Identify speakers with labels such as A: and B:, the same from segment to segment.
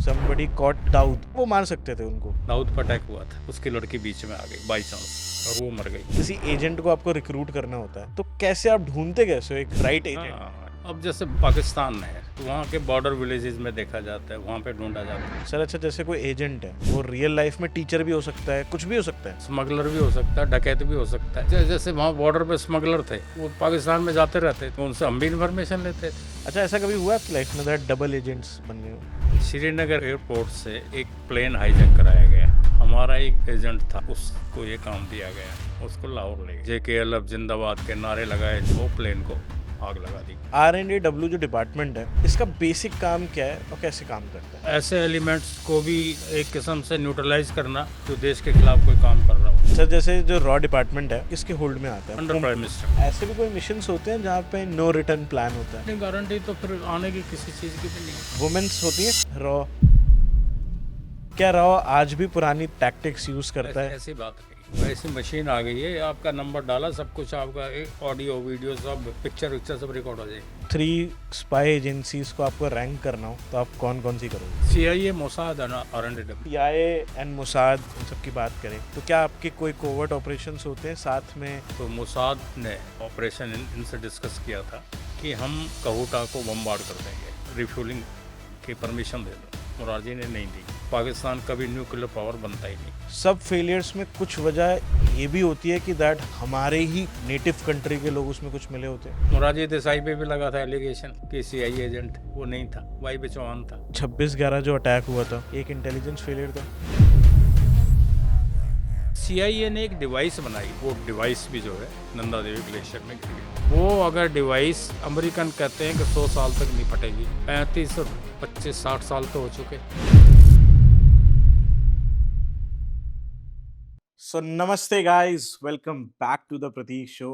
A: somebody caught Dawood, वो मार सकते थे उनको।
B: दाऊद पर अटैक हुआ था, उसकी लड़की बीच में आ गई बाई चांस और वो मर गई।
A: किसी एजेंट को आपको रिक्रूट करना होता है तो कैसे आप ढूंढते कैसे हो एक राइट एजेंट?
B: हाँ, अब जैसे पाकिस्तान है तो वहाँ के बॉर्डर विलेजेस में देखा जाता है, वहाँ पे ढूंढा जाता है।
A: सर अच्छा, जैसे कोई एजेंट है वो रियल लाइफ में टीचर भी हो सकता है, कुछ भी हो सकता है।
B: स्मगलर भी हो सकता है, डकैत भी हो सकता है। जैसे वहाँ बॉर्डर पे स्मगलर थे, वो पाकिस्तान में जाते रहते तो उनसे हम भी इन्फॉर्मेशन लेते थे।
A: अच्छा, ऐसा कभी हुआ आपकी लाइफ में दैट डबल एजेंट्स बन गए हो?
B: श्रीनगर एयरपोर्ट से एक प्लेन हाईजैक कराया गया, हमारा एक एजेंट था, उसको ये काम दिया गया, उसको लाहौर ले गए। JKLF जिंदाबाद के नारे लगाए, वो प्लेन को आग लगा दी।
A: R&AW जो डिपार्टमेंट है, इसका बेसिक काम क्या है और कैसे काम करता है?
B: ऐसे एलिमेंट्स को भी एक किस्म से न्यूट्रलाइज करना जो देश के खिलाफ कोई काम कर रहा हो।
A: सर जैसे जो रॉ डिपार्टमेंट है किसके होल्ड में आता है?
B: Under prime minister.
A: ऐसे भी कोई मिशंस होते हैं जहाँ पे नो रिटर्न प्लान होता है?
B: नहीं गारंटी तो फिर आने की किसी चीज़ की भी नहीं।
A: वुमेन्स होती है रॉ, क्या रॉ आज भी पुरानी टैक्टिक्स यूज करता है?
B: ऐसी बात नहीं, ऐसी मशीन आ गई है, आपका नंबर डाला, सब कुछ आपका ऑडियो वीडियो सब पिक्चर सब रिकॉर्ड हो जाएगी।
A: 3 स्पाई एजेंसीज को आपको रैंक करना हो तो आप कौन कौन सी करोगे?
B: CIA, Mossad, R&AW।
A: CIA and Mossad, उन सब की बात करें तो क्या आपके कोई कोवर्ट ऑपरेशंस होते हैं साथ में?
B: तो मोसाद ने ऑपरेशन इनसे डिस्कस किया था कि हम कहूटा को बम्बार्ड कर देंगे, रिफ्यूलिंग की परमिशन दे दो। मोरारजी ने नहीं दी। पाकिस्तान कभी न्यूक्लियर पावर बनता ही नहीं।
A: सब फेलियर्स में कुछ वजह ये भी होती है कि दैट हमारे ही नेटिव कंट्री के लोग उसमें कुछ मिले होते हैं।
B: मोरारजी देसाई पे भी लगा था एलिगेशन कि CIA एजेंट, वो नहीं था, YB चौहान था।
A: 26/11 जो अटैक हुआ था एक इंटेलिजेंस फेलियर था।
B: CIA ने एक डिवाइस बनाई, वो डिवाइस भी जो है नंदा देवी ग्लेशियर में गिर गई। वो अगर डिवाइस अमेरिकन कहते हैं कि 100 साल तक नहीं फटेगी, 35 और 25 60 साल तो हो चुके।
A: सो नमस्ते guys, welcome back to the Prateek show.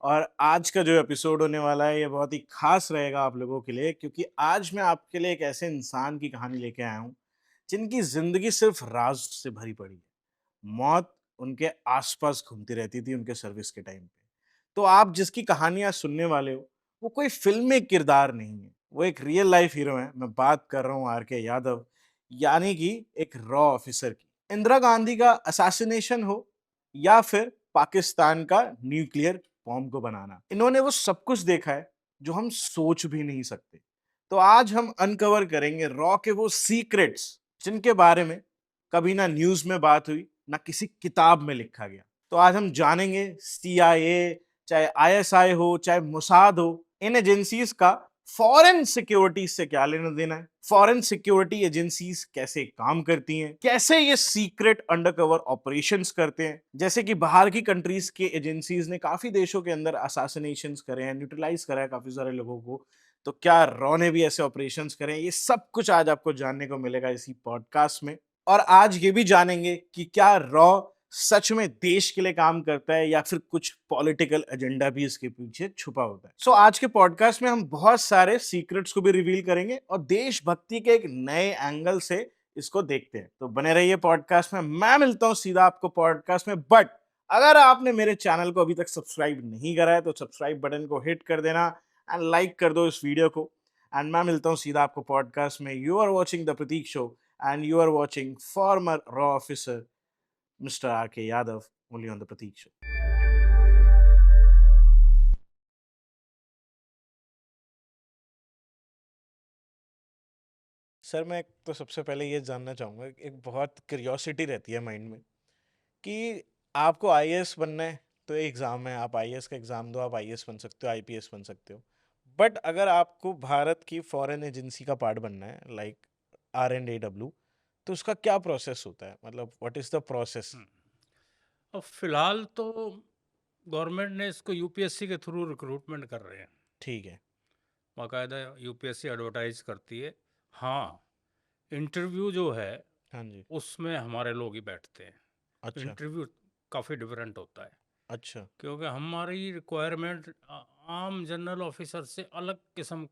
A: और आज का जो एपिसोड होने वाला है ये बहुत ही खास रहेगा आप लोगों के लिए, क्योंकि आज मैं आपके लिए एक ऐसे इंसान की कहानी लेके आया हूँ जिनकी जिंदगी सिर्फ राज से भरी पड़ी है। मौत उनके आसपास घूमती रहती थी उनके सर्विस के टाइम पे। तो आप जिसकी कहानियां सुनने वाले हो वो कोई फिल्म में किरदार नहीं है, वो एक रियल लाइफ हीरो है। मैं बात कर रहा हूँ R.K. यादव, यानी कि एक रॉ ऑफिसर की। इंदिरा गांधी का असैसिनेशन हो या फिर पाकिस्तान का न्यूक्लियर बॉम्ब को बनाना, इन्होंने वो सब कुछ देखा है जो हम सोच भी नहीं सकते। तो आज हम अनकवर करेंगे रॉ के वो सीक्रेट्स जिनके बारे में कभी ना न्यूज में बात हुई ना किसी किताब में लिखा गया। तो आज हम जानेंगे CIA, चाहे ISI हो चाहे मोसाद हो, इन एजेंसीज का फॉरेन सिक्योरिटी से क्या लेना देना है, फॉरेन सिक्योरिटी एजेंसीज कैसे काम करती हैं, कैसे ये सीक्रेट अंडरकवर ऑपरेशंस करते हैं। जैसे कि बाहर की कंट्रीज के एजेंसीज ने काफी देशों के अंदर असैसिनेशंस करे हैं, न्यूट्रलाइज करा है काफी सारे लोगों को, तो क्या रॉ ने भी ऐसे ऑपरेशंस करे हैं? ये सब कुछ आज आपको जानने को मिलेगा इसी पॉडकास्ट में। और आज ये भी जानेंगे कि क्या रॉ सच में देश के लिए काम करता है या फिर कुछ पॉलिटिकल एजेंडा भी इसके पीछे छुपा होता है। सो आज के पॉडकास्ट में हम बहुत सारे सीक्रेट्स को भी रिवील करेंगे और देशभक्ति के एक नए एंगल से इसको देखते हैं। तो बने रहिए पॉडकास्ट में। मैं मिलता हूं सीधा आपको पॉडकास्ट में, बट अगर आपने मेरे चैनल को अभी तक सब्सक्राइब नहीं करा है तो सब्सक्राइब बटन को हिट कर देना एंड लाइक कर दो इस वीडियो को। एंड मैं मिलता हूं सीधा आपको पॉडकास्ट में। You are watching the Prateek show and you are watching former raw officer Mr. R.K. Yadav only on the Pratik Show. Sir मैं तो सबसे पहले ये जानना चाहूँगा, एक बहुत क्यूरियोसिटी रहती है माइंड में कि आपको IAS बनना है तो ये एग्ज़ाम है, आप IAS का एग्ज़ाम दो, आप IAS बन सकते हो, IPS बन सकते हो। बट अगर आपको भारत की फॉरेन एजेंसी का पार्ट बनना है लाइक R&AW, तो उसका क्या प्रोसेस होता है? मतलब व्हाट इज़ द प्रोसेस?
B: अब फिलहाल तो गवर्नमेंट ने इसको UPSC के थ्रू रिक्रूटमेंट कर रहे हैं,
A: ठीक है।
B: बाकायदा UPSC एडवर्टाइज करती है। हाँ, इंटरव्यू जो है
A: हाँ जी।
B: उसमें हमारे लोग ही बैठते हैं।
A: अच्छा।
B: इंटरव्यू काफ़ी डिफरेंट होता है,
A: अच्छा।
B: क्योंकि हमारी रिक्वायरमेंट आम जनरल ऑफिसर से अलग किस्म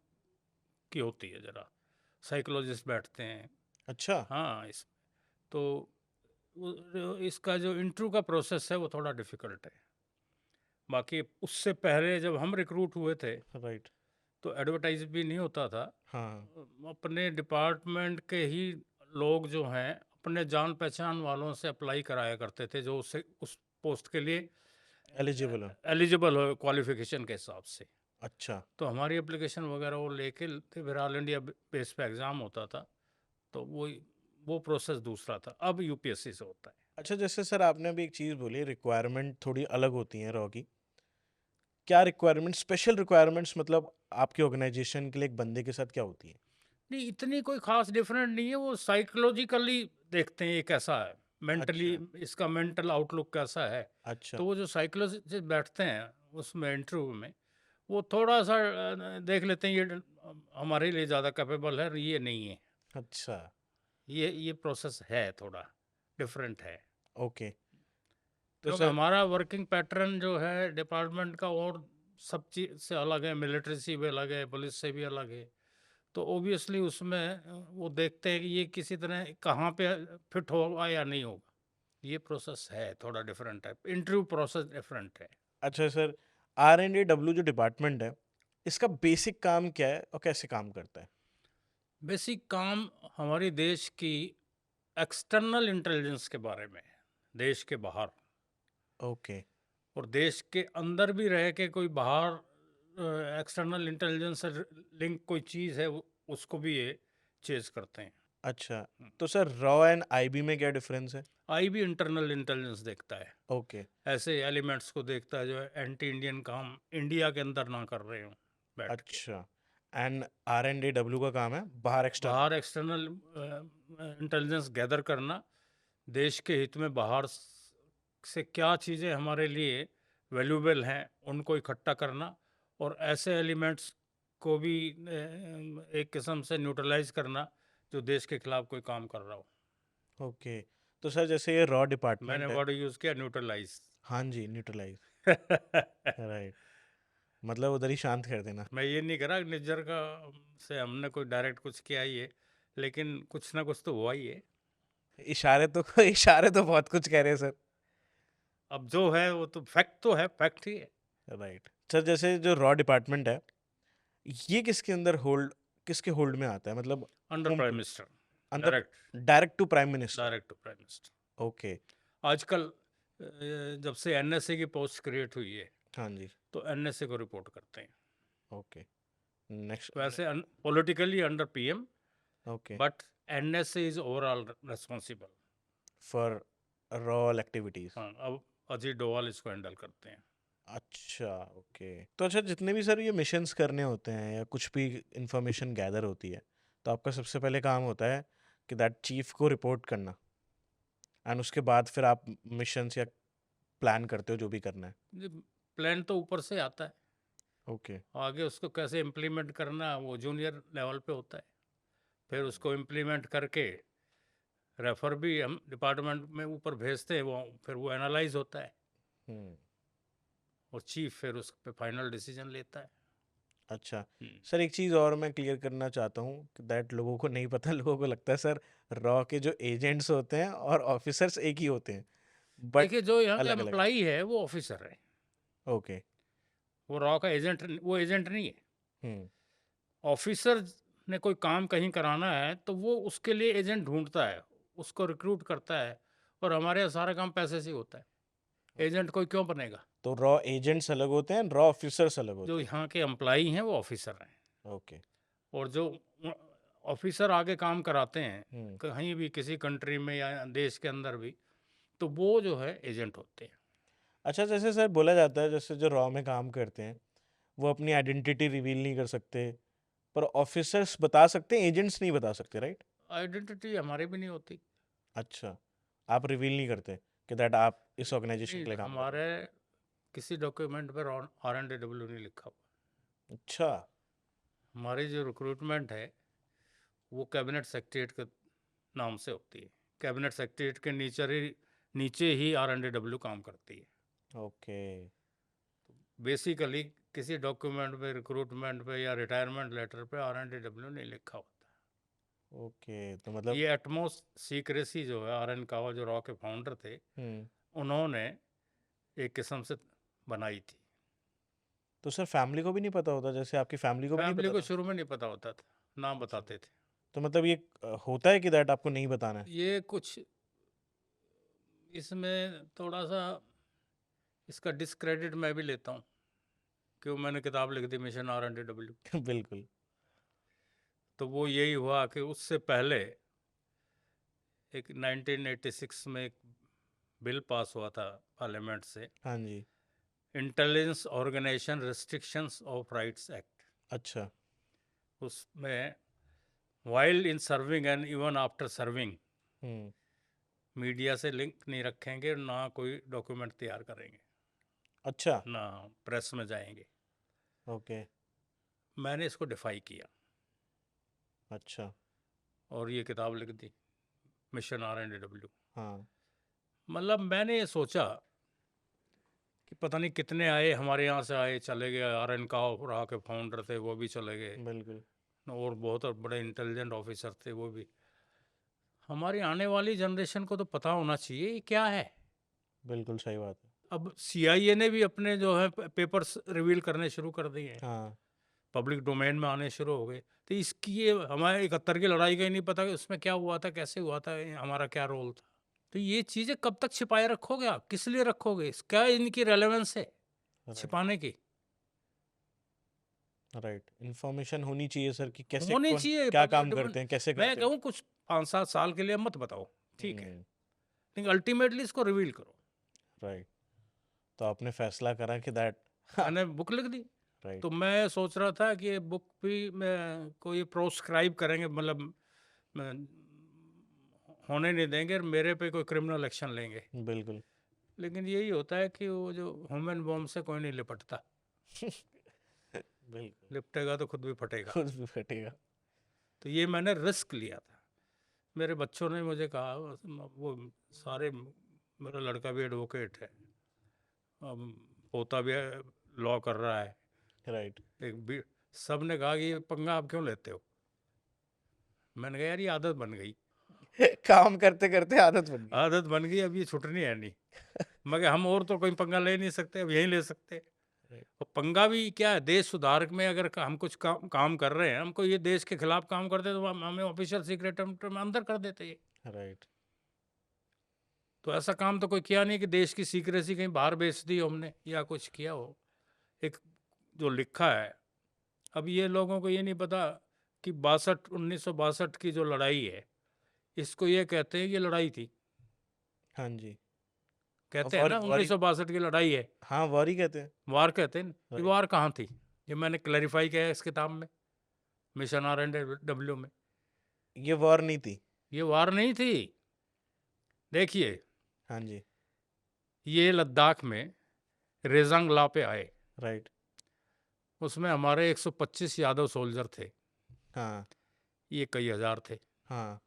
B: की होती है। ज़रा साइकोलॉजिस्ट बैठते हैं।
A: अच्छा।
B: हाँ, तो इसका जो इंटरव्यू का प्रोसेस है वो थोड़ा डिफ़िकल्ट है। बाकी उससे पहले जब हम रिक्रूट हुए थे
A: राइट।
B: तो एडवर्टाइज भी नहीं होता था।
A: हाँ।
B: अपने डिपार्टमेंट के ही लोग जो हैं अपने जान पहचान वालों से अप्लाई कराया करते थे जो उस पोस्ट के लिए
A: एलिजिबल हो।
B: एलिजिबल हो क्वालिफिकेशन के हिसाब से।
A: अच्छा।
B: तो हमारी एप्लीकेशन वगैरह वो लेके फिर ऑल इंडिया बेस पे एग्ज़ाम होता था, तो वो प्रोसेस दूसरा था, अब यूपीएससी से होता है।
A: अच्छा, जैसे सर आपने अभी एक चीज़ बोली, रिक्वायरमेंट थोड़ी अलग होती हैं रॉ की। क्या रिक्वायरमेंट, स्पेशल रिक्वायरमेंट्स मतलब आपकी ऑर्गेनाइजेशन के लिए एक बंदे के साथ क्या होती है?
B: नहीं, इतनी कोई ख़ास डिफरेंट नहीं है, वो साइकोलॉजिकली देखते हैं ये कैसा है, मेंटली
A: अच्छा,
B: इसका मेंटल आउटलुक कैसा है।
A: अच्छा,
B: तो वो जो साइकोलॉजिस्ट बैठते हैं उसमें इंटरव्यू में, वो थोड़ा-सा देख लेते हैं ये हमारे लिए ज़्यादा कैपेबल है, ये नहीं है।
A: अच्छा,
B: ये प्रोसेस है थोड़ा डिफरेंट है।
A: ओके। तो
B: क्योंकि
A: सर
B: हमारा वर्किंग पैटर्न जो है डिपार्टमेंट का और सब चीज़ से अलग है, मिलिट्री से भी अलग है, पुलिस से भी अलग है। तो ऑब्वियसली उसमें वो देखते हैं कि ये किसी तरह कहाँ पे फिट होगा या नहीं होगा। ये प्रोसेस है थोड़ा डिफरेंट है, इंटरव्यू प्रोसेस डिफरेंट है।
A: अच्छा सर, आर-एन-ए-डब्ल्यू जो डिपार्टमेंट है, इसका बेसिक काम क्या है और कैसे काम करता है?
B: बेसिक काम हमारे देश की एक्सटर्नल इंटेलिजेंस के बारे में है, देश के बाहर।
A: ओके,
B: और देश के अंदर भी रह के कोई बाहर एक्सटर्नल इंटेलिजेंस से लिंक कोई चीज़ है उसको भी ये चेज करते हैं।
A: अच्छा। तो सर रॉ एंड आईबी में क्या डिफरेंस है?
B: आई भी इंटरनल इंटेलिजेंस देखता है,
A: ओके,
B: ऐसे एलिमेंट्स को देखता है जो एंटी इंडियन काम इंडिया के अंदर ना कर रहे हों बैठ के।
A: अच्छा। एंड आर-एन-ए-डब्ल्यू का काम है बाहर एक्सटर्नल।
B: बाहर एक्सटर्नल इंटेलिजेंस गैदर करना, देश के हित में बाहर से क्या चीज़ें हमारे लिए वैल्यूएबल हैं उनको इकट्ठा करना, और ऐसे एलिमेंट्स को भी एक किस्म से न्यूट्रलाइज करना जो देश के खिलाफ कोई काम कर रहा हो।
A: ओके। तो सर जैसे ये रॉ
B: मैंने
A: डिपार्टमेंट है।
B: वर्ड यूज़ किया न्यूट्रलाइज।
A: हाँ जी, न्यूट्रलाइज़, राइट। मतलब उधर ही शांत कर देना।
B: मैं ये नहीं कह रहा निज्जर का से हमने कोई डायरेक्ट कुछ किया ही है, लेकिन कुछ ना कुछ तो हुआ ही है।
A: इशारे तो इशारे तो बहुत कुछ कह रहे हैं सर।
B: अब जो है वो तो है, फैक्ट ही है।
A: राइट। सर जैसे जो रॉ डिपार्टमेंट है, ये किसके होल्ड में आता है? मतलब
B: अंडर
A: होम
B: प्राइम मिनिस्टर,
A: अंदर
B: direct
A: direct to prime minister.
B: Direct to prime minister.
A: Okay.
B: आजकल जब से एनएसए की पोस्ट क्रिएट हुई है
A: हाँ जी।
B: तो एनएसए को रिपोर्ट करते हैं।
A: ओके। नेक्स्ट।
B: वैसे politically under PM,
A: okay.
B: But NSA is overall responsible.
A: For raw activities.
B: हाँ, अब अजीत डोवाल इसको हैंडल करते हैं।
A: अच्छा, ओके। तो अच्छा, जितने भी सर ये मिशंस करने होते हैं या कुछ भी इंफॉर्मेशन गैदर होती है, तो आपका सबसे पहले काम होता है कि दैट चीफ को रिपोर्ट करना, एंड उसके बाद फिर आप मिशंस या प्लान करते हो जो भी करना है।
B: ये प्लान तो ऊपर से आता है,
A: ओके।
B: आगे उसको कैसे इम्प्लीमेंट करना वो जूनियर लेवल पे होता है। फिर उसको इम्प्लीमेंट करके रेफर भी हम डिपार्टमेंट में ऊपर भेजते हैं, वो फिर वो एनालाइज होता है
A: हम्म।
B: और चीफ फिर उस पे फाइनल डिसीजन लेता है।
A: अच्छा।
B: हम्म।
A: सर एक चीज़ और मैं क्लियर करना चाहता हूँ कि दैट लोगों को नहीं पता, लोगों को लगता है सर रॉ के जो एजेंट्स होते हैं और ऑफिसर्स एक ही होते हैं, बट
B: देखिए, जो यहाँ का
A: अलग अलग है।
B: एम्प्लॉई है वो ऑफिसर है,
A: ओके।
B: वो रॉ का एजेंट, वो एजेंट नहीं है।
A: हम्म।
B: ऑफिसर ने कोई काम कहीं कराना है तो वो उसके लिए एजेंट ढूंढता है, उसको रिक्रूट करता है, और हमारे यहाँ सारा काम पैसे से ही होता है। एजेंट कोई क्यों बनेगा?
A: तो रॉ एजेंट्स अलग होते हैं, रॉ ऑफिसर्स अलग
B: जो
A: होते हैं।
B: यहाँ के एम्प्लॉई हैं वो ऑफिसर हैं,
A: ओके।
B: और जो ऑफिसर आगे काम कराते हैं
A: हम्म।
B: कहीं भी किसी कंट्री में या देश के अंदर भी, तो वो जो है एजेंट होते हैं।
A: अच्छा, जैसे सर बोला जाता है जैसे जो रॉ में काम करते हैं वो अपनी आइडेंटिटी रिवील नहीं कर सकते, पर ऑफिसर्स बता सकते हैं, एजेंट्स नहीं बता सकते, राइट?
B: आइडेंटिटी हमारी भी नहीं होती।
A: अच्छा, आप रिवील नहीं करते कि दैट आप इस ऑर्गेनाइजेशन
B: नहीं,
A: के लिए काम कर रहे
B: हमारे किसी डॉक्यूमेंट पर RNDW नहीं लिखा हुआ।
A: हो। अच्छा।
B: हमारी जो रिक्रूटमेंट है वो कैबिनेट सेक्रेटरीट के नाम से होती है। कैबिनेट सेक्रेटरीट के नीचे ही RNDW काम करती है।
A: ओके।
B: बेसिकली किसी डॉक्यूमेंट पे, रिक्रूटमेंट पे या रिटायरमेंट लेटर पे RNDW नहीं लिखा होता।
A: ओके, तो मतलब
B: ये एटमोस्ट सीक्रेसी जो है, RN कावा जो रॉ के फाउंडर थे
A: हम्म।
B: उन्होंने एक किस्म से बनाई थी।
A: तो सर फैमिली को भी नहीं पता होता, जैसे आपकी फैमिली को भी नहीं
B: फैमिली
A: पता
B: को
A: था?
B: शुरू में नहीं पता होता था, नाम
A: अच्छा।
B: बताते थे।
A: तो मतलब ये होता है कि दैट आपको नहीं बताना है?
B: ये कुछ इसमें थोड़ा सा इसका डिस्क्रेडिट मैं भी लेता हूँ कि वो मैंने किताब लिख दी मिशन RNDW।
A: बिल्कुल।
B: तो वो यही हुआ कि उससे पहले एक 1986 में एक बिल पास हुआ था पार्लियामेंट से,
A: हाँ जी।
B: Intelligence organisation restrictions of rights act.
A: अच्छा।
B: उसमें while in serving and even after serving
A: हुँ।
B: मीडिया से लिंक नहीं रखेंगे, ना कोई डॉक्यूमेंट तैयार करेंगे,
A: अच्छा।
B: ना प्रेस में जाएंगे।
A: ओके।
B: मैंने इसको डिफाई किया
A: अच्छा।
B: और ये किताब लिख दी मिशन RNDW।
A: हाँ।
B: मतलब मैंने ये सोचा कि पता नहीं कितने आए, हमारे यहाँ से आए चले गए, RN का रहा के फाउंडर थे वो भी चले गए,
A: बिल्कुल।
B: और बहुत बड़े इंटेलिजेंट ऑफिसर थे वो भी। हमारी आने वाली जनरेशन को तो पता होना चाहिए ये क्या है।
A: बिल्कुल सही बात है।
B: अब CIA ने भी अपने जो है पेपर्स रिवील करने शुरू कर दिए हैं,
A: हाँ।
B: पब्लिक डोमेन में आने शुरू हो गए। तो इसकी ये हमारे 71 की लड़ाई का ही नहीं पता कि उसमें क्या हुआ था, कैसे हुआ था, हमारा क्या रोल था। तो ये चीज़ें कब तक छिपाए रखोगे आप, किस लिए रखोगे, क्या इनकी रेलेवेंस है
A: राइट।
B: छिपाने की?
A: राइट। इन्फॉर्मेशन होनी चाहिए सर कि कैसे
B: होनी
A: कौन
B: चाहिए
A: क्या काम
B: पब्लिक।
A: करते हैं, कैसे
B: मैं
A: करते हैं।
B: कहूँ कुछ 5-7 साल के लिए मत बताओ, ठीक है,
A: हुँ।
B: लेकिन अल्टीमेटली इसको रिवील करो।
A: राइट। तो आपने फैसला करा कि दैट हाँ,
B: मैंने बुक लिख दी।
A: राइट।
B: तो मैं सोच रहा था कि ये बुक भी मैं कोई प्रोस्क्राइब करेंगे, मतलब मैं होने नहीं देंगे और मेरे पे कोई क्रिमिनल एक्शन लेंगे।
A: बिल्कुल।
B: लेकिन यही होता है कि वो जो ह्यूमन बॉम्ब से कोई नहीं लिपटता,
A: बिल्कुल।
B: लिपटेगा तो खुद भी फटेगा।
A: खुद भी फटेगा।
B: तो ये मैंने रिस्क लिया था। मेरे बच्चों ने मुझे कहा, वो सारे, मेरा लड़का भी एडवोकेट है, अब पोता भी लॉ कर रहा है,
A: राइट।
B: एक भी, सब ने कहा कि ये पंगा आप क्यों लेते हो? मैंने कहा यार ये आदत बन गई,
A: काम करते-करते आदत बन गई।
B: आदत बन गई, अब ये छुटनी है नहीं। मगर हम और तो कोई पंगा ले नहीं सकते, अब यहीं ले सकते।
A: राइट।
B: और पंगा भी क्या है, देश सुधार में अगर हम कुछ काम कर रहे हैं, हमको ये देश के खिलाफ काम करते तो हमें ऑफिशियल सीक्रेट में अंदर कर देते ये।
A: राइट।
B: तो ऐसा काम तो कोई किया नहीं कि देश की सीक्रेसी कहीं बाहर बेच दी हो हमने या कुछ किया हो। एक जो लिखा है, अब ये लोगों को ये नहीं पता कि 1962 की जो लड़ाई है, इसको ये कहते हैं कि लड़ाई थी,
A: हाँ जी।
B: कहते हैं
A: वॉर
B: ना
A: वॉर
B: 1962 की लड़ाई है,
A: हाँ, वॉर ही कहते हैं।
B: वार कहते हैं ना। ये
A: राइट।
B: वार कहाँ थी? ये मैंने क्लैरिफाई किया है इस किताब में, मिशन RNDW में।
A: ये वॉर नहीं थी।
B: ये वार नहीं थी। देखिए,
A: हाँ जी।
B: ये लद्दाख में रेजांग ला पे आए,
A: राइट।
B: उसमें हमारे 125 यादव सोल्जर थे,
A: हाँ।
B: ये कई हजार थे।
A: हाँ।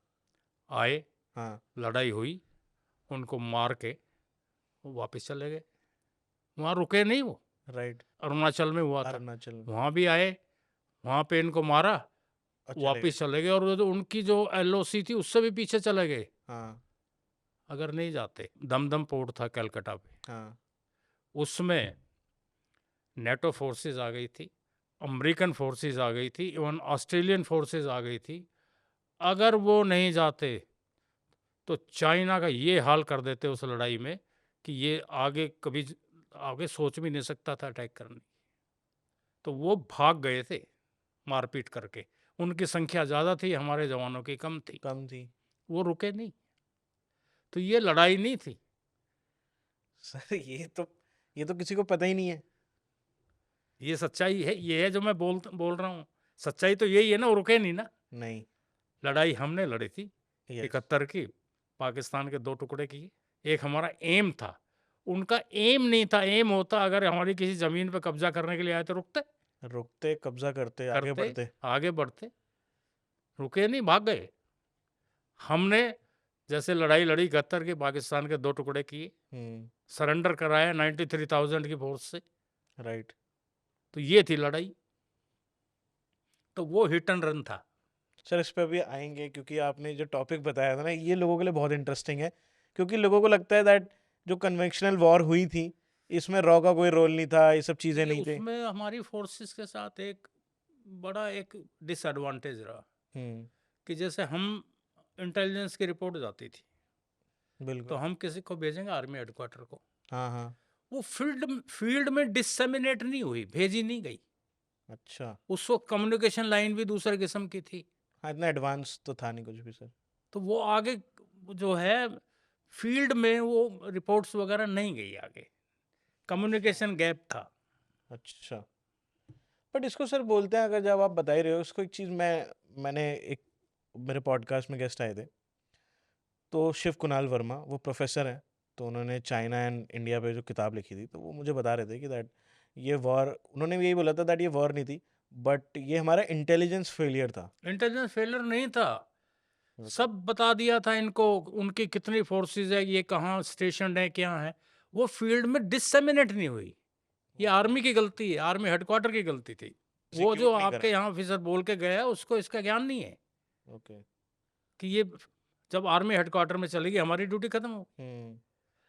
B: आए,
A: हाँ।
B: लड़ाई हुई, उनको मार के वो वापस चले गए, वहाँ रुके नहीं वो।
A: राइट।
B: अरुणाचल में हुआ था,
A: अरुणाचल में।
B: वहाँ भी आए, वहाँ पे इनको मारा,
A: और चले गए।
B: वापस चले गए, और वो जो उनकी जो LOC थी उससे भी पीछे चले गए।
A: हाँ।
B: अगर नहीं जाते, दमदम पोर्ट था कलकत्ता पे,
A: हाँ।
B: उसमें नेटो फोर्सेस आ गई थी, अमेरिकन फोर्सेस आ गई थी, इवन ऑस्ट्रेलियन फोर्सेस आ गई थी। अगर वो नहीं जाते तो चाइना का ये हाल कर देते उस लड़ाई में कि ये आगे कभी आगे सोच भी नहीं सकता था अटैक करने की। तो वो भाग गए थे मारपीट करके, उनकी संख्या ज़्यादा थी, हमारे जवानों की कम थी,
A: कम थी।
B: वो रुके नहीं। तो ये लड़ाई नहीं थी।
A: सर ये तो किसी को पता ही नहीं है।
B: ये सच्चाई है, ये है जो मैं बोल रहा हूँ। सच्चाई तो यही है ना, वो रुके नहीं ना।
A: नहीं।
B: लड़ाई हमने लड़ी थी
A: यस।
B: 71 की, पाकिस्तान के 2 टुकड़े किए। एक हमारा एम था, उनका एम नहीं था। एम होता अगर हमारी किसी ज़मीन पर कब्जा करने के लिए आए तो रुकते,
A: रुकते, कब्जा करते, आगे
B: करते,
A: बढ़ते।
B: आगे बढ़ते। रुके नहीं, भाग गए। हमने जैसे लड़ाई लड़ी 71 की, पाकिस्तान के 2 टुकड़े किए,
A: हम्म।
B: सरेंडर कराया 93,000 की फोर्स से।
A: राइट।
B: तो ये थी लड़ाई, तो वो हिट एंड रन था।
A: सर इस पे अभी आएंगे क्योंकि आपने जो टॉपिक बताया था ना ये लोगों के लिए बहुत इंटरेस्टिंग है, क्योंकि लोगों को लगता है दैट जो कन्वेंशनल वॉर हुई थी इसमें रॉ का कोई रोल नहीं था, ये सब चीज़ें
B: देखिए,
A: नहीं थे।
B: उसमें हमारी फोर्सेस के साथ एक बड़ा एक डिसएडवांटेज रहा
A: हम्म।
B: कि जैसे हम इंटेलिजेंस की रिपोर्ट जाती थी तो
A: बिल्कुल।
B: हम किसी को भेजेंगे आर्मी हेडक्वार्टर को,
A: हाँ, हाँ।
B: वो फील्ड में डिससेमिनेट नहीं हुई, भेजी नहीं गई।
A: अच्छा।
B: उस वक्त कम्युनिकेशन लाइन भी दूसरे किस्म की थी,
A: हाँ, इतना एडवांस तो था नहीं कुछ भी सर।
B: तो वो आगे जो है फील्ड में वो रिपोर्ट्स वगैरह नहीं गई आगे,
A: अच्छा।
B: कम्युनिकेशन गैप था।
A: अच्छा। बट इसको सर बोलते हैं, अगर जब आप बता ही रहे हो इसको, एक चीज़ मैंने एक मेरे पॉडकास्ट में गेस्ट आए थे, तो शिव कुणाल वर्मा वो प्रोफेसर हैं, तो उन्होंने चाइना एंड इंडिया पे जो किताब लिखी थी, तो वो मुझे बता रहे थे कि दैट ये वॉर, उन्होंने भी यही बोला था दैट ये वॉर नहीं थी, बट ये हमारा इंटेलिजेंस फेलियर था।
B: इंटेलिजेंस फेलियर नहीं था,
A: बताइए।
B: सब बता दिया था इनको, उनकी कितनी फोर्सेस है, ये कहाँ स्टेशन है, क्या है। वो फील्ड में डिससेमिनेट नहीं हुई, ये
A: ओके।
B: आर्मी की गलती है, आर्मी हेडक्वार्टर की गलती थी। वो जो
A: एग्जीक्यूट नहीं
B: आपके
A: करा।
B: यहाँ ऑफिसर बोल के गया उसको इसका ज्ञान नहीं है
A: ओके।
B: कि ये जब आर्मी हेडक्वार्टर में चलेगी हमारी ड्यूटी खत्म हो।
A: हम्म।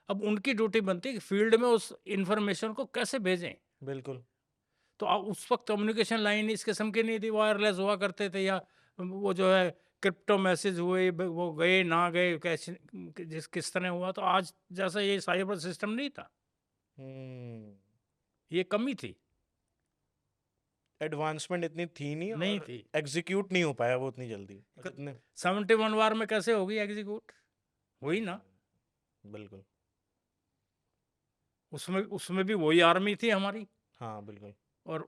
B: अब उनकी ड्यूटी बनती है कि फील्ड में उस इंफॉर्मेशन को कैसे भेजें।
A: बिल्कुल।
B: तो उस वक्त कम्युनिकेशन लाइन इस किस्म की नहीं थी, वायरलेस हुआ करते थे, या वो जो है क्रिप्टो मैसेज हुए, वो गए ना गए कैसे, किस तरह हुआ। तो आज जैसा ये साइबर सिस्टम नहीं था,
A: हम्म।
B: ये कमी थी,
A: एडवांसमेंट इतनी थी नहीं,
B: नहीं
A: और
B: थी।
A: एग्जीक्यूट नहीं हो पाया वो उतनी जल्दी जितने।
B: 71 वार में कैसे होगी एग्जीक्यूट, हुई ना।
A: बिल्कुल।
B: उसमें उसमें भी वही आर्मी थी हमारी,
A: हाँ बिल्कुल।
B: और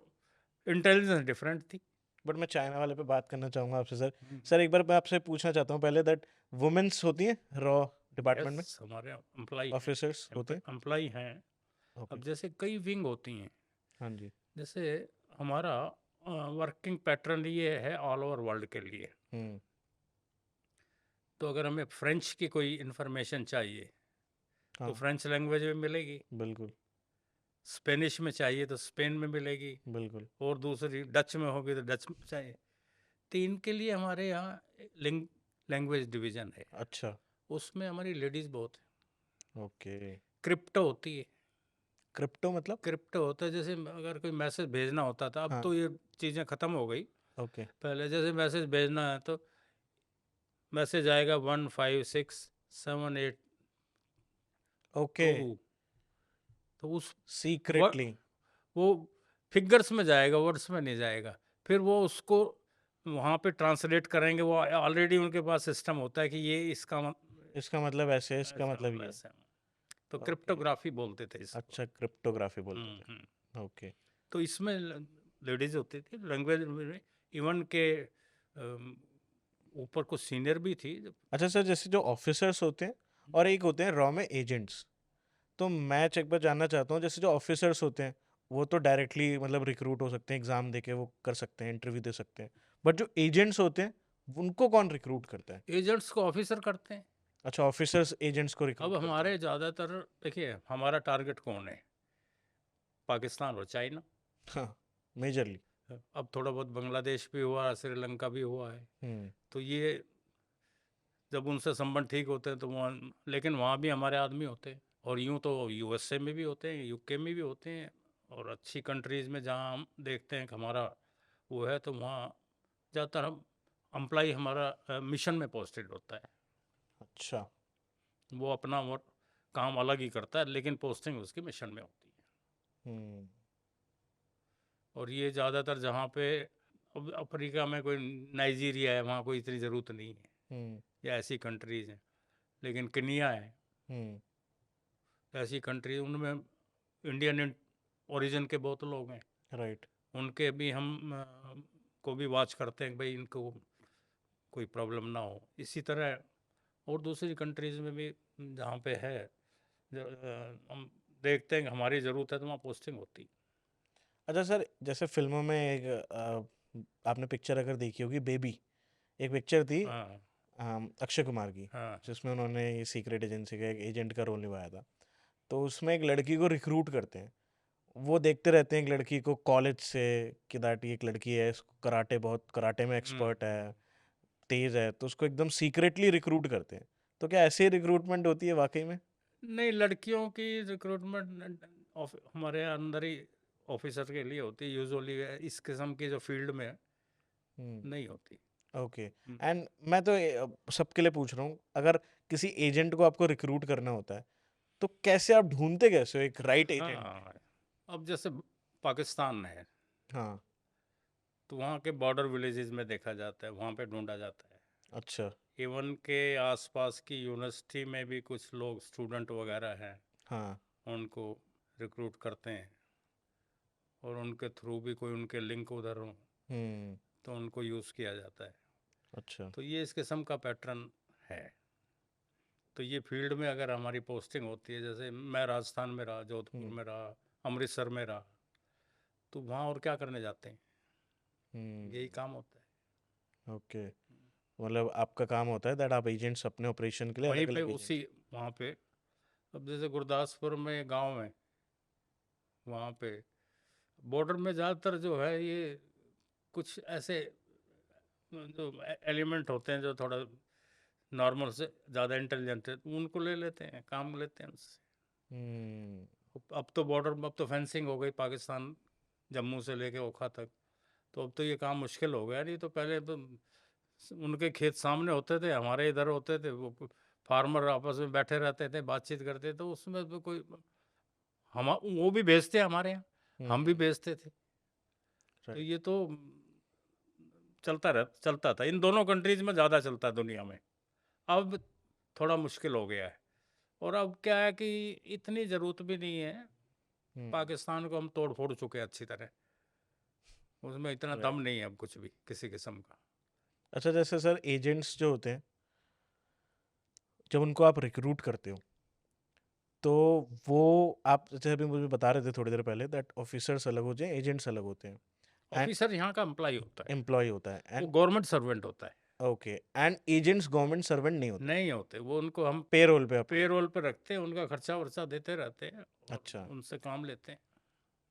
B: इंटेलिजेंस डिफरेंट थी।
A: बट मैं चाइना वाले पे बात करना चाहूँगा आपसे सर।
B: हम्म।
A: सर एक बार मैं आपसे पूछना चाहता हूँ पहले, दैट वुमेन्स होती हैं रॉ डिपार्टमेंट में,
B: यस, हमारे एम्प्लॉय हैं,
A: ऑफिसर्स होते हैं?
B: एम्प्लॉय हैं।
A: ओके।
B: अब जैसे कई विंग होती हैं,
A: हाँ जी।
B: जैसे हमारा वर्किंग पैटर्न ये है ऑल ओवर वर्ल्ड के लिए।
A: हम्म।
B: तो अगर हमें फ्रेंच की कोई इंफॉर्मेशन चाहिए तो
A: हाँ
B: फ्रेंच लैंग्वेज में मिलेगी,
A: बिल्कुल।
B: स्पेनिश में चाहिए तो स्पेन में मिलेगी,
A: बिल्कुल।
B: और दूसरी डच में होगी तो डच में चाहिए। तो इनके लिए हमारे यहाँ लैंग्वेज डिवीज़न है,
A: अच्छा।
B: उसमें हमारी लेडीज़ बहुत है।
A: ओके।
B: क्रिप्टो होती है,
A: क्रिप्टो मतलब?
B: क्रिप्टो होता है जैसे अगर कोई मैसेज भेजना होता था, अब
A: हाँ।
B: तो ये चीज़ें ख़त्म हो गई।
A: ओके।
B: पहले जैसे मैसेज भेजना है तो मैसेज आएगा 15678
A: ओके।
B: 2, तो उस
A: सीक्रेटली।
B: वो फिगर्स में जाएगा, वर्ड्स में नहीं जाएगा। फिर वो उसको वहाँ पे ट्रांसलेट करेंगे, वो ऑलरेडी उनके पास सिस्टम होता है कि ये इसका
A: इसका मतलब ऐसे है, इसका
B: ऐसा
A: मतलब
B: मतलब
A: ये है।
B: ऐसा है। तो
A: ओके।
B: क्रिप्टोग्राफी बोलते थे इसको।
A: अच्छा, क्रिप्टोग्राफी बोलते
B: हम्म।
A: थे। ओके।
B: तो इसमें लेडीज होती थी लैंग्वेज में, इवन के अम, ऊपर कुछ सीनियर भी थी।
A: अच्छा सर, जैसे जो ऑफिसर्स होते हैं और एक होते हैं रॉ में एजेंट्स, तो मैं एक बार जानना चाहता हूँ, जैसे जो ऑफिसर्स होते हैं वो तो डायरेक्टली मतलब रिक्रूट हो सकते हैं, एग्जाम देके वो कर सकते हैं, इंटरव्यू दे सकते हैं, बट जो एजेंट्स होते हैं उनको कौन रिक्रूट करता है?
B: एजेंट्स को ऑफिसर करते हैं।
A: अच्छा, ऑफिसर्स एजेंट्स को
B: अब
A: रिक्रूट करते हैं।
B: हमारे ज़्यादातर देखिए, हमारा टारगेट कौन है, पाकिस्तान और चाइना।
A: हाँ, मेजरली।
B: अब थोड़ा बहुत बांग्लादेश भी हुआ, श्रीलंका भी हुआ है।
A: हम्म।
B: तो ये जब उनसे संबंध ठीक होते हैं तो वहाँ, लेकिन वहाँ भी हमारे आदमी होते हैं, और यूँ तो यूएसए में भी होते हैं, यूके में भी होते हैं, और अच्छी कंट्रीज़ में जहाँ हम देखते हैं कि हमारा वो है, तो वहाँ ज़्यादातर हम एम्प्लॉय हमारा मिशन में पोस्टेड होता है।
A: अच्छा।
B: वो अपना वो काम अलग ही करता है, लेकिन पोस्टिंग उसकी मिशन में होती है।
A: हम्म।
B: और ये ज़्यादातर जहाँ पे, अब अफ्रीका में कोई नाइजीरिया है, वहाँ कोई इतनी ज़रूरत नहीं है,
A: हम्म।
B: या ऐसी कंट्रीज़ हैं। लेकिन केनिया है,
A: हम्म।
B: ऐसी कंट्री, उनमें इंडियन ओरिजिन के बहुत लोग हैं।
A: राइट।
B: उनके भी हम को भी वॉच करते हैं कि भाई इनको कोई प्रॉब्लम ना हो। इसी तरह और दूसरी कंट्रीज़ में भी जहाँ पे है, हम देखते हैं कि हमारी ज़रूरत है तो वहाँ पोस्टिंग होती है।
A: अच्छा सर, जैसे फिल्मों में एक आपने पिक्चर अगर देखी होगी बेबी, एक पिक्चर थी
B: हाँ,
A: अक्षय कुमार की,
B: हाँ।
A: जिसमें उन्होंने सीक्रेट एजेंसी का एक एजेंट का रोल निभाया था, तो उसमें एक लड़की को रिक्रूट करते हैं, वो देखते रहते हैं एक लड़की को कॉलेज से कि दैट ये एक लड़की है, इसको कराटे, बहुत कराटे में
B: हम्म।
A: एक्सपर्ट है, तेज है, तो उसको एकदम सीक्रेटली रिक्रूट करते हैं। तो क्या ऐसी रिक्रूटमेंट होती है वाकई में?
B: नहीं, लड़कियों की रिक्रूटमेंट हमारे अंदर ही ऑफिसर के लिए होती है यूजुअली, इस किस्म की जो फील्ड में
A: हम्म।
B: नहीं होती।
A: ओके।
B: हम्म।
A: एंड मैं तो सबके लिए पूछ रहा हूँ, अगर किसी एजेंट को आपको रिक्रूट करना होता है तो कैसे आप ढूंढते कैसे हो एक राइट एजेंट?
B: हाँ, अब जैसे पाकिस्तान है
A: हाँ।
B: तो वहाँ के बॉर्डर विलेजेस में देखा जाता है, वहाँ पे ढूंढा जाता है।
A: अच्छा।
B: इवन के आसपास की यूनिवर्सिटी में भी कुछ लोग स्टूडेंट वगैरह हैं,
A: हाँ।
B: उनको रिक्रूट करते हैं और उनके थ्रू भी कोई उनके लिंक उधर हो
A: हम्म।
B: तो उनको यूज़ किया जाता है।
A: अच्छा।
B: तो ये इस किस्म का पैटर्न है। तो ये फील्ड में अगर हमारी पोस्टिंग होती है, जैसे मैं राजस्थान में रहा, जोधपुर
A: हम्म।
B: में रहा, अमृतसर में रहा, तो वहाँ और क्या करने जाते हैं, यही
A: हम्म।
B: काम होता है।
A: ओके। मतलब आपका काम होता है दैट आप एजेंट्स अपने ऑपरेशन के लिए
B: वहीं
A: अलग
B: पे
A: अलग
B: उसी
A: एजेंट्स।
B: वहाँ पे, अब जैसे गुरदासपुर में गांव है, वहाँ पे बॉर्डर में ज़्यादातर जो है ये कुछ ऐसे जो एलिमेंट होते हैं जो थोड़ा नॉर्मल से ज़्यादा इंटेलिजेंट है, तो उनको ले लेते हैं, काम लेते हैं उनसे।
A: हम्म।
B: अब तो बॉर्डर में अब तो फेंसिंग हो गई, पाकिस्तान जम्मू से लेके ओखा तक, तो अब तो ये काम मुश्किल हो गया। नहीं तो पहले तो उनके खेत सामने होते थे, हमारे इधर होते थे, वो फार्मर आपस में बैठे रहते थे, बातचीत करते, तो उसमें तो कोई हम वो भी भेजते हमारे यहाँ, हम भी
A: हम्म।
B: भेजते थे। तो
A: राइट।
B: ये तो चलता था, इन दोनों कंट्रीज में ज़्यादा चलता है दुनिया में। अब थोड़ा मुश्किल हो गया है, और अब क्या है कि इतनी ज़रूरत भी नहीं है।
A: हम्म।
B: पाकिस्तान को हम तोड़ फोड़ चुके हैं अच्छी तरह, उसमें इतना
A: राइट।
B: दम नहीं है अब कुछ भी किसी किस्म का।
A: अच्छा, जैसे सर एजेंट्स जो होते हैं, जब उनको आप रिक्रूट करते हो तो वो, आप जैसे अभी मुझे बता रहे थे थोड़ी देर पहले दैट ऑफिसर्स अलग होते हैं, एजेंट्स अलग होते हैं, एंड
B: ऑफिसर यहाँ का एम्प्लॉय होता है,
A: एम्प्लॉय होता है,
B: वो
A: एंड
B: गवर्नमेंट सर्वेंट होता है।
A: Okay, and agents government servant नहीं होते,
B: नहीं होते वो, उनको हम
A: पेरोल पे आपके।
B: पेरोल पे रखते हैं, उनका खर्चा वर्चा देते रहते हैं और
A: अच्छा।
B: उनसे काम लेते हैं।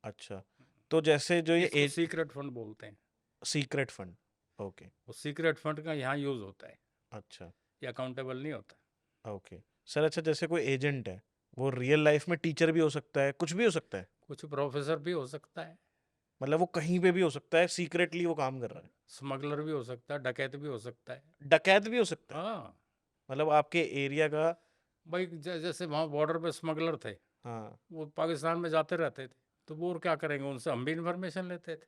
A: अच्छा। तो जैसे जो ये
B: इसको सीक्रेट फंड बोलते हैं।
A: Secret fund. ओके।
B: वो सीक्रेट फंड का यहाँ यूज़ होता है,
A: अच्छा।
B: ये अकाउंटेबल नहीं होता।
A: ओके। सर अच्छा, जैसे कोई एजेंट है, वो रियल लाइफ में टीचर भी हो सकता है, कुछ भी हो सकता है,
B: कुछ प्रोफेसर भी हो सकता है,
A: मतलब वो कहीं पे भी हो सकता है, सीक्रेटली वो काम कर रहा है।
B: स्मगलर भी हो सकता है, डकैत भी हो सकता है।
A: डकैत भी हो सकता है,
B: हाँ
A: मतलब आपके एरिया का।
B: भाई, जैसे वहाँ बॉर्डर पे स्मगलर थे,
A: हाँ।
B: वो पाकिस्तान में जाते रहते थे, तो वो और क्या करेंगे, उनसे हम भी इंफॉर्मेशन लेते थे,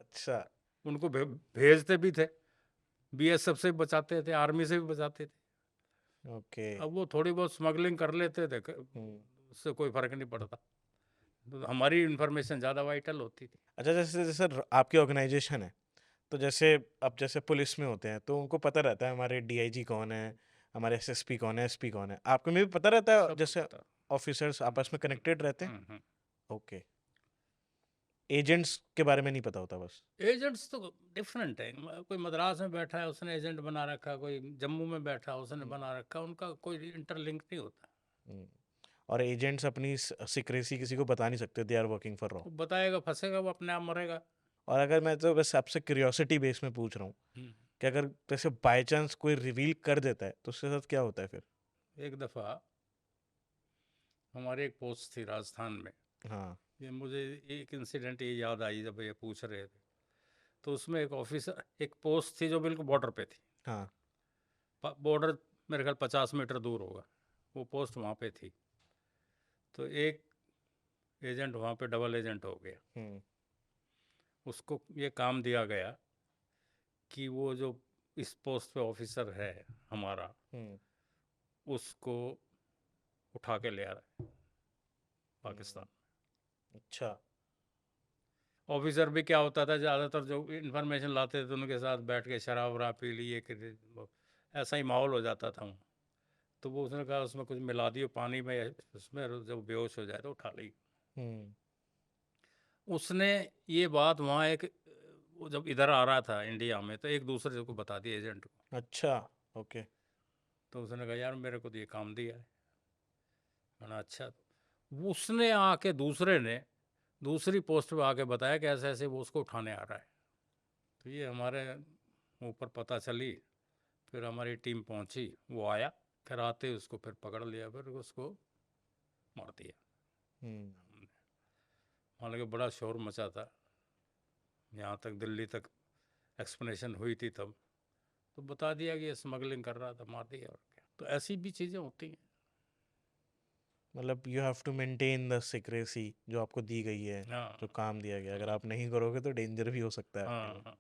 A: अच्छा।
B: उनको भेजते भी थे, बीएसएफ से भी बचाते थे, आर्मी से भी बचाते थे।
A: ओके।
B: अब वो थोड़ी बहुत स्मगलिंग कर लेते थे,
A: हम्म।
B: उससे कोई फर्क नहीं पड़ता, तो हमारी इंफॉर्मेशन ज़्यादा वाइटल होती थी।
A: अच्छा, जैसे जैसे आपकी ऑर्गेनाइजेशन है, तो जैसे अब जैसे पुलिस में होते हैं तो उनको पता रहता है हमारे डीआईजी कौन है, हमारे एसएसपी कौन है, एसपी कौन है, आपको में भी पता रहता है
B: सबको
A: जैसे
B: पता।
A: ऑफिसर्स
B: हम्म,
A: आपस में कनेक्टेड रहते हैं?
B: हम्म।
A: ओके। एजेंट्स के बारे में नहीं पता होता बस।
B: एजेंट्स तो डिफरेंट है, कोई मद्रास में बैठा है उसने एजेंट बना रखा, कोई जम्मू में बैठा है उसने
A: हम्म।
B: बना रखा, उनका कोई इंटरलिंक नहीं होता।
A: हम्म। और एजेंट्स अपनी सीक्रेसी किसी को बता नहीं सकते, दे आर वर्किंग फॉर रॉ।
B: वो बताएगा फंसेगा, वो अपने आप मरेगा।
A: और अगर मैं तो बस आपसे क्यूरियोसिटी बेस में पूछ रहा हूँ
B: हम्म।
A: कि अगर जैसे बाय चांस कोई रिवील कर देता है तो उसके साथ क्या होता है फिर?
B: एक दफ़ा हमारी एक पोस्ट थी राजस्थान में,
A: हाँ।
B: ये मुझे एक इंसिडेंट ये याद आई जब ये पूछ रहे थे। तो उसमें एक ऑफिसर, एक पोस्ट थी जो बिल्कुल बॉर्डर पे थी,
A: हाँ।
B: बॉर्डर मेरे ख्याल 50 मीटर दूर होगा, वो पोस्ट वहाँ पे थी। तो एक एजेंट वहाँ पे डबल एजेंट हो गया,
A: हम्म।
B: उसको ये काम दिया गया कि वो जो इस पोस्ट पे ऑफिसर है हमारा,
A: हम्म।
B: उसको उठा के ले आ रहा है
A: हम्म।
B: पाकिस्तान।
A: अच्छा।
B: ऑफिसर भी क्या होता था, ज़्यादातर जो इन्फॉर्मेशन लाते थे तो उनके साथ बैठ के शराब वराब पी ली, ऐसा ही माहौल हो जाता था वहाँ। तो वो उसने कहा उसमें कुछ मिला दियो पानी में, उसमें जब बेहोश हो जाए तो उठा ली।
A: हम्म।
B: उसने ये बात वहाँ एक, वो जब इधर आ रहा था इंडिया में, तो एक दूसरे को बता दिया एजेंट को।
A: अच्छा। ओके।
B: तो उसने कहा यार मेरे को तो ये काम दिया है। मैंने अच्छा, तो उसने आके दूसरे ने दूसरी पोस्ट पे आके बताया कि ऐसे ऐसे वो उसको उठाने आ रहा है। तो ये हमारे ऊपर पता चली, फिर हमारी टीम पहुंची, वो आया, फिर आते ही उसको फिर पकड़ लिया, फिर उसको मार दिया
A: हम्म।
B: हमने। हालांकि बड़ा शोर मचा था, यहाँ तक दिल्ली तक एक्सप्लेनेशन हुई थी तब, तो बता दिया कि ये स्मगलिंग कर रहा था, मार दिया और क्या। तो ऐसी भी चीज़ें होती हैं।
A: मतलब you have to maintain the secrecy जो आपको दी गई है,
B: हाँ
A: जो काम दिया गया, अगर आप नहीं करोगे तो डेंजर भी हो सकता है आपके
B: हाँ
A: लिए।
B: हाँ।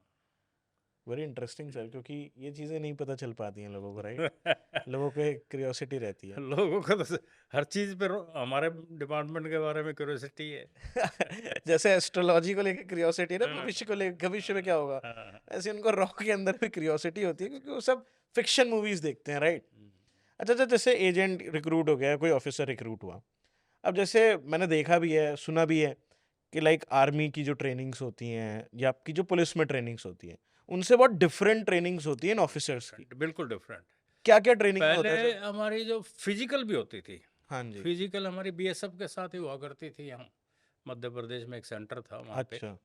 A: वेरी इंटरेस्टिंग सर, क्योंकि ये चीज़ें नहीं पता चल पाती हैं लोगों को, राइट? लोगों को एक क्यूरियोसिटी रहती है।
B: लोगों को तो हर चीज़ पे हमारे डिपार्टमेंट के बारे में क्यूरियोसिटी है।
A: जैसे एस्ट्रोलॉजी को लेकर क्यूरियोसिटी है ना,
B: हाँ,
A: भविष्य को लेकर, भविष्य में क्या होगा,
B: हाँ, हाँ,
A: ऐसे उनको रॉक के अंदर भी क्यूरियोसिटी होती है, क्योंकि वो सब फिक्शन मूवीज देखते हैं, राइट?
B: हम्म,
A: अच्छा अच्छा, जैसे एजेंट रिक्रूट हो गया, कोई ऑफिसर रिक्रूट हुआ, अब जैसे मैंने देखा भी है, सुना भी है कि लाइक आर्मी की जो ट्रेनिंग्स होती हैं या आपकी जो पुलिस में ट्रेनिंग्स होती हैं, उनसे बहुत डिफरेंट ट्रेनिंग्स होती हैं इन ऑफिसर्स की।
B: बिल्कुल डिफरेंट।
A: क्या क्या ट्रेनिंग में
B: पहले
A: होता है सर?
B: हमारी जो फिजिकल भी होती थी,
A: हाँ जी।
B: फिजिकल हमारी बीएसएफ के साथ ही हुआ करती थी। यहाँ मध्य प्रदेश में एक सेंटर था वहाँ पे,
A: अच्छा,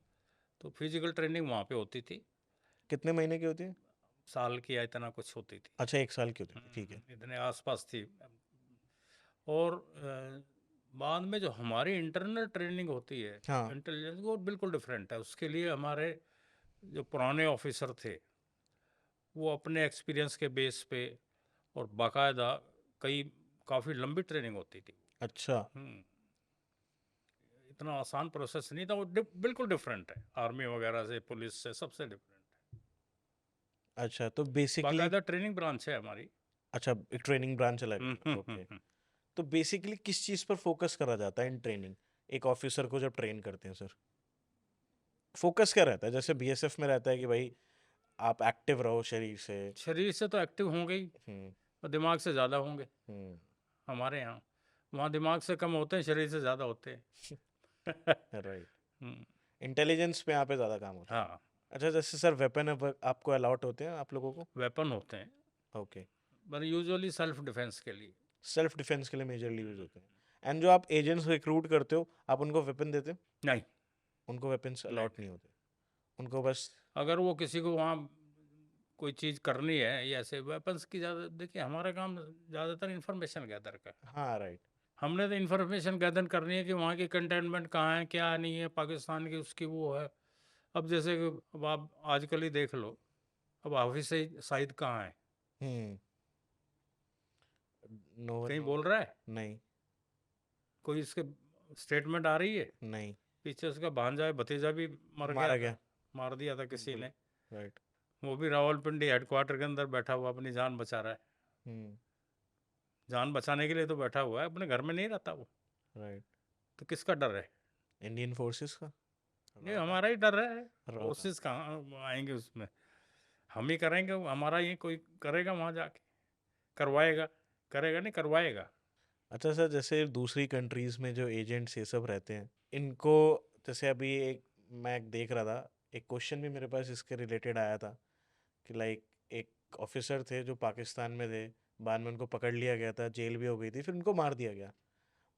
B: तो फिजिकल ट्रेनिंग वहाँ पे होती थी।
A: कितने महीने की होती है?
B: साल की या इतना कुछ होती थी।
A: अच्छा, 1 साल की होती है, ठीक है।
B: इतने आसपास थी। और बाद में जो हमारी इंटरनल ट्रेनिंग होती है
A: हाँ।
B: इंटेलिजेंस, वो बिल्कुल डिफरेंट है। उसके लिए हमारे जो पुराने ऑफिसर थे, वो अपने एक्सपीरियंस के बेस पे और बाकायदा कई काफ़ी लंबी ट्रेनिंग होती थी।
A: अच्छा
B: हम्म, इतना आसान प्रोसेस नहीं था। वो बिल्कुल डिफरेंट है आर्मी वगैरह से, पुलिस से, सबसे डिफरेंट है।
A: अच्छा, तो बेसिकली,
B: बाकायदा ट्रेनिंग ब्रांच है हमारी।
A: अच्छा, एक ट्रेनिंग ब्रांच अलग
B: हम्म,
A: है,
B: हम्म,
A: ओके।
B: हम्म,
A: तो बेसिकली किस चीज़ पर फोकस करा जाता है इन ट्रेनिंग, एक ऑफिसर को जब ट्रेन करते हैं सर? फोकस क्या रहता है? जैसे बीएसएफ में रहता है कि भाई आप एक्टिव रहो शरीर से।
B: शरीर से तो एक्टिव होंगे ही,
A: हम्म।
B: और दिमाग से ज़्यादा होंगे।
A: हम्म।
B: हमारे यहाँ, वहाँ दिमाग से कम होते हैं, शरीर से ज़्यादा होते हैं।
A: राइट।
B: हम्म,
A: इंटेलिजेंस पे यहाँ पे ज़्यादा काम होता है।
B: हाँ,
A: अच्छा, जैसे सर वेपन आपको अलॉट होते हैं आप लोगों को?
B: वेपन होते हैं,
A: ओके।
B: पर यूजुअली सेल्फ डिफेंस के लिए।
A: सेल्फ डिफेंस के लिए मेजरली यूज होते हैं। एंड जो आप एजेंट्स रिक्रूट करते हो, आप उनको वेपन देते हो?
B: नहीं,
A: उनको वेपन्स
B: नहीं,
A: अलॉट नहीं होते, उनको बस।
B: अगर वो किसी को वहाँ कोई चीज़ करनी है, या ऐसे वेपन्स की ज़्यादा, देखिए हमारा काम ज़्यादातर इंफॉर्मेशन गैदर का है।
A: हाँ, राइट।
B: हमने तो इंफॉर्मेशन गैदर करनी है कि वहाँ की कंटेनमेंट कहाँ है, क्या नहीं है, पाकिस्तान की उसकी वो है। अब जैसे कि अब आप आजकल ही देख लो, अब हाफिज सईद कहाँ है?
A: हम्म। नो
B: कहीं
A: नो।
B: बोल रहा है?
A: नहीं।
B: कोई इसके स्टेटमेंट आ रही है?
A: नहीं।
B: पीछे उसका भांजा है, भतीजा भी मर गया
A: मारा
B: था,
A: गया।
B: मार दिया था किसी
A: बिल्कुल।
B: ने।
A: राइट।
B: वो भी रावलपिंडी हेडक्वार्टर के अंदर बैठा हुआ अपनी जान बचा रहा है।
A: हम्म।
B: जान बचाने के लिए तो बैठा हुआ है, अपने घर में नहीं रहता वो।
A: राइट।
B: तो किसका डर है?
A: इंडियन फोर्सेस का।
B: ये
A: रॉ का।
B: हमारा ही डर है।
A: रॉ का।
B: फोर्सेस कहाँ आएंगे उसमें? हम ही करेंगे, हमारा ही कोई करेगा वहाँ जाके? करवाएगा? करेगा नहीं, करवाएगा।
A: अच्छा सर, जैसे दूसरी कंट्रीज में जो एजेंट्स ये सब रहते हैं, इनको, जैसे अभी एक मैं देख रहा था, एक क्वेश्चन भी मेरे पास इसके रिलेटेड आया था कि लाइक एक ऑफिसर थे जो पाकिस्तान में थे, बाद में उनको पकड़ लिया गया था, जेल भी हो गई थी, फिर उनको मार दिया गया,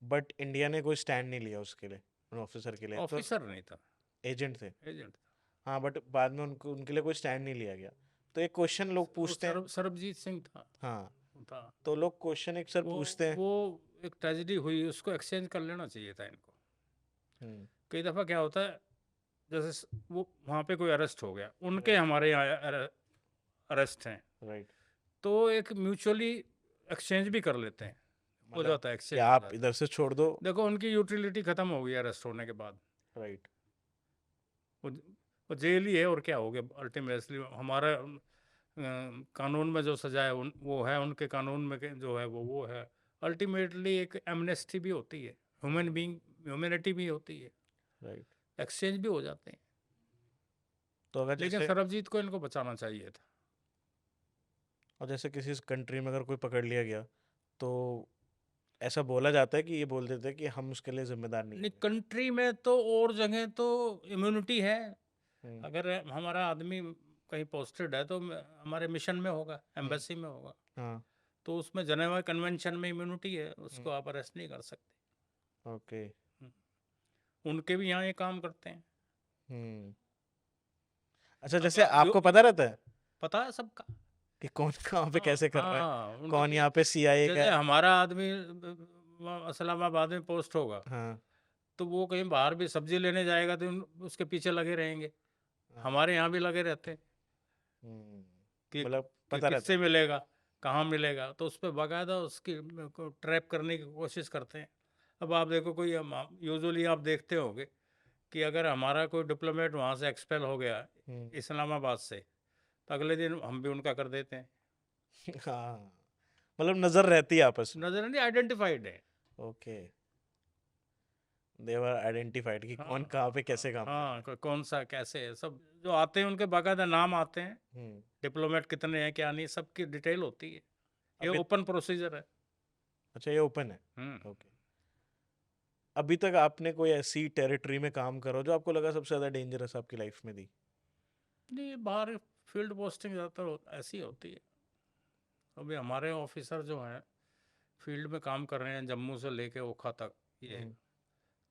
A: बट इंडिया ने कोई स्टैंड नहीं लिया उसके लिए, उन ऑफिसर के लिए, तो
B: ऑफिसर नहीं था,
A: एजेंट थे।
B: एजेंट
A: हाँ, बट बाद में उनको उनके लिए कोई स्टैंड नहीं लिया गया। तो एक क्वेश्चन लोग
B: था। वो
A: पूछते हैं।
B: सरबजीत सिंह था।
A: हाँ,
B: था।
A: तो लोग क्वेश्चन एक सर
B: वो
A: पूछते हैं।
B: वो एक ट्रेजेडी हुई, उसको एक्सचेंज कर लेना चाहिए था इनको।
A: हम्म।
B: कई दफ़ा क्या होता है, जैसे वो वहाँ पे कोई अरेस्ट हो गया, उनके
A: राइट।
B: हमारे यहाँ अरेस्ट हैं,
A: राइट।
B: तो एक म्यूचुअली एक्सचेंज भी कर लेते हैं। हो
A: मतलब
B: जाता है,
A: कि
B: एक्सचेंज हो
A: आप
B: जाता
A: इधर से छोड़ दो।
B: है। देखो उनकी यूटिलिटी ख़त्म हो गई अरेस्ट होने के बाद।
A: राइट।
B: वो वो जेल ही है, और क्या हो गया अल्टीमेटली। हमारा कानून में जो सजा है वो है, उनके कानून में जो है वो है। अल्टीमेटली एक एमनेस्टी भी होती है, ह्यूमन बीइंग, ह्यूमैनिटी भी होती है,
A: राइट।
B: एक्सचेंज भी हो जाते हैं।
A: तो अगर
B: लेकिन
A: जैसे,
B: सरबजीत को इनको बचाना चाहिए था।
A: और जैसे किसी कंट्री में अगर कोई पकड़ लिया गया, तो ऐसा बोला जाता है कि ये बोल देते हैं कि हम उसके लिए जिम्मेदार नहीं
B: नहीं,
A: होंगे।
B: कंट्री में तो और जगह तो इम्यूनिटी है।
A: हम्म।
B: अगर हमारा आदमी कहीं पोस्टेड है तो हमारे मिशन में होगा,
A: हम्म।
B: एम्बेसी में होगा,
A: हाँ।
B: तो उसमें जनेवा कन्वेंशन में इम्यूनिटी है,
A: हम्म।
B: उसको आप अरेस्ट नहीं कर सकते।
A: ओके।
B: हम्म, उनके भी यहाँ ये काम करते हैं।
A: हम्म। अच्छा,
B: अब
A: जैसे आपको पता रहता है
B: पता है सबका।
A: कि कौन कहाँ पे
B: हाँ
A: कैसे कर रहा है,
B: हाँ, उनके
A: कौन यहाँ पे सीआईए का
B: जैसे
A: है?
B: हमारा आदमी इस्लामाबाद में पोस्ट होगा,
A: हाँ।
B: तो वो कहीं बाहर भी सब्जी लेने जाएगा तो उसके पीछे लगे रहेंगे।
A: हाँ।
B: हमारे यहाँ भी लगे रहते हैं।
A: मतलब
B: कि
A: पता रहता
B: किससे
A: है।
B: मिलेगा, कहाँ मिलेगा, तो उस पे बाकायदा उसकी को ट्रैप करने की कोशिश करते हैं। अब आप देखो कोई यूजुअली आप देखते होंगे कि अगर हमारा कोई डिप्लोमेट वहाँ से एक्सपेल हो गया
A: हम्म।
B: इस्लामाबाद से, तो अगले दिन हम भी उनका कर देते हैं।
A: हाँ, मतलब नजर रहती है आपस में।
B: नजर नहीं, आइडेंटिफाइड है।
A: ओके, देवर आइडेंटिफाइड कि
B: हाँ
A: कौन कहाँ पे कैसे काम कर रहा
B: हाँ, कौन सा कैसे है, सब जो आते हैं उनके बाकायदा नाम आते हैं,
A: है।
B: डिप्लोमेट कितने हैं क्या नहीं, सबकी डिटेल होती है। ये
A: अभी,
B: ओपन प्रोसीजर है।
A: अच्छा ये ओपन है।
B: हम्म।
A: ओके, अभी तक आपने कोई ऐसी टेरिटरी में काम करो जो आपको लगा सबसे ज्यादा डेंजरस आपकी लाइफ में थी?
B: नहीं, बाहर फील्ड पोस्टिंग ज़्यादातर ऐसी होती है। अभी हमारे ऑफिसर जो हैं फील्ड में काम कर रहे हैं जम्मू से लेके ओखा तक, ये
A: हम्म।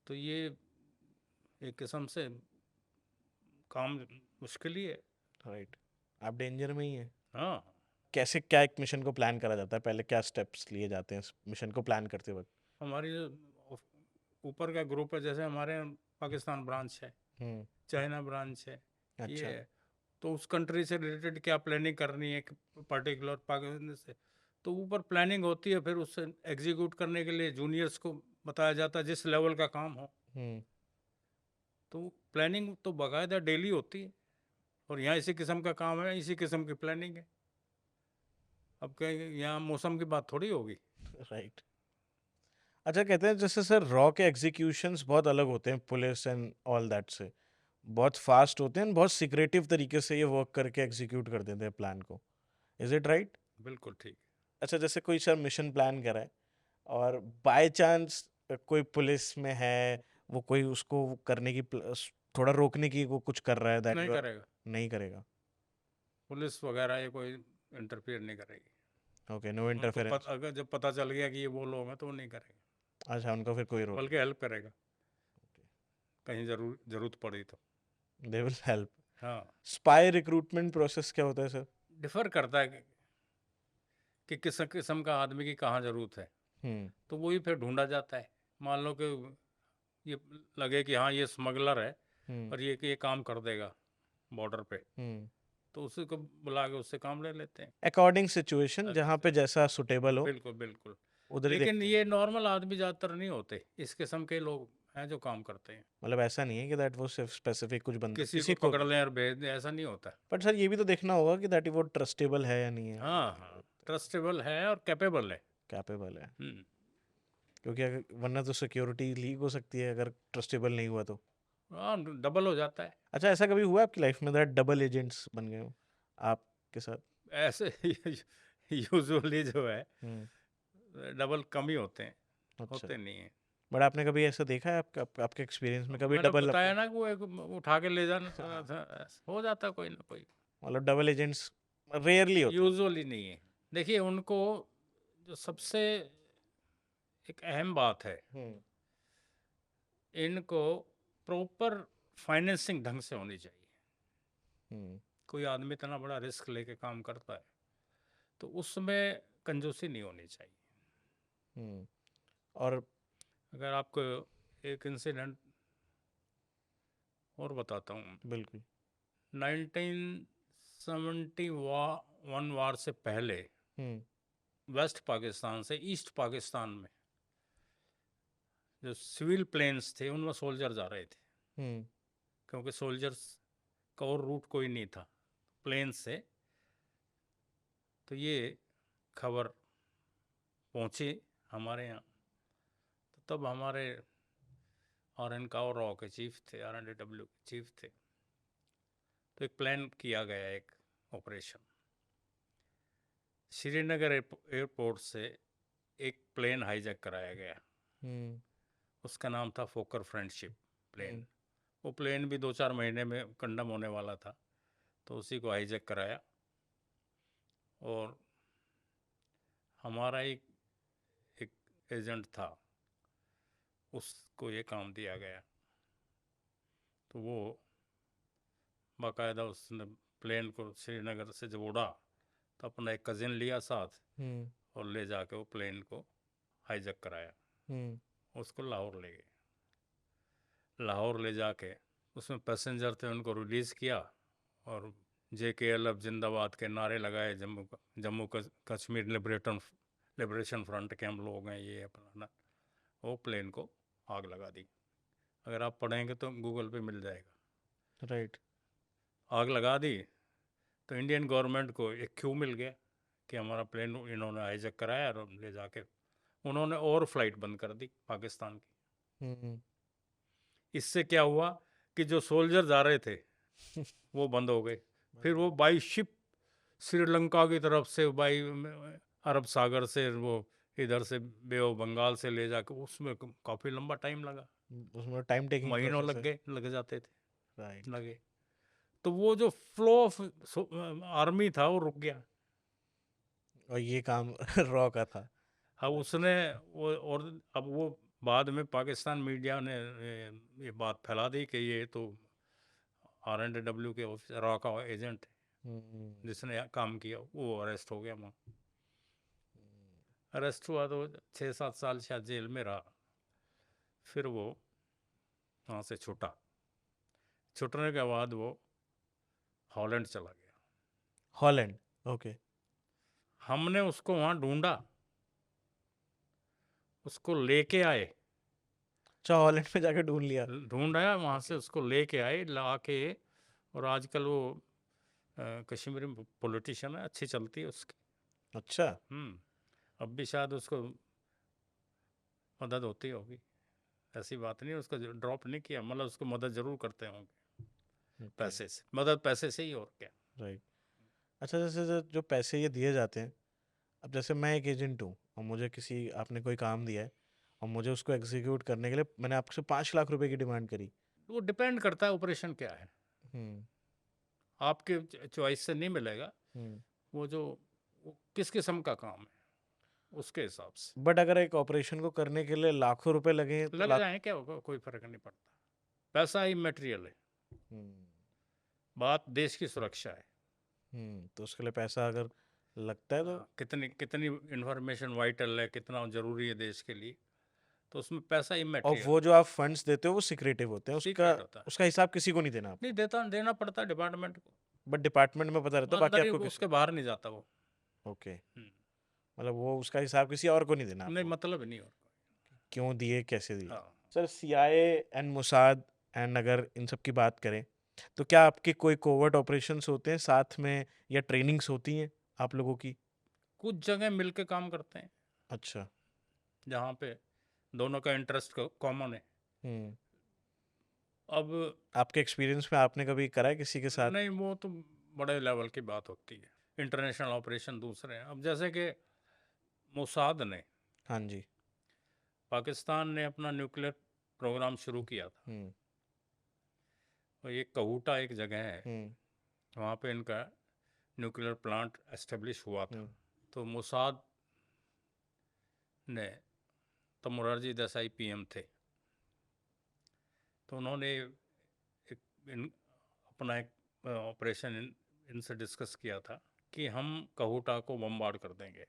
B: तो ये एक किस्म से काम मुश्किल ही है।
A: राइट, आप डेंजर में ही हैं।
B: हाँ,
A: कैसे, क्या एक मिशन को प्लान करा जाता है, पहले क्या स्टेप्स लिए जाते हैं इस मिशन को प्लान करते वक्त?
B: हमारी जो ऊपर का ग्रुप है, जैसे हमारे यहाँ पाकिस्तान ब्रांच है,
A: हम्म।
B: चाइना ब्रांच है, ये
A: अच्छा।
B: है, तो उस कंट्री से रिलेटेड क्या प्लानिंग करनी है पर्टिकुलर पाकिस्तान से, तो ऊपर प्लानिंग होती है, फिर उससे एग्जीक्यूट करने के लिए जूनियर्स को बताया जाता है जिस लेवल का काम हो।
A: हम्म।
B: तो प्लानिंग तो बाकायदा डेली होती है, और यहाँ इसी किस्म का काम है, इसी किस्म की प्लानिंग है। अब कहीं यहाँ मौसम की बात थोड़ी होगी।
A: राइट। अच्छा, कहते हैं जैसे सर रॉ के एग्जीक्यूशंस बहुत अलग होते हैं पुलिस एंड ऑल दैट से, बहुत फास्ट होते हैं, बहुत सिक्रेटिव तरीके से ये वर्क करके एग्जीक्यूट कर देते हैं प्लान को। Is it right?
B: बिल्कुल ठीक।
A: अच्छा, जैसे कोई सर मिशन प्लान करा है और बाय चांस कोई पुलिस में है, वो कोई उसको वो करने की थोड़ा रोकने की वो कुछ कर रहा है, दैट
B: नहीं
A: यू
B: करेगा,
A: नहीं करेगा?
B: पुलिस वगैरह ये कोई इंटरफेयर नहीं करेगी।
A: ओके, नो
B: उनको
A: इंटरफेरेंस।
B: अगर जब पता चल गया कि ये वो लोग हैं तो वो नहीं करेंगे,
A: अच्छा, उनको फिर कोई रोल
B: बल्कि हेल्प करेगा कहीं जरूरत पड़ी तो।
A: नहीं, दे विल हेल्प।
B: हाँ,
A: स्पाई रिक्रूटमेंट प्रोसेस क्या होता है सर?
B: डिफर करता है कि किस किस्म का आदमी की कहाँ ज़रूरत है,
A: हम्म।
B: तो वही फिर ढूंढा जाता है। मान लो कि ये लगे कि हाँ ये स्मगलर है
A: हम्म।
B: और ये काम कर देगा बॉर्डर पे,
A: हम्म।
B: तो उसी को बुला के उससे काम ले लेते हैं।
A: अकॉर्डिंग सिचुएशन, जहाँ पे जैसा सुटेबल हो
B: बिल्कुल बिल्कुल।
A: उधर ही
B: लेकिन
A: देखते हैं।
B: ये नॉर्मल आदमी ज़्यादातर नहीं होते, इस किस्म के लोग हैं जो काम करते हैं।
A: मतलब ऐसा नहीं है कि दैट वो सिर्फ स्पेसिफिक कुछ बंदा
B: किसी
A: किसी
B: को
A: को
B: पकड़
A: भी।
B: लें और भेज दें, ऐसा नहीं होता।
A: बट सर ये भी तो देखना होगा कि दैट वो ट्रस्टेबल है या नहीं है,
B: हाँ हाँ, ट्रस्टेबल है और कैपेबल है।
A: कैपेबल है।
B: हम्म।
A: क्योंकि वरना तो सिक्योरिटी लीक हो सकती है अगर ट्रस्टेबल नहीं हुआ तो।
B: हाँ, डबल हो जाता है।
A: अच्छा, ऐसा कभी हुआ है आपकी लाइफ में दैट डबल एजेंट्स बन गए हो आपके साथ?
B: ऐसे यूजुअली जो है
A: हम्म।
B: डबल कम ही होते हैं,
A: अच्छा,
B: होते नहीं हैं।
A: बट आपने कभी ऐसा देखा है आपके एक्सपीरियंस में कभी
B: मैंने
A: डबल
B: बताया
A: अपने?
B: ना कि वो एक उठा के ले जाना
A: हाँ,
B: था, हो जाता कोई ना कोई।
A: मतलब डबल एजेंट्स रेयरली होते हैं।
B: यूजुअली नहीं है। देखिए उनको जो सबसे एक अहम बात है,
A: हम्म।
B: इनको प्रॉपर फाइनेंसिंग ढंग से होनी चाहिए।
A: हम्म।
B: कोई आदमी इतना बड़ा रिस्क लेके काम करता है तो उसमें कंजूसी नहीं होनी चाहिए।
A: हम्म। और
B: अगर आपको एक इंसिडेंट और बताता हूँ।
A: बिल्कुल।
B: 1971 वार से पहले
A: हम्म।
B: वेस्ट पाकिस्तान से ईस्ट पाकिस्तान में जो सिविल प्लेन्स थे उनमें सोल्जर जा रहे थे,
A: हम्म।
B: क्योंकि सोल्जर्स का और रूट कोई नहीं था प्लेन से। तो ये खबर पहुंची हमारे यहाँ, तो तब हमारे आर एन काओ रॉ के चीफ थे, RNDW के चीफ थे। तो एक प्लान किया गया, एक ऑपरेशन। श्रीनगर एयरपोर्ट से एक प्लेन हाईजैक कराया गया,
A: हम्म।
B: उसका नाम था फोकर फ्रेंडशिप प्लेन।
A: हम्म।
B: वो प्लेन भी 2-4 महीने में कंडम होने वाला था, तो उसी को हाईजैक कराया और हमारा एक एजेंट था, उसको ये काम दिया गया। तो वो बाकायदा उसने प्लेन को श्रीनगर से जब उड़ा तो अपना एक कज़िन लिया साथ
A: हम्म।
B: और ले जाके वो प्लेन को हाईजैक कराया,
A: हम्म।
B: उसको लाहौर ले गए। लाहौर ले जाके उसमें पैसेंजर थे उनको रिलीज़ किया और JKLF जिंदाबाद के नारे लगाए, जम्मू कश्मीर लिबरेशन फ्रंट के हम लोग हैं, ये अपना वो प्लेन को आग लगा दी। अगर आप पढ़ेंगे तो गूगल पे मिल जाएगा।
A: राइट।
B: आग लगा दी तो इंडियन गवर्नमेंट को एक क्यू मिल गया कि हमारा प्लेन इन्होंने हाईजैक कराया और ले जाके उन्होंने और फ्लाइट बंद कर दी पाकिस्तान की। इससे क्या हुआ कि जो सोल्जर जा रहे थे वो बंद हो गए। फिर वो बाई शिप श्रीलंका की तरफ से, बाई अरब सागर से, वो इधर से बे ऑफ बंगाल से ले जाके, उसमें काफ़ी लंबा टाइम लगा,
A: उसमें टाइम टेकिंग
B: महीनों
A: प्रोसेस है।
B: लग जाते थे,
A: राइट।
B: लगे। तो वो जो फ्लो ऑफ आर्मी था वो रुक गया।
A: और ये काम रॉ का था।
B: अब उसने वो, और अब वो बाद में पाकिस्तान मीडिया ने ये बात फैला दी कि ये तो RNW के ऑफिसर, रॉ का एजेंट है जिसने काम किया, वो अरेस्ट हो गया। वहाँ अरेस्ट हुआ तो 6-7 साल शायद जेल में रहा। फिर वो वहाँ से छूटने के बाद वो हॉलैंड चला गया।
A: Holland, okay.
B: हमने उसको वहाँ ढूंढा, उसको लेके आए,
A: अच्छा, हॉलैंड में जाके ढूंढ लिया।
B: ढूंढ आया वहाँ से, उसको लेके आए, ला के। और आजकल वो कश्मीरी पॉलिटिशियन है, अच्छी चलती है उसकी।
A: अच्छा।
B: अब भी शायद उसको मदद होती होगी, ऐसी बात नहीं, उसको ड्रॉप नहीं किया, मतलब उसको मदद ज़रूर करते होंगे पैसे से, मदद पैसे से ही, और क्या।
A: राइट। अच्छा, जैसे जो पैसे ये दिए जाते हैं, अब जैसे मैं एक एजेंट हूँ और मुझे किसी, आपने कोई काम दिया है और मुझे उसको एग्जीक्यूट करने के लिए मैंने आपसे 5 लाख रुपए की डिमांड करी।
B: वो डिपेंड करता है ऑपरेशन क्या है,
A: हम्म
B: आपके चॉइस से नहीं मिलेगा।
A: हम्म
B: वो किस किस्म का काम है उसके हिसाब से
A: बट अगर एक ऑपरेशन को करने के लिए लाखों रुपए लगे तो
B: लग जाए, क्या होगा, कोई फर्क नहीं पड़ता। पैसा ही मटेरियल है,
A: हम्म
B: बात देश की सुरक्षा है।
A: तो उसके लिए पैसा अगर लगता है तो
B: कितनी कितनी इंफॉर्मेशन वाइटल है, कितना जरूरी है देश के लिए, तो उसमें पैसा
A: और
B: इमेटेरियल
A: वो जो आप फंड्स देते हो वो सिक्रेटिव होते हैं, उसका
B: सीक्रेट होता है।
A: उसका हिसाब किसी को नहीं देना
B: नहीं
A: आपको।
B: देता, देना पड़ता है डिपार्टमेंट को,
A: बट डिपार्टमेंट में पता रहता है, बाकी
B: अंदर ही,
A: आपको किसी।
B: उसके बाहर नहीं जाता वो।
A: ओके।
B: हम्म,
A: मतलब वो उसका हिसाब किसी और को नहीं देना
B: नहीं
A: आपको,
B: मतलब ही नहीं और
A: क्यों दिए, कैसे दिए।
B: हाँ।
A: Sir, CIA and Mossad and अगर इन सब की बात करें तो क्या आपके कोई कोवर्ट ऑपरेशंस होते हैं साथ में, या ट्रेनिंग्स होती हैं आप लोगों की?
B: कुछ जगह मिल के काम करते हैं
A: अच्छा।
B: जहाँ पे दोनों का इंटरेस्ट कॉमन है।
A: हम्म
B: अब
A: आपके एक्सपीरियंस में आपने कभी करा है किसी के साथ?
B: नहीं, वो तो बड़े लेवल की बात होती है, इंटरनेशनल ऑपरेशन दूसरे हैं। अब जैसे कि मोसाद ने,
A: हाँ जी।
B: पाकिस्तान ने अपना न्यूक्लियर प्रोग्राम शुरू किया था,
A: हम्म
B: और ये कहूटा एक जगह है,
A: हम्म
B: वहाँ पे इनका न्यूक्लियर प्लांट एस्टेब्लिश हुआ था।
A: हम्म
B: तो मोसाद ने, तो मोरारजी देसाई PM थे, तो उन्होंने अपना एक ऑपरेशन इनसे डिस्कस किया था कि हम कहूटा को बम्बार्ड कर देंगे,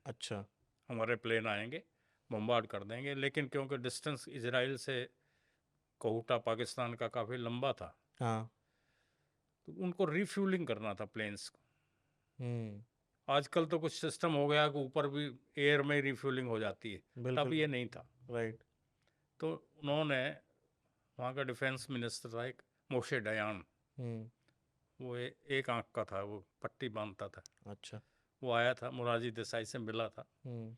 A: अच्छा।
B: हमारे प्लेन आएंगे, बम्बार्ड कर देंगे। लेकिन क्योंकि डिस्टेंस इजराइल से कहूटा पाकिस्तान का काफ़ी लंबा था,
A: हाँ।
B: तो उनको रिफ्यूलिंग करना था प्लेन्स को।
A: हम्म
B: आजकल तो कुछ सिस्टम हो गया कि ऊपर भी एयर में रिफ्यूलिंग हो जाती है, तब
A: बिल्कुल।
B: ये नहीं था।
A: राइट।
B: तो उन्होंने, वहाँ का डिफेंस मिनिस्टर था एक मोशे डयान,
A: हम्म
B: वो एक आंख का था, वो पट्टी बांधता था,
A: अच्छा।
B: वो आया था, मोरारजी देसाई से मिला था।
A: हम्म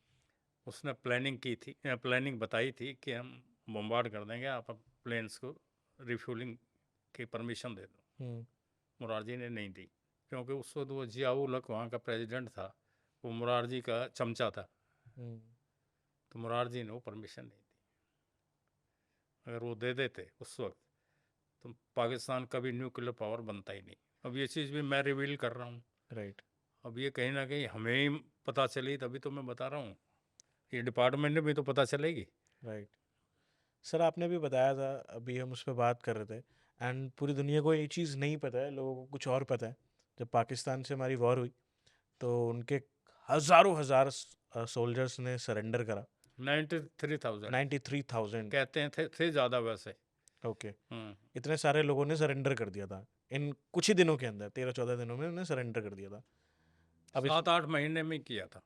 B: उसने प्लानिंग की थी, प्लानिंग बताई थी कि हम बम्बार्ड कर देंगे, आप प्लेन्स को रिफ्यूलिंग की परमिशन दे दो।
A: हम्म
B: मोरारजी ने नहीं दी, क्योंकि उस वक्त वो जियाउल हक वहाँ का प्रेसिडेंट था, वो मोरारजी का चमचा था,
A: हम्म
B: तो मोरारजी ने वो परमिशन नहीं दी। अगर वो दे देते उस वक्त, तो पाकिस्तान का भी न्यूक्लियर पावर बनता ही नहीं। अब ये चीज़ भी मैं रिवील कर रहा हूँ,
A: राइट।
B: अब ये कहीं ना कहीं हमें ही पता चली, तभी तो मैं बता रहा हूँ, ये डिपार्टमेंट में भी तो पता चलेगी।
A: राइट। सर, आपने भी बताया था, अभी हम उस पर बात कर रहे थे, एंड पूरी दुनिया को ये चीज़ नहीं पता है, लोगों को कुछ और पता है। जब पाकिस्तान से हमारी वॉर हुई तो उनके हज़ारों हज़ार सोल्जर्स ने सरेंडर करा।
B: 93,000
A: 93,000।
B: कहते हैं, थे ज़्यादा वैसे।
A: ओके।
B: हम्म
A: इतने सारे लोगों ने सरेंडर कर दिया था इन कुछ ही दिनों के अंदर 13-14 दिनों में उन्होंने सरेंडर कर दिया था। अब इस
B: 7-8 महीने में किया था।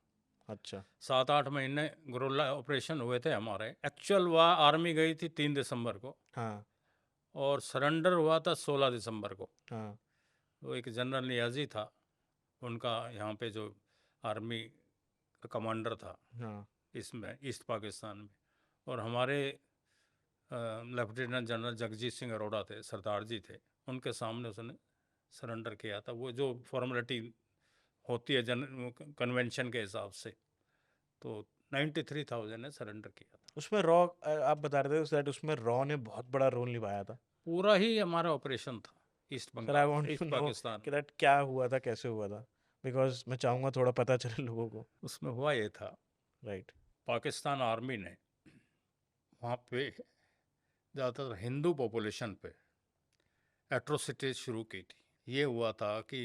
A: अच्छा
B: 7-8 महीने गुरिल्ला ऑपरेशन हुए थे हमारे। एक्चुअल वहाँ आर्मी गई थी 3 दिसंबर को
A: हाँ
B: और सरेंडर हुआ था 16 दिसंबर को।
A: हाँ
B: वो एक जनरल नियाजी था, उनका यहाँ पे जो आर्मी का कमांडर था
A: हाँ
B: इसमें ईस्ट पाकिस्तान में, और हमारे लेफ्टिनेंट जनरल जगजीत सिंह अरोड़ा थे, सरदार जी थे, उनके सामने उसने सरेंडर किया था। वो जो फॉर्मेलिटी होती है कन्वेंशन के हिसाब से, तो 93,000 ने सरेंडर किया था।
A: उसमें रॉ आप बता रहे थे दैट उसमें रॉ ने बहुत बड़ा रोल निभाया था।
B: पूरा ही हमारा ऑपरेशन था east
A: sir I
B: Bengal,
A: want to
B: east
A: no
B: Pakistan
A: कि
B: में।
A: दैट क्या हुआ था, कैसे हुआ था, बिकॉज मैं चाहूँगा थोड़ा पता चले लोगों को।
B: उसमें हुआ ये था,
A: राइट
B: पाकिस्तान आर्मी ने वहाँ पे ज़्यादातर हिंदू पॉपुलेशन पे एट्रोसिटीज शुरू की थी। ये हुआ था कि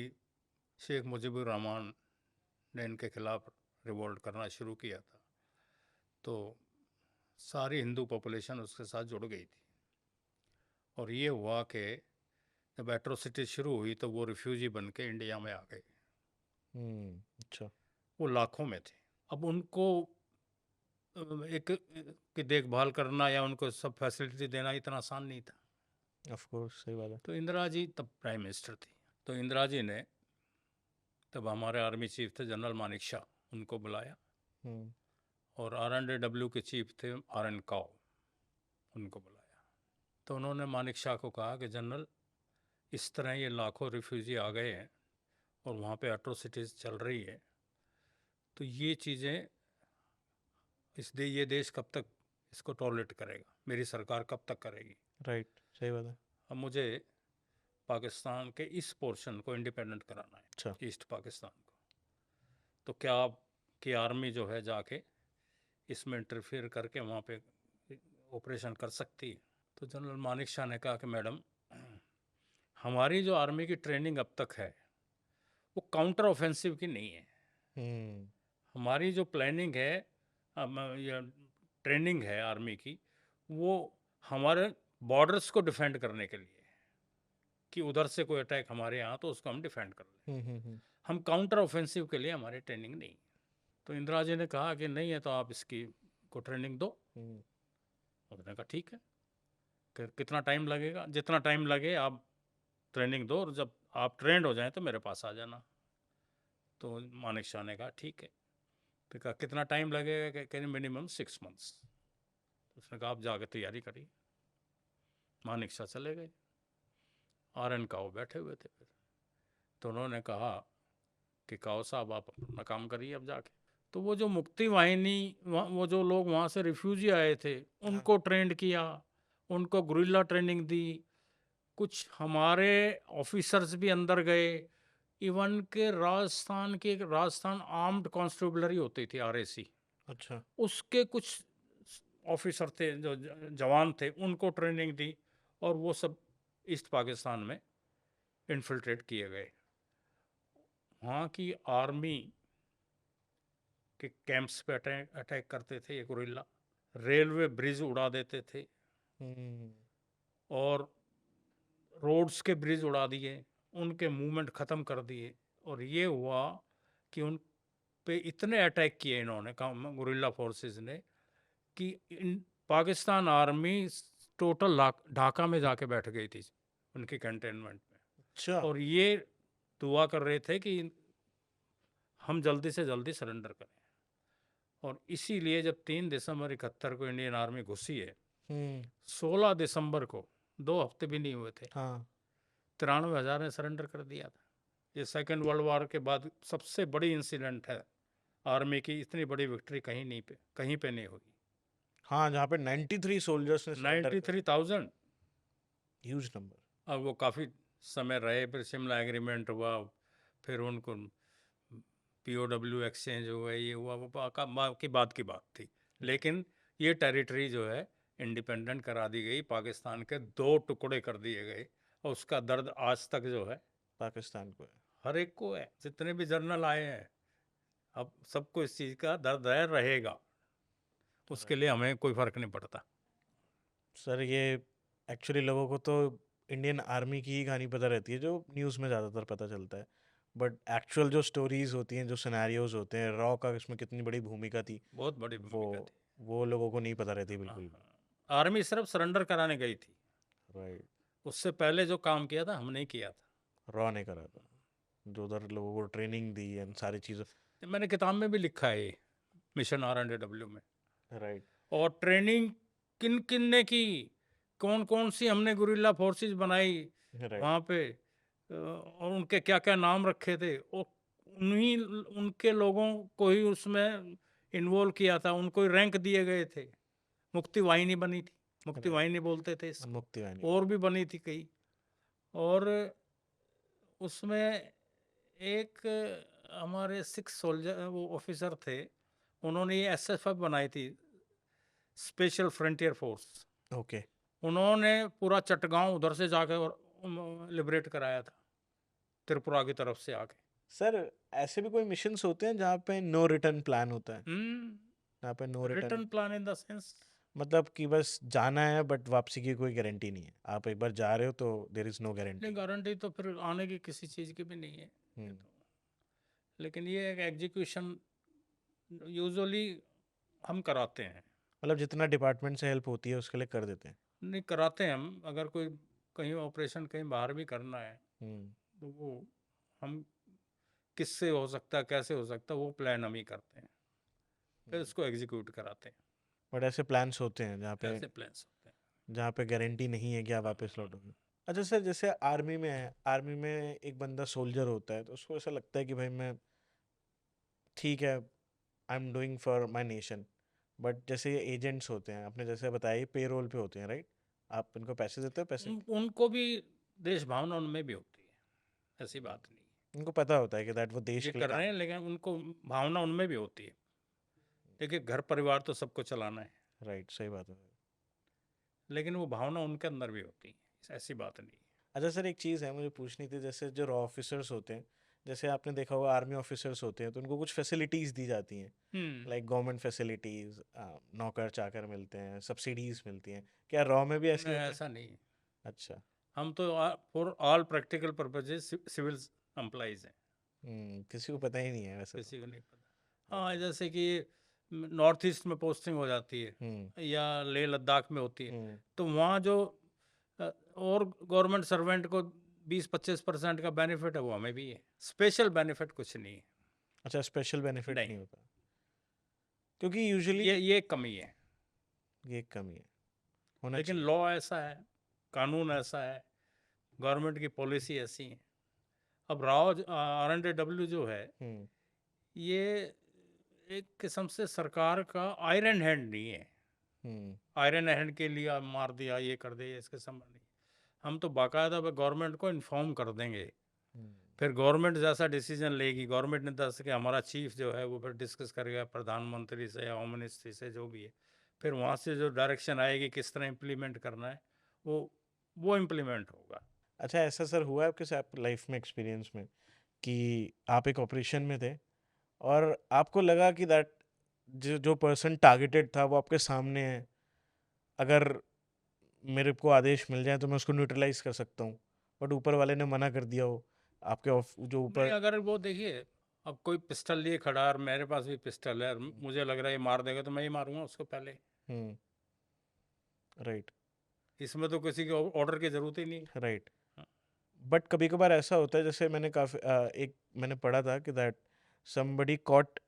B: शेख मुजीबुर रहमान ने इनके खिलाफ रिवोल्ट करना शुरू किया था, तो सारी हिंदू पॉपुलेशन उसके साथ जुड़ गई थी। और ये हुआ कि जब एट्रोसिटी शुरू हुई तो वो रिफ्यूजी बन के इंडिया में आ गए।
A: अच्छा
B: वो लाखों में थे। अब उनको एक की देखभाल करना या उनको सब फैसिलिटी देना इतना आसान नहीं था।
A: ऑफ कोर्स सही बात है।
B: तो इंदिरा जी तब प्राइम मिनिस्टर थी, तो इंदिरा जी ने तब हमारे आर्मी चीफ थे जनरल मानिक शाह, उनको बुलाया,
A: हम्म
B: और RNW के चीफ थे RN काओ, उनको बुलाया। तो उन्होंने मानिक शाह को कहा कि जनरल, इस तरह ये लाखों रिफ्यूजी आ गए हैं और वहाँ पे एट्रोसिटीज़ चल रही है, तो ये चीज़ें ये देश कब तक इसको टॉलरेट करेगा, मेरी सरकार कब तक करेगी।
A: राइट सही बात है।
B: अब मुझे पाकिस्तान के इस पोर्शन को इंडिपेंडेंट कराना है,
A: अच्छा
B: ईस्ट पाकिस्तान को, तो क्या आपकी आर्मी जो है जाके इसमें इंटरफेयर करके वहाँ पे ऑपरेशन कर सकती है। तो जनरल मानिक शाह ने कहा कि मैडम, हमारी जो आर्मी की ट्रेनिंग अब तक है वो काउंटर ऑफेंसिव की नहीं है।
A: हम्म
B: हमारी जो प्लानिंग है, या ट्रेनिंग है आर्मी की, वो हमारे बॉर्डर्स को डिफेंड करने के लिए, कि उधर से कोई अटैक हमारे यहाँ तो उसको हम डिफेंड कर लें।
A: हम्म।
B: हम काउंटर ऑफेंसिव के लिए हमारी ट्रेनिंग नहीं। तो इंदिरा जी ने कहा कि नहीं है तो आप इसकी को ट्रेनिंग दो।
A: हम्म,
B: उसने कहा ठीक है, कितना टाइम लगेगा, जितना टाइम लगे आप ट्रेनिंग दो, और जब आप ट्रेंड हो जाएं तो मेरे पास आ जाना। तो मानिक शाह ने कहा ठीक है। फिर कहा कितना टाइम लगेगा, कहीं मिनिमम 6 मंथ्स। तो उसने कहा आप जाके तैयारी करिए। मानिक शाह चले गए, RN काओ बैठे हुए थे। फिर तो उन्होंने कहा कि काओ साहब आप अपना काम करिए अब जाके। तो वो जो मुक्ति वाहिनी, वो जो लोग वहाँ से रिफ्यूजी आए थे,
A: हाँ
B: उनको ट्रेंड किया, उनको गुरिल्ला ट्रेनिंग दी, कुछ हमारे ऑफिसर्स भी अंदर गए। इवन के राजस्थान की एक राजस्थान आर्म्ड कॉन्स्टेबलरी होती थी, RAC,
A: अच्छा
B: उसके कुछ ऑफिसर थे जो जवान थे, उनको ट्रेनिंग दी, और वो सब ईस्ट पाकिस्तान में इन्फिल्ट्रेट किए गए। वहाँ की आर्मी के कैंप्स पे अटैक करते थे ये गुरिल्ला, रेलवे ब्रिज उड़ा देते थे,
A: हम्म
B: और रोड्स के ब्रिज उड़ा दिए, उनके मूवमेंट ख़त्म कर दिए। और ये हुआ कि उन पे इतने अटैक किए इन्होंने, गुरिल्ला फोर्सेस ने, कि पाकिस्तान आर्मी टोटल ढाका में जाके बैठ गई थी उनके कंटेनमेंट में।
A: अच्छा
B: और ये दुआ कर रहे थे कि हम जल्दी से जल्दी सरेंडर करें। और इसीलिए जब 3 दिसंबर 1971 को इंडियन आर्मी घुसी है,
A: हम्म
B: 16 दिसंबर को, 2 हफ्ते भी नहीं हुए थे,
A: हाँ
B: 93,000 ने सरेंडर कर दिया था। ये सेकेंड वर्ल्ड वॉर के बाद सबसे बड़ी इंसिडेंट है आर्मी की। इतनी बड़ी विक्ट्री कहीं पे नहीं हुई।
A: हाँ जहाँ पे 93 सोल्जर्स ने सरेंडर कर
B: 93,000।
A: Huge number.
B: अब वो काफ़ी समय रहे, फिर शिमला एग्रीमेंट हुआ, फिर उनको POW एक्सचेंज हुआ, ये हुआ, वो की बात थी। लेकिन ये टेरिटरी जो है इंडिपेंडेंट करा दी गई, पाकिस्तान के 2 टुकड़े कर दिए गए, और उसका दर्द आज तक जो है
A: पाकिस्तान को है।
B: हर एक को है, जितने भी जर्नल आए हैं, अब सबको इस चीज़ का दर्द है, रहेगा। उसके लिए हमें कोई फ़र्क नहीं पड़ता।
A: सर ये एक्चुअली लोगों को तो इंडियन आर्मी की ही कहानी पता रहती है जो न्यूज़ में ज़्यादातर पता चलता है, बट एक्चुअल जो स्टोरीज होती हैं, जो सिनेरियोज होते हैं, रॉ का इसमें कितनी बड़ी भूमिका थी,
B: बहुत बड़ी
A: वो
B: भूमिका थी।
A: वो लोगों को नहीं पता रहती
B: हाँ,
A: बिल्कुल भी।
B: हाँ। आर्मी सिर्फ सरेंडर कराने गई थी,
A: राइट।
B: उससे पहले जो काम किया था हमने किया था।
A: रॉ ने करा था, जो उधर लोगों को ट्रेनिंग दी एंड सारी चीज़ें।
B: तो मैंने किताब में भी लिखा है ये, मिशन R&W में।
A: राइट।
B: और ट्रेनिंग किन किन ने की, कौन कौन सी हमने गुरिल्ला फोर्सेस बनाई
A: राइट।
B: वहाँ पे, और उनके क्या क्या नाम रखे थे, और उन्हीं उनके लोगों को ही उसमें इन्वॉल्व किया था, उनको ही रैंक दिए गए थे। मुक्ति वाहिनी बनी थी, मुक्ति
A: राइट।
B: वाहिनी बोलते थे इसको।
A: मुक्ति वाहिनी।
B: और भी बनी थी कई। और उसमें एक हमारे 6 सोल्जर वो ऑफिसर थे, उन्होंने ये SFF बनाई थी, स्पेशल फ्रंटियर फोर्स।
A: ओके।
B: उन्होंने पूरा चटगांव उधर से जाके और लिबरेट कराया था, त्रिपुरा की तरफ से आके।
A: सर, ऐसे भी कोई मिशंस होते हैं जहाँ पे नो रिटर्न प्लान होता है? जहाँ पे no return,
B: return plan in the sense,
A: मतलब कि बस जाना है बट वापसी की कोई गारंटी नहीं है, आप एक बार जा रहे हो तो देर इज नो
B: नहीं
A: गारंटी।
B: गारंटी तो फिर आने की किसी चीज़ की भी नहीं है ये
A: हम्म।
B: तो। लेकिन ये एक एग्जीक्यूशन यूजुअली हम कराते हैं।
A: मतलब जितना डिपार्टमेंट से हेल्प होती है उसके लिए कर देते हैं।
B: नहीं कराते हैं हम, अगर कोई कहीं ऑपरेशन कहीं बाहर भी करना है
A: हम्म।
B: तो वो हम किससे हो सकता है, कैसे हो सकता है, वो प्लान हम ही करते हैं, फिर उसको एग्जीक्यूट कराते हैं।
A: बट ऐसे प्लान्स होते हैं
B: ऐसे प्लान्स होते हैं।
A: जहाँ पे गारंटी नहीं है कि आप
B: हाँ,
A: वापस
B: हाँ।
A: लौटोगे। अच्छा सर, जैसे आर्मी में है, आर्मी में एक बंदा सोल्जर होता है तो उसको ऐसा लगता है कि भाई मैं, ठीक है, I am doing for my nation, but जैसे ये एजेंट्स होते हैं, आपने जैसे बताया, पे रोल पे होते हैं, राइट? आप इनको पैसे देते हो, पैसे?
B: उनको भी देश भावना उनमें भी होती है, ऐसी बात नहीं है।
A: उनको पता होता है कि दैट वो देश
B: ये
A: के लिए
B: कर रहे
A: काम।
B: हैं लेकिन उनको भावना उनमें भी होती है। देखिए घर परिवार तो सबको चलाना है,
A: राइट, सही बात है।
B: लेकिन वो भावना उनके अंदर भी होती है, ऐसी बात नहीं है।
A: अच्छा सर, एक चीज़ है मुझे पूछनी थी, जैसे जो रॉ ऑफिसर्स होते हैं, जैसे आपने देखा होगा आर्मी ऑफिसर्स होते हैं तो उनको कुछ फैसिलिटीज़ दी जाती हैं,
B: हम्म।
A: लाइक गवर्नमेंट फैसिलिटीज़, नौकर चाकर मिलते हैं, सब्सिडीज़ मिलती हैं। क्या रॉ में भी ऐसे ही
B: नहीं,
A: होता है?
B: ऐसा नहीं है।
A: अच्छा।
B: हम तो for all practical purposes civil employees हैं,
A: किसी को पता ही नहीं है वैसे तो।
B: किसी को नहीं पता। हाँ,
A: ओके।
B: जैसे कि नॉर्थ ईस्ट में पोस्टिंग हो जाती
A: हम्म।
B: है या लेह लद्दाख में होती है,
A: हम्म।
B: तो वहाँ जो और गवर्नमेंट सर्वेंट को 20-25% का बेनिफिट है, वो हमें भी है। स्पेशल बेनिफिट कुछ नहीं है।
A: अच्छा, स्पेशल बेनिफिट
B: नहीं,
A: नहीं होता, क्योंकि यूजुअली
B: ये एक कमी है।
A: ये एक कमी है, होना
B: लेकिन
A: चाहिए।
B: लॉ ऐसा है, कानून ऐसा है, गवर्नमेंट की पॉलिसी ऐसी है। अब राव R&W जो है,
A: हम्म।
B: ये एक किस्म से सरकार का आयरन हैंड नहीं है।
A: हम्म।
B: आयरन हैंड के लिए आप मार दिया, ये कर दिया, इसके संबंध नहीं। हम तो बाकायदा गवर्नमेंट को इन्फॉर्म कर देंगे,
A: हम्म।
B: फिर गवर्नमेंट जैसा डिसीजन लेगी। गवर्नमेंट ने दस कि हमारा चीफ जो है वो फिर डिस्कस करेगा प्रधानमंत्री से या होम मिनिस्ट्री से, जो भी है, फिर वहाँ से जो डायरेक्शन आएगी किस तरह इम्प्लीमेंट करना है, वो वो इम्प्लीमेंट होगा।
A: अच्छा, ऐसा सर हुआ है आपके साथ लाइफ में, एक्सपीरियंस में, कि आप एक ऑपरेशन में थे और आपको लगा कि दैट जो जो पर्सन टारगेटेड था वो आपके सामने है, अगर मेरे को आदेश मिल जाए तो मैं उसको न्यूट्रलाइज कर सकता हूँ, बट ऊपर वाले ने मना कर दिया हो, आपके जो
B: नहीं,
A: ऊपर।
B: अगर वो देखिए, अब कोई पिस्टल लिए खड़ा है और मेरे पास भी पिस्टल है और मुझे लग रहा है ये मार देगा, तो मैं ही मारूंगा उसको पहले।
A: हम्म। राइट।
B: इसमें तो किसी के ऑर्डर की जरूरत ही नहीं।
A: राइट।
B: हाँ।
A: बट कभी कभार ऐसा होता है, जैसे मैंने एक मैंने पढ़ा था कि दैट somebody caught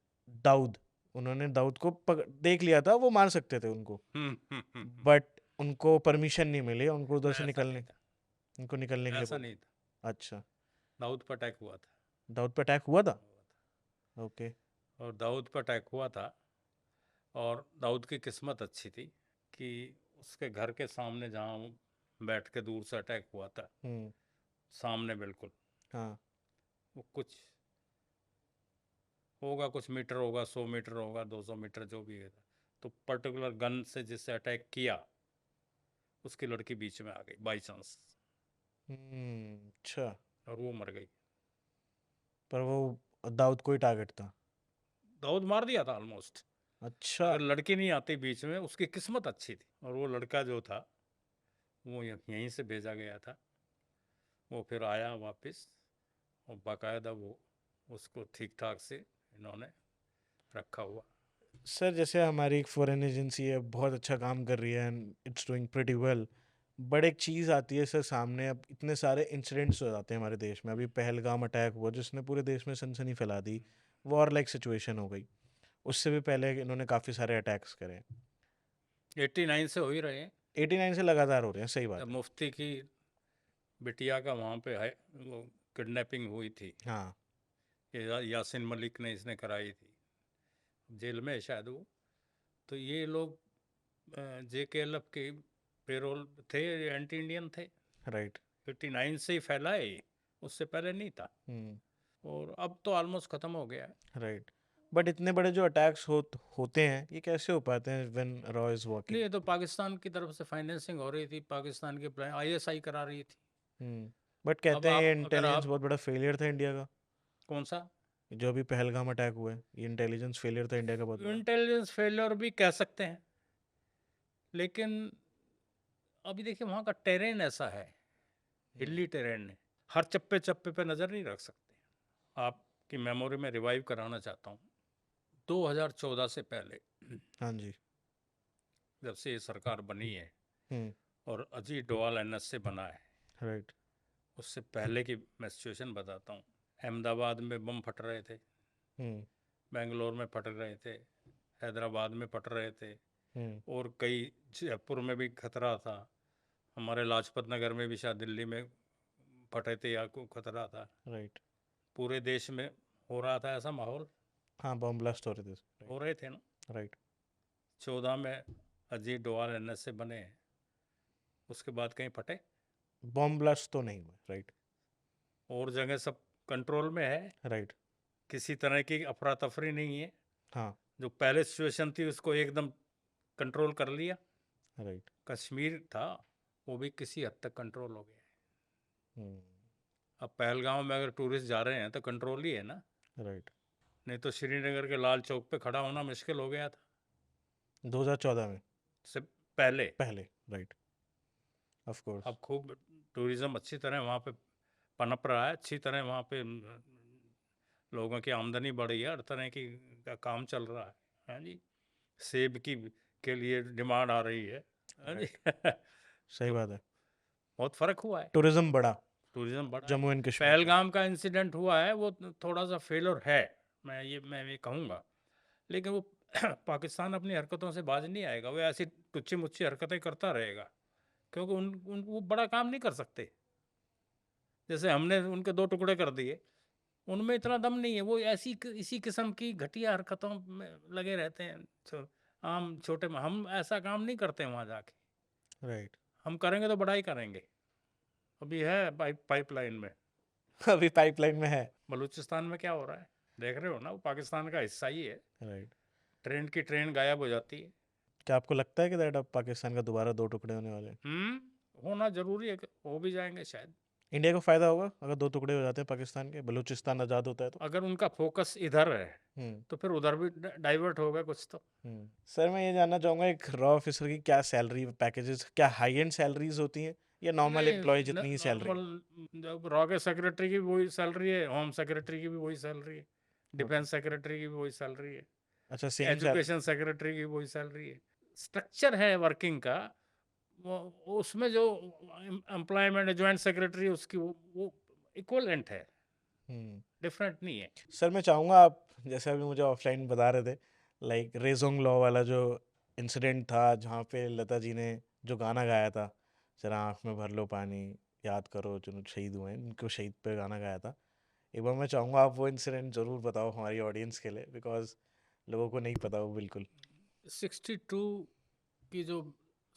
A: दाऊद, उन्होंने दाऊद को देख लिया था, वो मार सकते थे उनको, बट उनको परमिशन नहीं मिली उनको उधर से
B: ऐसा नहीं
A: निकलने,
B: था,
A: उनको निकलने के लिए
B: ऐसा
A: बोल।
B: नहीं था।
A: अच्छा।
B: दाऊद पर अटैक हुआ था।
A: दाऊद पे अटैक हुआ था?
B: हुआ
A: ओके।
B: था। और दाऊद पर अटैक हुआ था, और दाऊद की किस्मत अच्छी थी कि उसके घर के सामने जहाँ वो बैठ के दूर से अटैक हुआ था,
A: हम्म।
B: सामने बिल्कुल,
A: हाँ।
B: वो कुछ होगा, कुछ मीटर होगा, 100 मीटर होगा, 200 मीटर, जो भी है, तो पर्टिकुलर गन से जिससे अटैक किया उसकी लड़की बीच में आ गई बाई चांस,
A: अच्छा।
B: और वो मर गई।
A: पर वो दाऊद कोई टारगेट था?
B: दाऊद मार दिया था ऑलमोस्ट।
A: अच्छा।
B: अगर लड़की नहीं आती बीच में, उसकी किस्मत अच्छी थी, और वो लड़का जो था वो यहीं से भेजा गया था। वो फिर आया वापस और बाकायदा वो उसको ठीक ठाक से इन्होंने रखा हुआ।
A: सर जैसे हमारी एक फॉरेन एजेंसी है, बहुत अच्छा काम कर रही है and it's doing pretty well, but एक चीज़ आती है सर सामने, अब इतने सारे इंसिडेंट्स हो जाते हैं हमारे देश में। अभी पहलगाम अटैक हुआ जिसने पूरे देश में सनसनी फैला दी, वॉर लाइक सिचुएशन हो गई। उससे भी पहले इन्होंने काफ़ी सारे अटैक्स करे।
B: 89 से हो ही रहे हैं।
A: 89 से लगातार हो रहे हैं, सही
B: जब
A: बात है।
B: मुफ्ती की बिटिया का वहाँ पे है वो किडनैपिंग हुई थी,
A: हाँ
B: ये यासिन मलिक ने इसने कराई थी, जेल में है शायद वो। तो ये लोग JKLF के पेरोल थे, एंटी इंडियन थे।
A: राइट।
B: 89 से ही फैला है ये, उससे पहले नहीं था। और अब तो ऑलमोस्ट ख़त्म हो गया है।
A: राइट। बट इतने बड़े जो अटैक्स होते हैं, ये कैसे हो पाते हैं व्हेन रॉ इज
B: नहीं,
A: वर्किंग?
B: ये तो पाकिस्तान की तरफ से फाइनेंसिंग हो रही थी, पाकिस्तान के प्लान ISI करा रही थी।
A: बट
B: अब
A: कहते हैं ये
B: आप अगर
A: इंटेलिजेंस
B: आप
A: बहुत बड़ा फेलियर था इंडिया का।
B: कौन सा
A: जो अभी पहलगाम अटैक हुआ है, ये इंटेलिजेंस फेलियर था इंडिया का बहुत बड़ा।
B: इंटेलिजेंस फेलियर भी कह सकते हैं, लेकिन अभी देखिए वहाँ का टेरेन ऐसा है, हिली टेरेन है, हर चप्पे चप्पे पे नज़र नहीं रख सकते। आपकी मेमोरी में रिवाइव कराना चाहता हूँ, 2014 से पहले
A: हाँ जी।
B: जब से ये सरकार बनी है
A: हम्म।
B: और अजीत डोवाल NS से बना है,
A: राइट।
B: उससे पहले की मैं सिचुएशन बताता हूँ। अहमदाबाद में बम फट रहे थे,
A: हम्म।
B: बेंगलोर में फट रहे थे, हैदराबाद में फट रहे थे,
A: हम्म।
B: और कई जयपुर में भी खतरा था, हमारे लाजपत नगर में भी शायद दिल्ली में फटे थे या को खतरा था।
A: राइट।
B: पूरे देश में हो रहा था ऐसा माहौल,
A: हाँ, बम ब्लास्ट हो रहे थे।
B: हो रहे थे ना।
A: राइट।
B: 14 में अजीत डोवाल NS से बने, उसके बाद कहीं फटे
A: बम ब्लास्ट तो नहीं हुआ। राइट।
B: और जगह सब कंट्रोल में है,
A: राइट।
B: किसी तरह की अफरा तफरी नहीं है।
A: हाँ।
B: जो पहले सिचुएशन थी उसको एकदम कंट्रोल कर लिया।
A: राइट।
B: कश्मीर था वो भी किसी हद तक कंट्रोल हो गया है।
A: हम्म।
B: अब पहलगाम में अगर टूरिस्ट जा रहे हैं तो कंट्रोल ही है ना,
A: राइट।
B: नहीं तो श्रीनगर के लाल चौक पे खड़ा होना मुश्किल हो गया था
A: 2014 में
B: से पहले।
A: पहले। राइट। Of course.
B: अब खूब टूरिज़्म अच्छी तरह वहाँ पे पनप रहा है, अच्छी तरह वहाँ पे लोगों की आमदनी बढ़ी है, हर तरह की का काम चल रहा है जी। सेब की के लिए डिमांड आ रही है जी।
A: सही
B: तो
A: बात है।
B: बहुत फ़र्क हुआ है,
A: टूरिज्म बढ़ा।
B: टूरिज़्म बढ़ा है।
A: जम्मू एंड कश्मीर का।
B: पहलगाम का इंसिडेंट हुआ है वो थोड़ा सा फेलियर है, मैं ये कहूँगा, लेकिन वो पाकिस्तान अपनी हरकतों से बाज नहीं आएगा, वो ऐसी टुच्ची मुच्ची हरकतें करता रहेगा, क्योंकि उन वो बड़ा काम नहीं कर सकते। जैसे हमने उनके 2 टुकड़े कर दिए, उनमें इतना दम नहीं है, वो इसी किस्म की घटिया हरकतों में लगे रहते हैं। आम छोटे में हम ऐसा काम नहीं करते वहाँ जाके।
A: राइट।
B: हम करेंगे तो बड़ा ही करेंगे। अभी है पाइपलाइन में,
A: अभी पाइपलाइन में है।
B: बलूचिस्तान में क्या हो रहा है देख रहे हो ना, वो पाकिस्तान का हिस्सा ही है।
A: राइट।
B: ट्रेन की ट्रेन गायब हो जाती है।
A: क्या आपको लगता है कि दैट अब पाकिस्तान का दोबारा दो टुकड़े होने वाले हैं?
B: होना जरूरी है कि हो भी जाएंगे शायद।
A: इंडिया को फायदा होगा अगर दो टुकड़े हो जाते हैं पाकिस्तान के, बलूचिस्तान आज़ाद होता है तो?
B: अगर उनका फोकस इधर है
A: हम्म।
B: तो फिर उधर भी डाइवर्ट होगा कुछ तो।
A: सर मैं ये जानना चाहूँगा, एक रॉ ऑफिसर की क्या सैलरी पैकेजेस, क्या हाई एंड सैलरीज होती हैं या नॉर्मल एम्प्लॉय
B: नहीं,
A: जितनी ही सैलरी?
B: नॉर्मल जब रॉकेट सेक्रेटरी की भी वही सैलरी है, होम सेक्रेटरी की भी वही सैलरी है, डिफेंस सेक्रेटरी की भी वही सैलरी है,
A: अच्छा, सेम सैलरी।
B: एजुकेशन सेक्रेटरी की भी वही सैलरी है। स्ट्रक्चर है वर्किंग का, वो उसमें जो एम्प्लॉयमेंट जॉइंट सेक्रेटरी उसकी वो इक्वलेंट है, डिफरेंट नहीं है।
A: सर मैं चाहूँगा आप, जैसे अभी मुझे ऑफलाइन बता रहे थे, लाइक रेजोंग लॉ वाला जो इंसिडेंट था जहाँ पे लता जी ने जो गाना गाया था, जरा आँख में भर लो पानी, याद करो जो शहीद हुए हैं, उनको शहीद पे गाना गाया था। एक बार मैं चाहूँगा आप वो इंसिडेंट ज़रूर बताओ हमारी ऑडियंस के लिए, बिकॉज लोगों को नहीं पता वो बिल्कुल।
B: 62 की जो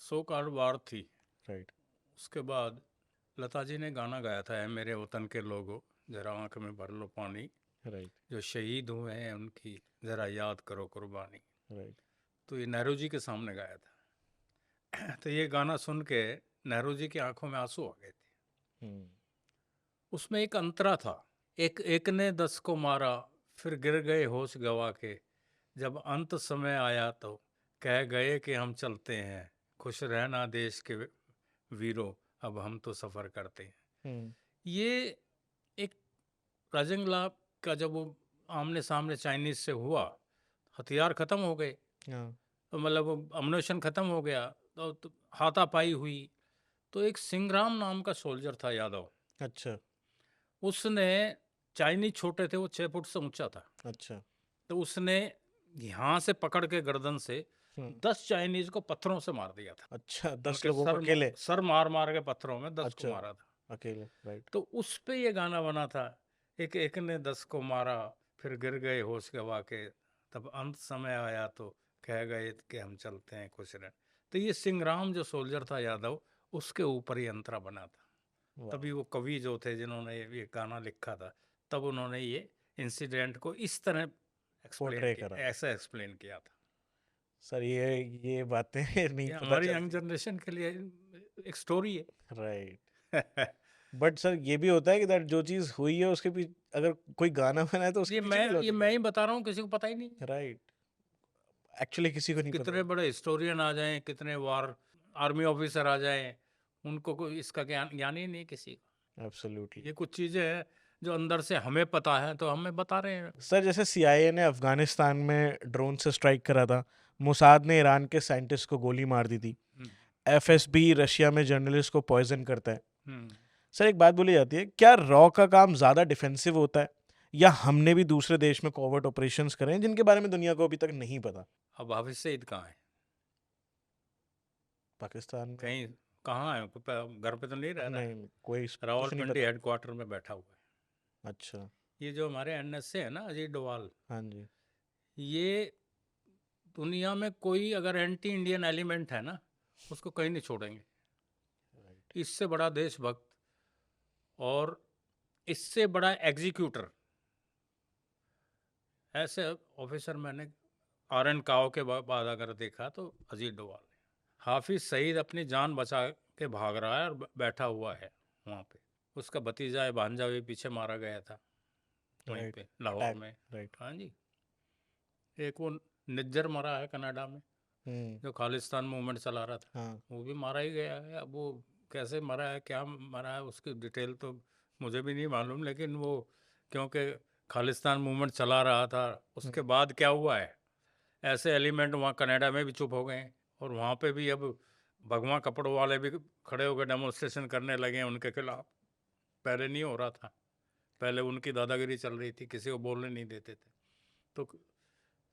B: सो कॉल्ड वार थी,
A: राइट।
B: उसके बाद लता जी ने गाना गाया था, है मेरे वतन के लोगों जरा आंख में भर लो पानी,
A: राइट।
B: जो शहीद हुए हैं उनकी जरा याद करो कुर्बानी।
A: राइट।
B: तो ये नेहरू जी के सामने गाया था। तो ये गाना सुन के नेहरू जी की आंखों में आंसू आ गए थे। उसमें एक अंतरा था, एक एक ने 10 को मारा, फिर गिर गए होश गवा के, जब अंत समय आया तो कह गए कि हम चलते हैं, खुश रहना देश के वीरों, अब हम तो सफ़र करते हैं। ये एक राजंगला का जब वो आमने सामने चाइनीज से हुआ, हथियार खत्म हो गए,
A: हाँ,
B: मतलब अम्युनिशन खत्म हो गया, तो हाथापाई हुई। तो एक सिंगराम नाम का सोल्जर था यादव,
A: अच्छा,
B: उसने, चाइनीज छोटे थे, वो 6 फुट से ऊंचा था,
A: अच्छा,
B: तो उसने यहाँ से पकड़ के गर्दन से
A: हुँ,
B: 10 चाइनीज को पत्थरों से मार दिया था।
A: अच्छा 10
B: उनके
A: लोगों को अकेले?
B: सर मार मार के पत्थरों में 10 को
A: अच्छा,
B: मारा था।
A: अकेले, राइट।
B: तो उस पे ये गाना बना था, एक एक ने 10 को मारा, फिर गिर गए होश गवा के, तब अंत समय आया तो कह गए कि हम चलते हैं खुश रहने। तो ये सिंगराम जो सोल्जर था यादव, उसके ऊपर ही अंतरा बना था।
A: वाह!
B: तभी वो कवि जो थे जिन्होंने ये गाना लिखा था, तब उन्होंने ये इंसिडेंट को इस तरह एक्सप्लेन
A: पोर्ट्रे करा।
B: किया, ऐसा एक्सप्लेन किया था।
A: सर ये बातें नहीं
B: ये
A: पता
B: हमारी यंग
A: चलती।
B: जनरेशन के लिए एक स्टोरी
A: राइट।
B: है।
A: बट सर ये भी होता है कि दैट जो चीज़ हुई है उसके पीछे अगर कोई गाना बना है तो उसके पीछे भी
B: ये
A: लॉजिक
B: मैं
A: है।
B: ही बता रहा हूँ, किसी को पता ही नहीं।
A: राइट। एक्चुअली किसी को नहीं पता
B: कितने
A: होता।
B: बड़े हिस्टोरियन आ जाएं, कितने वार आर्मी ऑफिसर आ जाएं, उनको कोई इसका ज्ञान ज्ञान ही नहीं किसी को।
A: एब्सोल्युटली।
B: ये कुछ चीज़ें हैं जो अंदर से हमें पता है, तो हमें बता रहे हैं।
A: सर जैसे सीआईए ने अफगानिस्तान में ड्रोन से स्ट्राइक करा था, मोसाद ने ईरान के साइंटिस्ट को गोली मार दी थी,
B: हम्म,
A: एफएसबी रशिया में जर्नलिस्ट को पॉइजन करता है।
B: हम्म।
A: सर एक बात बोली जाती है, क्या रॉ का काम ज़्यादा डिफेंसिव होता है या हमने भी दूसरे देश में कॉवर्ट ऑपरेशंस करे हैं जिनके बारे में दुनिया को अभी तक नहीं पता?
B: अब हाफिज सईद कहाँ है?
A: पाकिस्तान में?
B: कहीं, कहाँ है? घर पे तो नहीं रह रहा है।
A: नहीं, कोई कुछ नहीं
B: रावलपिंडी
A: पता।
B: हेडक्वार्टर में बैठा हुआ है।
A: अच्छा।
B: ये जो हमारे एनएसए है ना, अजीत डोभाल,
A: हाँ जी।
B: ये दुनिया में कोई अगर एंटी इंडियन एलिमेंट है ना, उसको कहीं नहीं छोड़ेंगे।
A: राइट।
B: इससे बड़ा देशभक्त और इससे बड़ा एग्जीक्यूटर, ऐसे ऑफिसर मैंने आरएन काओ के बाद अगर देखा तो अजीत डोभाल है। हाफिज सईद अपनी जान बचा के भाग रहा है और बैठा हुआ है वहाँ पे। उसका भतीजा है, भांजा भी पीछे मारा गया था वहीं
A: राइट।
B: पे लाहौर
A: अटैक।
B: में।
A: राइट।
B: हाँ जी। एक वो निज्जर मरा है कनाडा में,
A: हम्म।
B: जो खालिस्तान मूवमेंट चला रहा था,
A: हाँ।
B: वो भी मारा ही गया है। अब वो कैसे मरा है, क्या मरा है, उसकी डिटेल तो मुझे भी नहीं मालूम, लेकिन वो क्योंकि खालिस्तान मूवमेंट चला रहा था,
A: हम्म,
B: उसके बाद क्या हुआ है, ऐसे एलिमेंट वहाँ कनाडा में भी चुप हो गए हैं, और वहाँ पे भी अब भगवा कपड़ों वाले भी खड़े होकर डेमोन्स्ट्रेशन करने लगे हैं उनके खिलाफ। पहले नहीं हो रहा था, पहले उनकी दादागिरी चल रही थी, किसी को बोलने नहीं देते थे। तो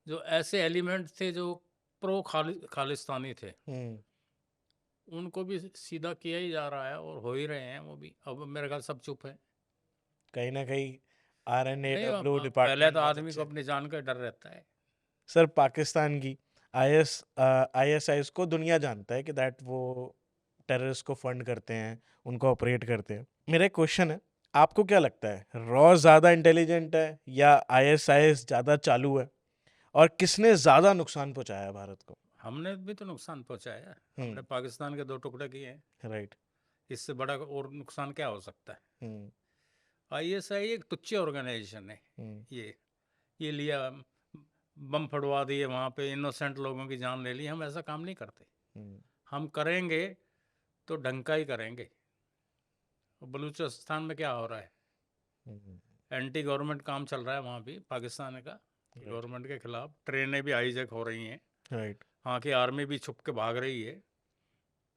B: जो ऐसे एलिमेंट थे जो खालिस्तानी थे,
A: हम्म।
B: उनको भी सीधा किया ही जा रहा है, और हो ही रहे हैं वो भी। अब मेरे ख्याल सब चुप है।
A: कहीं ना कहीं
B: नहीं,
A: आरएनएडब्ल्यू
B: पहले
A: डिपार्टमेंट
B: तो
A: बहुत
B: आदमी
A: अच्छे
B: को
A: हैं।
B: अपनी जान का डर रहता है।
A: सर पाकिस्तान की आईएसआईएस को दुनिया जानता है कि दैट वो टेररिस्ट को फंड करते हैं, उनको ऑपरेट करते हैं। मेरा एक क्वेश्चन है, आपको क्या लगता है रॉ ज़्यादा इंटेलिजेंट है या आईएसआईएस ज़्यादा चालू है, और किसने ज़्यादा नुकसान पहुंचाया है भारत को?
B: हमने भी तो नुकसान पहुंचाया, हमने
A: हम्म।
B: पाकिस्तान के 2 टुकड़े किए हैं।
A: राइट।
B: इससे बड़ा और नुकसान क्या हो सकता है?
A: हम्म।
B: आईएसआई एक टुच्ची ऑर्गेनाइजेशन है।
A: हम्म।
B: ये लिया, बम फड़वा दिए वहाँ पे, इनोसेंट लोगों की जान ले ली। हम ऐसा काम नहीं करते।
A: हम्म।
B: हम करेंगे तो ढंग का ही करेंगे। और बलूचिस्तान में क्या हो रहा है,
A: हम्म।
B: एंटी गवर्नमेंट काम चल रहा है वहाँ भी पाकिस्तान का,
A: राइट।
B: गवर्नमेंट के खिलाफ। ट्रेनें भी हाईजैक हो रही हैं,
A: राइट।
B: वहाँ की आर्मी भी छुप के भाग रही है।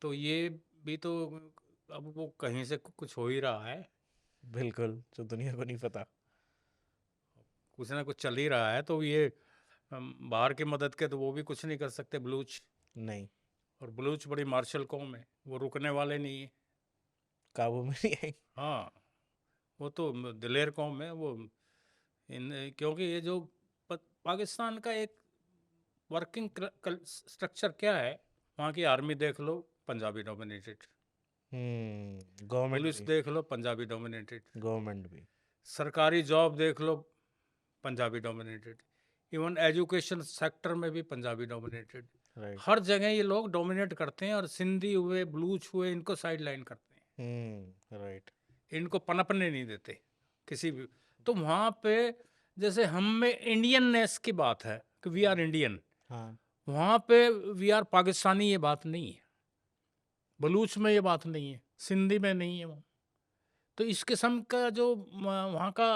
B: तो ये भी तो, अब वो कहीं से कुछ हो ही रहा है,
A: बिल्कुल, जो दुनिया को नहीं पता।
B: कुछ ना कुछ चल ही रहा है। तो ये बाहर की मदद के तो वो भी कुछ नहीं कर सकते बलूच।
A: नहीं,
B: और बलूच बड़ी मार्शल कौम है, वो रुकने वाले नहीं है।
A: काबू में नहीं आएंगे।
B: हाँ, वो तो दिलेर कौम है वो। क्योंकि ये जो पाकिस्तान का एक वर्किंग स्ट्रक्चर क्या है, वहाँ की आर्मी देख लो, पंजाबी डोमिनेटेड।
A: गवर्नमेंट
B: पुलिस
A: भी।
B: देख लो, पंजाबी डोमिनेटेड।
A: गवर्नमेंट भी।
B: सरकारी जॉब देख लो, Punjabi dominated. Even education sector में भी पंजाबी डोमिनेटेड।
A: राइट।
B: हर जगह ये लोग डोमिनेट करते हैं, और सिंधी हुए, बलूच हुए, इनको साइड लाइन करते हैं,
A: राइट।
B: इनको पनपने नहीं देते किसी भी। तो वहाँ पे जैसे हम में इंडियननेस की बात है कि वी आर इंडियन,
A: हाँ।
B: वहाँ पे वी आर पाकिस्तानी, ये बात नहीं है। बलूच में ये बात नहीं है, सिंधी में नहीं है वो। तो इस किस्म का जो वहाँ का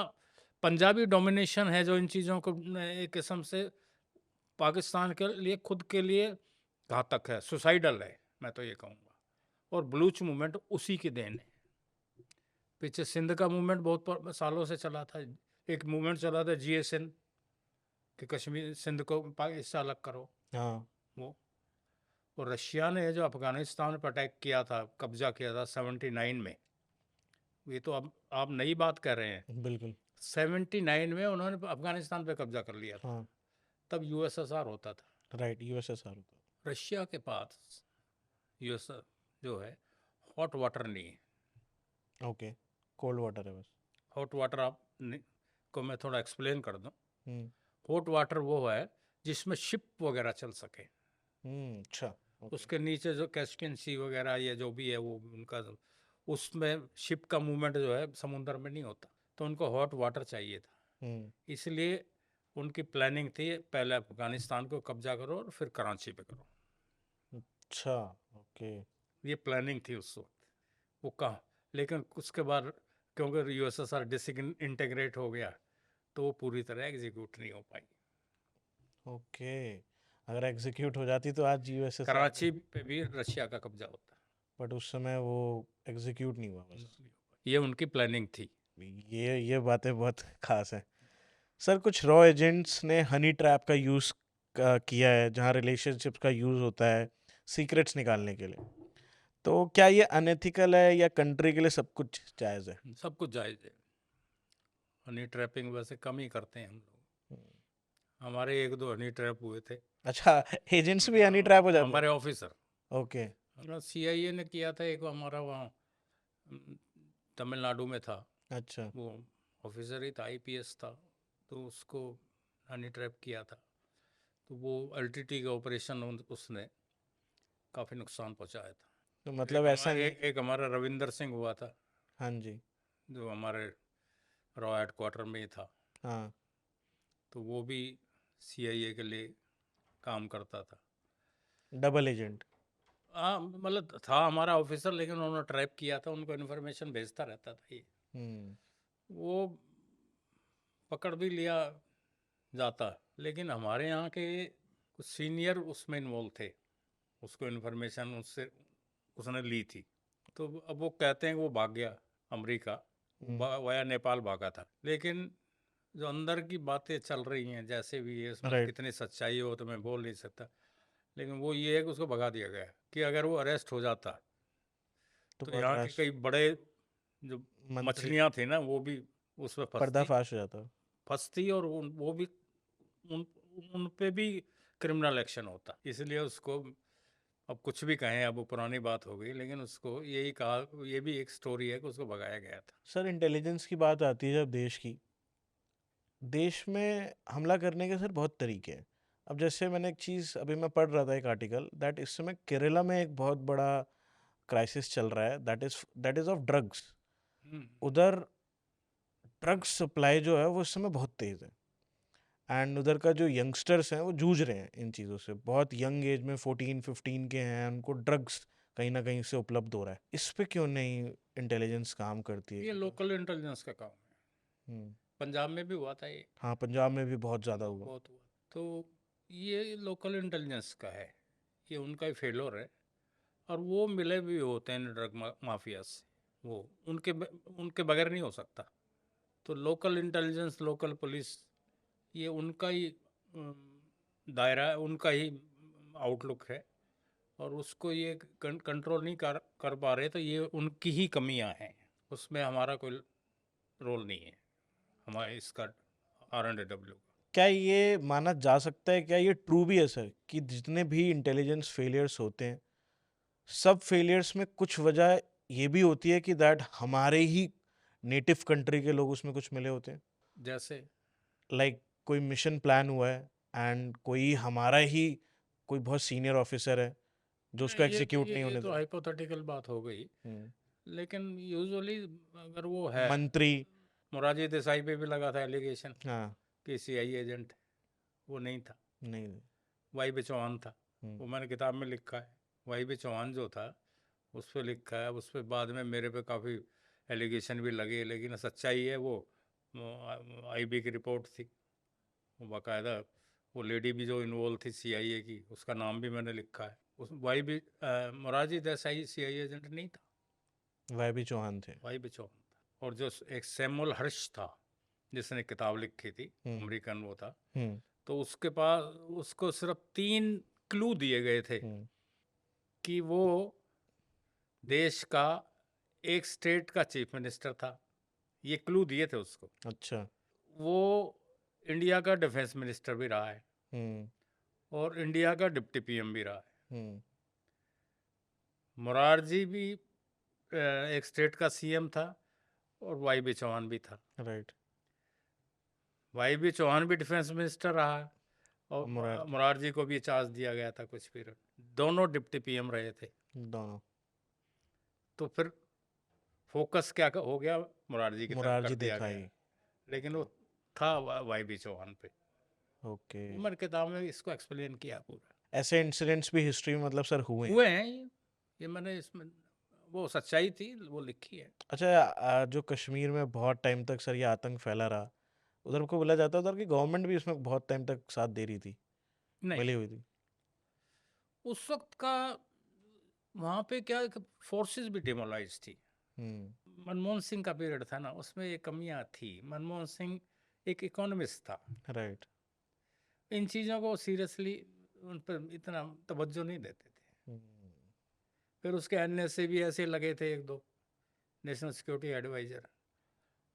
B: पंजाबी डोमिनेशन है, जो इन चीज़ों को एक किस्म से पाकिस्तान के लिए, खुद के लिए घातक है, सुसाइडल है, मैं तो ये कहूँगा। और बलूच मूवमेंट उसी की देन है। पीछे सिंध का मूवमेंट बहुत सालों से चला था। एक मूवमेंट चला था GSN, कि कश्मीर सिंध को इससे अलग करो।
A: हाँ
B: वो और रशिया ने जो अफगानिस्तान पर अटैक किया था, कब्जा किया था 79 में, ये तो अब आप नई बात कर रहे हैं।
A: बिल्कुल।
B: 79 में उन्होंने अफगानिस्तान पे कब्जा कर लिया था।
A: हाँ
B: तब USSR होता था।
A: राइट, USSR होता
B: रशिया के पास यूएस जो है, हॉट वाटर नहीं है।
A: है। ओके, कोल्ड वाटर है बस।
B: हॉट वाटर को मैं थोड़ा एक्सप्लेन कर दूं।
A: हम्म।
B: हॉट वाटर वो है जिसमें शिप वगैरह चल सके।
A: अच्छा। ओके।
B: उसके नीचे जो कैस्पियन सी वगैरह या जो भी है वो उनका, उसमें शिप का मूवमेंट जो है समुद्र में नहीं होता, तो उनको हॉट वाटर चाहिए था।
A: हम्म।
B: इसलिए उनकी प्लानिंग थी, पहले अफगानिस्तान को कब्जा करो और फिर कराची पे करो।
A: अच्छा। ओके।
B: ये प्लानिंग थी उस वक्त। वो कहा, लेकिन उसके बाद क्योंकि USSR डिसइंटीग्रेट हो गया, तो वो पूरी तरह एग्जीक्यूट नहीं हो पाई।
A: ओके, अगर एग्जीक्यूट हो जाती तो आज USSR
B: कराची पे भी रशिया का कब्जा होता।
A: बट उस समय वो एग्जीक्यूट नहीं हुआ बस।
B: ये उनकी प्लानिंग थी।
A: ये बातें बहुत खास हैं। सर, कुछ रॉ एजेंट्स ने हनी ट्रैप का यूज़ किया है, जहाँ रिलेशनशिप्स का यूज़ होता है सीक्रेट्स निकालने के लिए। तो क्या ये अनएथिकल है या कंट्री के लिए सब कुछ जायज़ है?
B: सब कुछ जायज़ है। हनी ट्रैपिंग वैसे कम ही करते हैं हम लोग। हमारे एक दो हनी ट्रैप हुए थे।
A: अच्छा, एजेंट्स भी हनी ट्रैप हो जाते
B: हमारे
A: हैं?
B: Officer,
A: okay.
B: CIA ने किया था एक, हमारा वहाँ तमिलनाडु में था।
A: अच्छा।
B: वो ऑफिसर ही था, IPS था, तो उसको हनी ट्रैप किया था। तो वो LTT का ऑपरेशन उसने काफ़ी नुकसान पहुंचाया था।
A: तो मतलब ऐसा नहीं।
B: एक हमारा रविंदर सिंह हुआ था,
A: हाँ जी।
B: जो हमारे रॉ हेडक्वार्टर में ही था।
A: हाँ।
B: तो वो भी CIA के लिए काम करता था।
A: Double agent.
B: हाँ, मतलब था हमारा ऑफिसर, लेकिन उन्होंने ट्रैप किया था, उनको इन्फॉर्मेशन भेजता रहता था ये।
A: हम्म।
B: वो पकड़ भी लिया जाता, लेकिन हमारे यहाँ के कुछ सीनियर उसमें इन्वॉल्व थे, उसको इन्फॉर्मेशन उससे उसने ली थी। तो अब वो कहते हैं कि वो भाग गया अमेरिका,
A: हम्म।
B: वाया नेपाल भागा था। लेकिन जो अंदर की बातें चल रही हैं, जैसे भी है, उसमें
A: राइट।
B: कितनी सच्चाई हो तो मैं बोल नहीं सकता, लेकिन वो ये है कि उसको भगा दिया गया कि अगर वो अरेस्ट हो जाता
A: तो
B: तो यहाँ के
A: पर्दाफाश।
B: कई बड़े जो
A: मंत्री।
B: मछलियाँ थी ना, वो भी उसमें
A: पर्दाफाश हो जाता।
B: फंसती और वो भी उन उन पे भी क्रिमिनल एक्शन होता। इसलिए उसको, अब कुछ भी कहें, अब वो पुरानी बात हो गई, लेकिन उसको यही कहा, ये भी एक स्टोरी है कि उसको भगाया गया था।
A: सर, इंटेलिजेंस की बात आती है जब देश की, देश में हमला करने के सर बहुत तरीके हैं। अब जैसे मैंने एक चीज़ अभी मैं पढ़ रहा था, एक आर्टिकल, दैट इस समय केरला में एक बहुत बड़ा क्राइसिस चल रहा है, दैट इज़ ऑफ ड्रग्स।
B: हम्म,
A: उधर ड्रग्स सप्लाई जो है वो इस समय बहुत तेज़ है, एंड उधर का जो यंगस्टर्स हैं वो जूझ रहे हैं इन चीज़ों से। बहुत यंग एज में 14-15 के हैं, उनको ड्रग्स कहीं ना कहीं से उपलब्ध हो रहा है। इस पे क्यों नहीं इंटेलिजेंस काम करती है
B: ये
A: कि?
B: लोकल इंटेलिजेंस का काम है।
A: हम्म।
B: पंजाब में भी हुआ था ये,
A: हाँ, पंजाब में भी बहुत ज़्यादा हुआ।
B: बहुत हुआ। तो ये लोकल इंटेलिजेंस का है, ये उनका ही फेलोर है। और वो मिले भी होते हैं ड्रग माफिया से, वो उनके बगैर नहीं हो सकता। तो लोकल इंटेलिजेंस, लोकल पुलिस, ये उनका ही दायरा है, उनका ही आउटलुक है। और उसको ये कंट्रोल नहीं कर पा रहे, तो ये उनकी ही कमियां हैं, उसमें हमारा कोई रोल नहीं है, हमारे इसका R&AW का।
A: क्या ये माना जा सकता है, क्या ये ट्रू भी है सर, कि जितने भी इंटेलिजेंस फेलियर्स होते हैं, सब फेलियर्स में कुछ वजह ये भी होती है कि दैट हमारे ही नेटिव कंट्री के लोग उसमें कुछ मिले होते हैं?
B: जैसे
A: लाइक कोई मिशन प्लान हुआ है एंड कोई हमारा ही कोई बहुत सीनियर ऑफिसर है जो उसको
B: नहीं,
A: एग्जीक्यूट नहीं
B: ये
A: होने
B: तो
A: दे रहा।
B: हाइपोथेटिकल बात हो गई।
A: हम्म।
B: लेकिन यूजुअली अगर वो है,
A: मंत्री।
B: मोरारजी देसाई पे भी लगा था एलिगेशन
A: हाँ।
B: कि CIA एजेंट, वो नहीं था,
A: नहीं।
B: YB चौहान था।
A: हम्म।
B: वो मैंने किताब में लिखा है, YB चौहान जो था उस पर लिखा है। उस पर बाद में मेरे पे काफ़ी एलिगेशन भी लगे, लेकिन सच्चाई है वो आईबी की रिपोर्ट थी, वो बाकायदा वो लेडी भी जो इन्वॉल्व थी सीआईए की, उसका नाम भी मैंने लिखा है। उस वाई भी मोरारजी देसाई सीआईए एजेंट नहीं था,
A: वाई चौहान थे।
B: वाई भी चौहान था। और जो एक सैमुअल हर्ष था जिसने किताब लिखी थी,
A: हम्म।
B: अमेरिकन वो था,
A: हम्म।
B: तो उसके पास उसको सिर्फ 3 क्लू दिए गए थे
A: हम्म।
B: कि वो देश का एक स्टेट का चीफ मिनिस्टर था। ये क्लू दिए थे उसको।
A: अच्छा।
B: वो इंडिया का डिफेंस मिनिस्टर भी रहा है
A: हम्म।
B: और इंडिया का डिप्टी पीएम भी रहा है।
A: हम्म।
B: मोरारजी भी एक स्टेट का सीएम था और वाई बी चौहान भी था।
A: राइट।
B: वाई बी चौहान भी डिफेंस मिनिस्टर रहा है और
A: मुरारजी।
B: मोरारजी को भी चार्ज दिया गया था कुछ पीरियड। दोनों डिप्टी पीएम रहे थे।
A: दोनों।
B: तो फिर फोकस क्या हो गया, मोरारजी की तरफ कर
A: मुरारजी
B: दिया
A: देखाई।
B: गया, लेकिन वो था वाई बी चौहान पे।
A: ओके।
B: वो मैंने किताब में इसको एक्सप्लेन किया पूरा।
A: ऐसे इंसिडेंट्स भी हिस्ट्री में मतलब सर हुए हैं।
B: हुए हैं ये मैंने इसमें वो सच्चाई थी वो लिखी है।
A: अच्छा, जो कश्मीर में बहुत टाइम तक सर ये आतंक फैला रहा, उधर को बोला जाता था कि गवर्नमेंट भी इसमें बहुत टाइम तक साथ दे रही थी,
B: नहीं,
A: मिली हुई थी।
B: उस वक्त का वहाँ पे क्या फोर्सेस भी डिमोलाइज थी।
A: हम्म।
B: मनमोहन सिंह का पीरियड था ना, उसमें ये कमियां थी। मनमोहन सिंह एक इकोनॉमिस्ट था,
A: राइट।
B: इन चीज़ों को सीरियसली उन पर इतना तवज्जो नहीं देते थे।
A: हम्म।
B: फिर उसके एनएसए भी ऐसे लगे थे, एक दो नेशनल सिक्योरिटी एडवाइजर,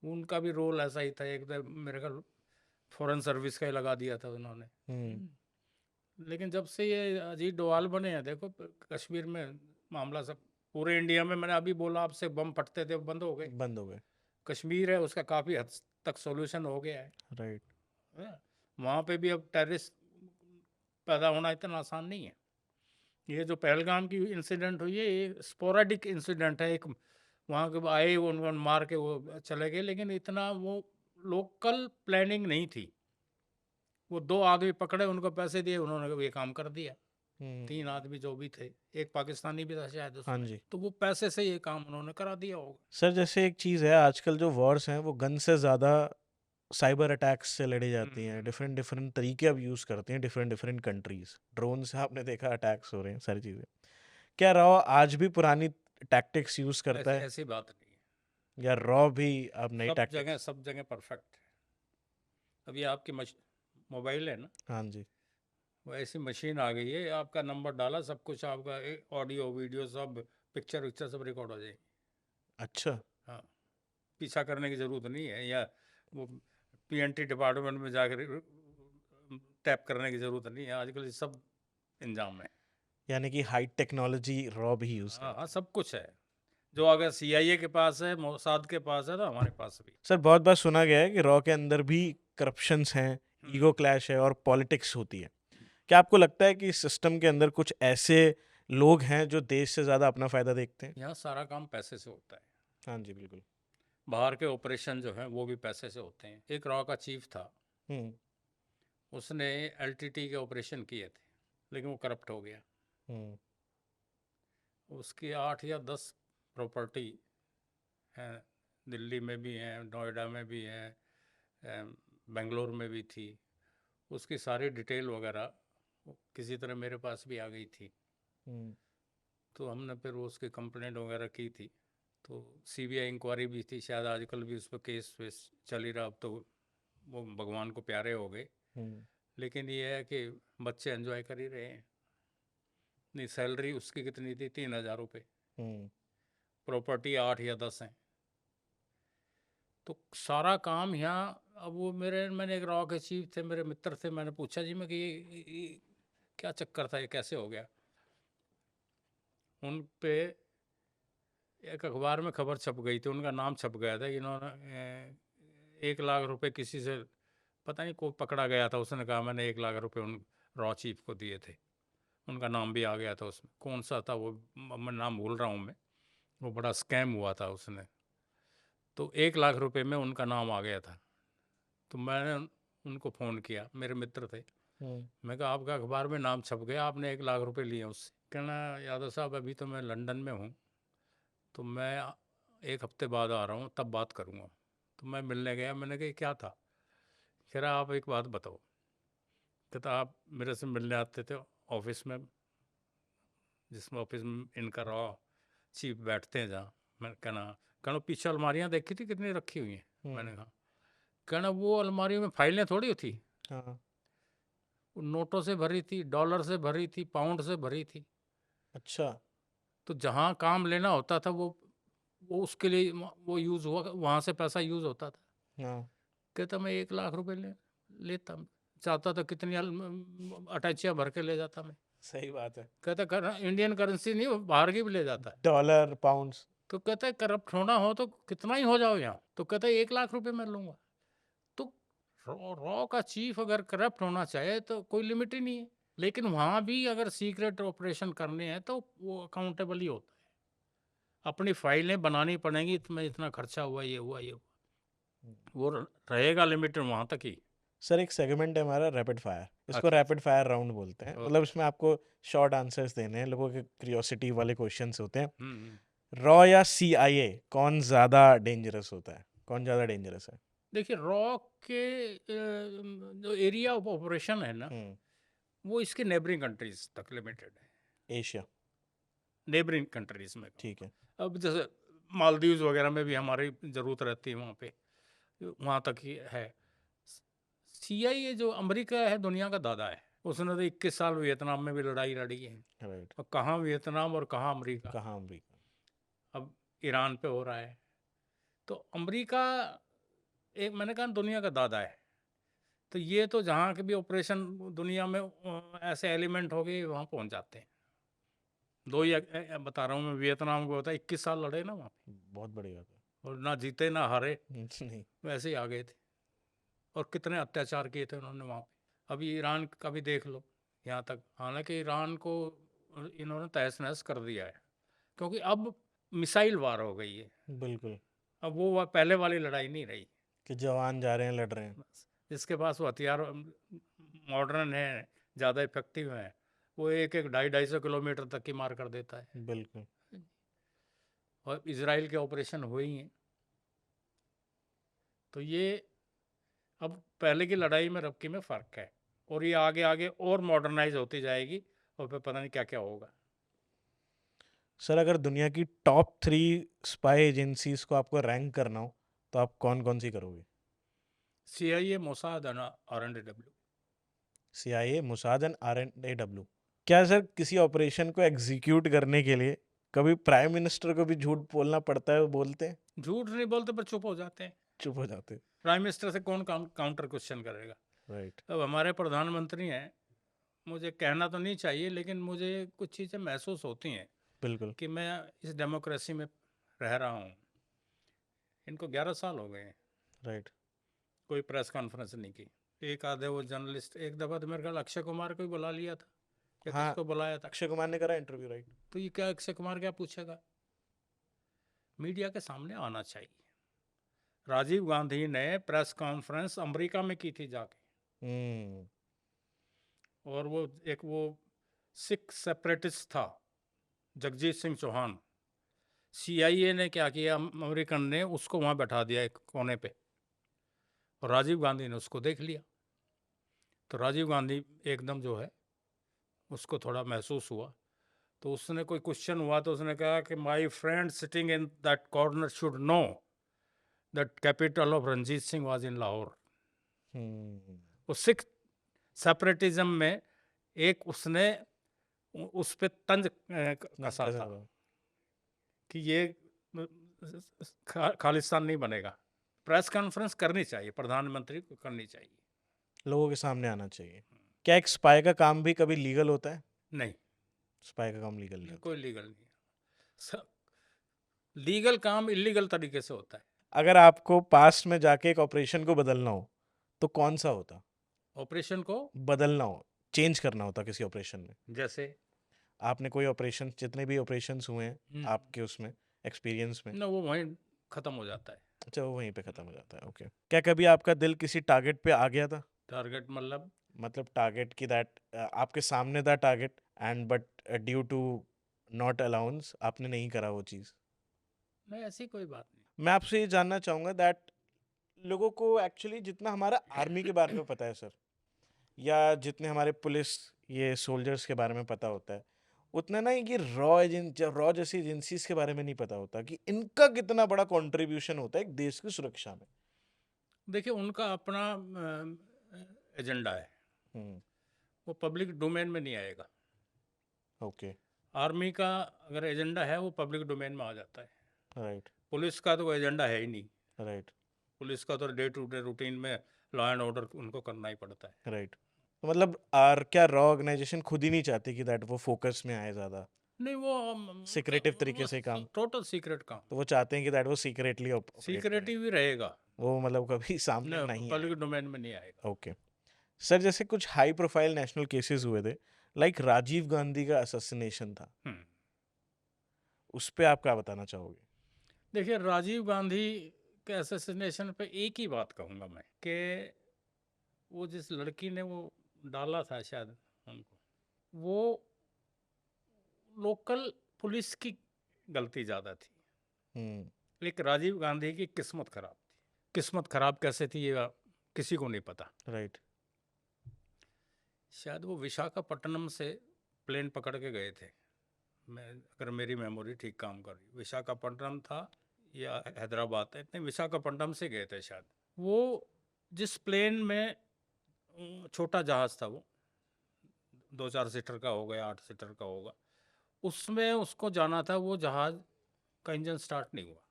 B: उनका भी रोल ऐसा ही था। एक तो मेरे ख्याल फॉरेन सर्विस का ही लगा दिया था उन्होंने। लेकिन जब से ये अजीत डोवाल बने हैं, देखो कश्मीर में मामला सब, पूरे इंडिया में मैंने अभी बोला आपसे, बम फटते थे वो बंद हो गए।
A: बंद हो गए।
B: कश्मीर है उसका काफ़ी हद तक सॉल्यूशन हो गया है।
A: राइट।
B: वहाँ पे भी अब टेररिस्ट पैदा होना इतना आसान नहीं है। ये जो पहलगाम की इंसिडेंट हुई है, ये स्पोराडिक इंसिडेंट है। एक वहाँ के आए, उनको मार के वो चले गए, लेकिन इतना वो लोकल प्लानिंग नहीं थी। वो 2 आदमी पकड़े, उनको पैसे दिए, उन्होंने ये काम कर दिया। 3 आदमी जो भी थे, एक पाकिस्तानी भी था शायद
A: हाँ
B: उसमें,
A: जी।
B: तो वो पैसे से ये काम उन्होंने करा दिया होगा।
A: सर जैसे एक चीज़ है, आजकल जो वॉर्स हैं वो गन से ज़्यादा साइबर अटैक्स से लड़ी जाती हैं। डिफरेंट डिफरेंट तरीके अब यूज़ करते हैं डिफरेंट डिफरेंट कंट्रीज। ड्रोन से आपने देखा अटैक्स हो रहे हैं, सारी चीज़ें। क्या रॉ आज भी पुरानी टैक्टिक्स यूज़ करता है,
B: ऐसी बात नहीं है।
A: या रॉ भी अब नई टैक्टिक्स?
B: सब जगह परफेक्ट है। अभी आपकी मोबाइल है ना,
A: हाँ जी।
B: वो ऐसी मशीन आ गई है, आपका नंबर डाला, सब कुछ आपका ऑडियो वीडियो सब, पिक्चर विक्चर सब रिकॉर्ड हो जाएगी।
A: अच्छा।
B: हाँ, पीछा करने की ज़रूरत नहीं है, या वो पीएनटी डिपार्टमेंट में जाकर टैप करने की ज़रूरत नहीं है। आजकल ये सब इंजाम है।
A: यानी कि हाई टेक्नोलॉजी रॉ भी यूज़
B: हाँ हाँ,
A: करता है।
B: सब कुछ है। जो अगर सीआईए के पास है, मोसाद के पास है, तो हमारे पास भी।
A: सर बहुत बार सुना गया है कि रॉ के अंदर भी करप्शंस हैं, ईगो
B: हम्म।
A: क्लैश है और पॉलिटिक्स होती है। क्या आपको लगता है कि इस सिस्टम के अंदर कुछ ऐसे लोग हैं जो देश से ज़्यादा अपना फ़ायदा देखते हैं?
B: यहाँ सारा काम पैसे से होता है।
A: हाँ जी, बिल्कुल।
B: बाहर के ऑपरेशन जो हैं वो भी पैसे से होते हैं। एक रॉ का चीफ था,
A: हम्म।
B: उसने एलटीटी के ऑपरेशन किए थे, लेकिन वो करप्ट हो गया।
A: हम्म।
B: उसकी 8 या 10 प्रॉपर्टी हैं, दिल्ली में भी हैं, नोएडा में भी हैं, बेंगलोर में भी थी। उसकी सारी डिटेल वगैरह किसी तरह मेरे पास भी आ गई थी।
A: हम्म।
B: तो हमने फिर उसकी कंप्लेंट वगैरह की थी। तो सीबीआई इंक्वायरी भी थी, शायद आजकल भी उस पर केस वेस चल ही रहा। अब तो वो भगवान को प्यारे हो गए।
A: हम्म।
B: लेकिन ये है कि बच्चे एंजॉय कर ही रहे हैं। नहीं, सैलरी उसकी कितनी थी? 3,000 रुपये।
A: हम्म।
B: प्रॉपर्टी 8 या 10 हैं। तो सारा काम यहाँ, अब वो मैंने एक रॉ के चीफ थे, मेरे मित्र थे, मैंने पूछा जी मैं कि ये क्या चक्कर था, ये कैसे हो गया? उन पे एक अखबार में खबर छप गई थी, उनका नाम छप गया था, इन्होंने 1 लाख रुपए किसी से, पता नहीं कोई पकड़ा गया था, उसने कहा मैंने 1 लाख रुपए उन रॉ चीफ को दिए थे। उनका नाम भी आ गया था उसमें, कौन सा था वो मैं नाम भूल रहा हूँ मैं। वो बड़ा स्कैम हुआ था उसने। तो 1 लाख रुपए में उनका नाम आ गया था। तो मैंने उनको फ़ोन किया, मेरे मित्र थे।
A: हम्म।
B: मैं कहा आपका अखबार में नाम छप गया, आपने 1 लाख रुपए लिए उससे। कहना यादव साहब अभी तो मैं लंदन में हूँ, तो मैं 1 हफ्ते बाद आ रहा हूँ, तब बात करूँगा। तो मैं मिलने गया, मैंने कहा, क्या था? कह रहा, आप एक बात बताओ। कहता, आप मेरे से मिलने आते थे ऑफिस में, जिसमें ऑफिस में इनका रॉ चीफ बैठते हैं जहाँ। मैं कहना पीछे अलमारियाँ देखी थी कितनी रखी हुई हैं? मैंने कहा, कहना वो अलमारी में फाइलें थोड़ी थी,
A: हाँ।
B: वो नोटों से भरी थी, डॉलर से भरी थी, पाउंड से भरी थी।
A: अच्छा।
B: तो जहाँ काम लेना होता था वो उसके लिए वो यूज़ हुआ, वहाँ से पैसा यूज़ होता था।
A: हाँ।
B: कहता, मैं 1 लाख रुपए लेता, चाहता था कितनी अटैचियाँ भर के ले जाता मैं।
A: सही बात है।
B: कहता, इंडियन करेंसी नहीं, वो बाहर की भी ले जाता है।
A: Dollar, pounds.
B: तो कहता है, करप्ट होना हो तो कितना ही हो जाओ यहाँ। तो कहता है, 1 लाख रुपए मैं लूंगा। तो रॉ का चीफ अगर करप्ट होना चाहे तो कोई लिमिट ही नहीं है। लेकिन वहाँ भी अगर सीक्रेट ऑपरेशन करने हैं तो वो अकाउंटेबल ही होता है। अपनी फाइलें बनानी पड़ेंगी, तुम्हें इतना खर्चा हुआ, ये हुआ, ये हुआ, वो रहेगा लिमिटेड वहाँ तक ही।
A: सर एक सेगमेंट है हमारा रैपिड फायर, इसको
B: अच्छा,
A: रैपिड फायर राउंड बोलते हैं। मतलब
B: ओके।
A: इसमें आपको शॉर्ट आंसर्स देने हैं, लोगों के क्यूरियोसिटी वाले क्वेश्चंस होते हैं।
B: हम्म।
A: रॉ या सीआईए, कौन ज़्यादा डेंजरस होता है? कौन ज़्यादा डेंजरस है?
B: देखिए, रॉ के जो एरिया ऑफ ऑपरेशन है ना,
A: हम्म।
B: वो इसके नेबरिंग कंट्रीज तक लिमिटेड है।
A: एशिया।
B: नेबरिंग कंट्रीज में
A: ठीक है।
B: कहूँगा। अब जैसे मालदीव्स वगैरह में भी हमारी ज़रूरत रहती है, वहाँ पे वहाँ तक ही है। CIA जो अमेरिका है, दुनिया का दादा है। उसने तो 21 साल वियतनाम में भी लड़ाई लड़ी है।
A: राइट।
B: और कहाँ वियतनाम और कहाँ अमेरिका।
A: कहाँ अमेरिका?
B: अब ईरान पे हो रहा है। तो अमेरिका, एक मैंने कहा, दुनिया का दादा है। तो ये तो जहाँ के भी ऑपरेशन दुनिया में ऐसे एलिमेंट हो गए, वहाँ पहुँच जाते हैं। दो ही बता रहा हूँ मैं, वियतनाम को होता है 21 साल लड़े ना वहाँ पे,
A: बहुत बड़ी बात है।
B: और ना जीते ना हारे,
A: नहीं।
B: वैसे ही आ गए थे। और कितने अत्याचार किए थे उन्होंने वहाँ पे। अभी ईरान का भी देख लो, यहाँ तक। हालांकि ईरान को इन्होंने तहस नहस कर दिया है, क्योंकि अब मिसाइल वार हो गई है।
A: बिल्कुल।
B: अब वो पहले वाली लड़ाई नहीं रही।
A: कि जवान जा रहे हैं, लड़ रहे हैं।
B: बस जिसके पास वो हथियार मॉडर्न है, ज़्यादा इफेक्टिव है, वो एक एक 250-250 किलोमीटर तक की मार कर देता है।
A: बिल्कुल।
B: और इसराइल के ऑपरेशन हुए ही हैं। तो ये अब पहले की लड़ाई में रबकी में फ़र्क है, और ये आगे आगे और मॉडर्नाइज होती जाएगी, और फिर पता नहीं क्या क्या होगा।
A: सर अगर दुनिया की टॉप 3 स्पाई एजेंसीज को आपको रैंक करना हो, तो आप कौन कौन सी करोगे?
B: CIA, Mossad, RNDW।
A: CIA, Mossad and RNAW। क्या सर किसी ऑपरेशन को एग्जीक्यूट करने के लिए कभी प्राइम मिनिस्टर को भी झूठ बोलना पड़ता है? वो बोलते हैं?
B: झूठ नहीं बोलते, पर चुप हो जाते हैं।
A: चुप हो जाते?
B: प्राइम मिनिस्टर से कौन काउंटर क्वेश्चन करेगा?
A: राइट।
B: अब हमारे प्रधानमंत्री हैं, मुझे कहना तो नहीं चाहिए, लेकिन मुझे कुछ चीज़ें महसूस होती हैं
A: बिल्कुल।
B: कि मैं इस डेमोक्रेसी में रह रहा हूँ। इनको 11 साल हो गए हैं,
A: राइट।
B: कोई प्रेस कॉन्फ्रेंस नहीं की। एक आधे वो जर्नलिस्ट, एक दफ़ा तो मेरे ख्याल अक्षय कुमार को ही बुला लिया था, या
A: हाँ,
B: किसको बुलाया था।
A: अक्षय कुमार ने करा इंटरव्यू, राइट।
B: तो ये क्या, अक्षय कुमार क्या पूछेगा? मीडिया के सामने आना चाहिए। राजीव गांधी ने प्रेस कॉन्फ्रेंस अमेरिका में की थी जाके,
A: हम्म।
B: और वो सिख सेपरेटिस्ट था, जगजीत सिंह चौहान। CIA ने क्या किया, अमेरिकन ने उसको वहाँ बैठा दिया एक कोने पे, और राजीव गांधी ने उसको देख लिया। तो राजीव गांधी एकदम जो है, उसको थोड़ा महसूस हुआ। तो उसने कोई क्वेश्चन हुआ तो उसने कहा कि my friend sitting in that corner should know that capital of Ranjit Singh was in Lahore.
A: Hmm.
B: वो सिख सेपरेटिज्म में एक उसने उस पे तंज कसा
A: कैसे
B: था
A: करा?
B: कि ये खालिस्तान नहीं बनेगा। प्रेस कॉन्फ्रेंस करनी चाहिए, प्रधानमंत्री को करनी चाहिए।
A: लोगों के सामने आना चाहिए। क्या एक स्पाई का काम भी कभी लीगल होता है?
B: नहीं,
A: स्पाई का काम लीगल नहीं होता?
B: कोई लीगल नहीं है। लीगल काम इलीगल तरीके से होता है।
A: अगर आपको पास्ट में जाके एक ऑपरेशन को बदलना हो, तो कौन सा होता?
B: ऑपरेशन को
A: बदलना हो, चेंज करना होता किसी ऑपरेशन में।
B: जैसे
A: आपने कोई ऑपरेशन, जितने भी ऑपरेशंस हुए हैं आपके उसमें एक्सपीरियंस में।
B: ना, वो वहीं ख़त्म हो जाता है।
A: अच्छा, वो वहीं पे खत्म हो जाता है। ओके। क्या कभी आपका दिल किसी टारगेट पे आ गया था?
B: टारगेट मतलब?
A: मतलब टारगेट की दैट आपके सामने था target, and but due to not allowance आपने नहीं करा वो चीज़?
B: नहीं, ऐसी कोई बात नहीं।
A: मैं आपसे ये जानना चाहूंगा दैट लोगों को एक्चुअली जितना हमारा आर्मी के बारे में पता है सर, या जितने हमारे पुलिस ये सोल्जर्स के बारे में पता होता है, उतना ना ये रॉ जैसी एजेंसीज के बारे में नहीं पता होता कि इनका कितना बड़ा कंट्रीब्यूशन होता है एक देश की सुरक्षा में।
B: देखिए, उनका अपना एजेंडा है,
A: हम्म।
B: वो पब्लिक डोमेन में नहीं आएगा।
A: ओके।
B: आर्मी का अगर एजेंडा है वो पब्लिक डोमेन में आ जाता है।
A: राइट।
B: पुलिस का तो कोई एजेंडा है ही नहीं।
A: राइट।
B: पुलिस का तो डे टू डे रूटीन में लॉ एंड ऑर्डर उनको करना ही पड़ता है।
A: राइट। तो मतलब आर क्या रॉ ऑर्गेनाइजेशन खुद ही नहीं चाहती कि दैट वो फोकस में आए ज्यादा,
B: नहीं, वो
A: सिक्रेटिव तरीके से काम?
B: टोटल सीक्रेट काम,
A: तो वो चाहते हैं कि दैट वो सीक्रेटली ऑपरेट करें,
B: सीक्रेटिव ही रहेगा,
A: वो मतलब कभी सामने
B: न
A: नहीं आए।
B: पब्लिक डोमेन में नहीं आएगा।
A: ओके। सर जैसे कुछ हाई प्रोफाइल नेशनल केसेस हुए थे, लाइक राजीव गांधी का असैसिनेशन था,
B: हम्म।
A: उस पे आप क्या बताना चाहोगे?
B: देखिए, राजीव गांधी के असैसिनेशन पे एक ही बात कहूँगा मैं कि वो जिस लड़की ने वो डाला था शायद उनको, वो लोकल पुलिस की गलती ज़्यादा थी,
A: हम्म।
B: लेकिन राजीव गांधी की किस्मत खराब थी। किस्मत खराब कैसे थी ये किसी को नहीं पता।
A: राइट।
B: शायद वो विशाखापट्टनम से प्लेन पकड़ के गए थे, मैं अगर मेरी मेमोरी ठीक काम कर रही, विशाखापट्टनम था या हैदराबाद है, नहीं विशाखापट्टनम से गए थे शायद। वो जिस प्लेन में छोटा जहाज़ था, वो 2-4 सीटर का होगा या 8 सीटर का होगा, उसमें उसको जाना था, वो जहाज़ का इंजन स्टार्ट नहीं हुआ,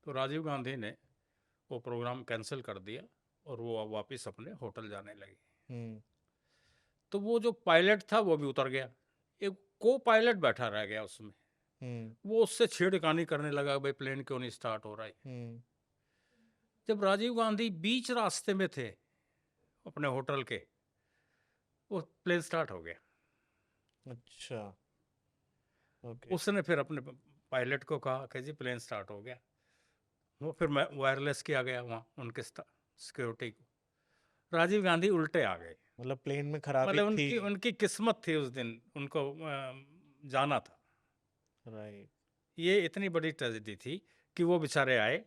B: तो राजीव गांधी ने वो प्रोग्राम कैंसिल कर दिया और वो वापस अपने होटल जाने लगे।
A: हम्म।
B: तो वो जो पायलट था वो भी उतर गया, एक को पायलट बैठा रह गया उसमें।
A: हम्म।
B: वो उससे छेड़खानी करने लगा, भाई प्लेन क्यों नहीं स्टार्ट हो रहा है।
A: हम्म।
B: जब राजीव गांधी बीच रास्ते में थे अपने होटल के, वो प्लेन स्टार्ट हो गया।
A: अच्छा। ओके।
B: उसने फिर अपने पायलट को कहा कि जी प्लेन स्टार्ट हो गया। वो फिर वायरलेस किया गया वहाँ उनके सिक्योरिटी को। राजीव गांधी उल्टे आ गए।
A: मतलब प्लेन में खराबी
B: मतलब
A: थी।
B: उनकी उनकी किस्मत थी उस दिन, उनको जाना था।
A: राइट।
B: ये इतनी बड़ी ट्रेजेडी थी कि वो बेचारे आए,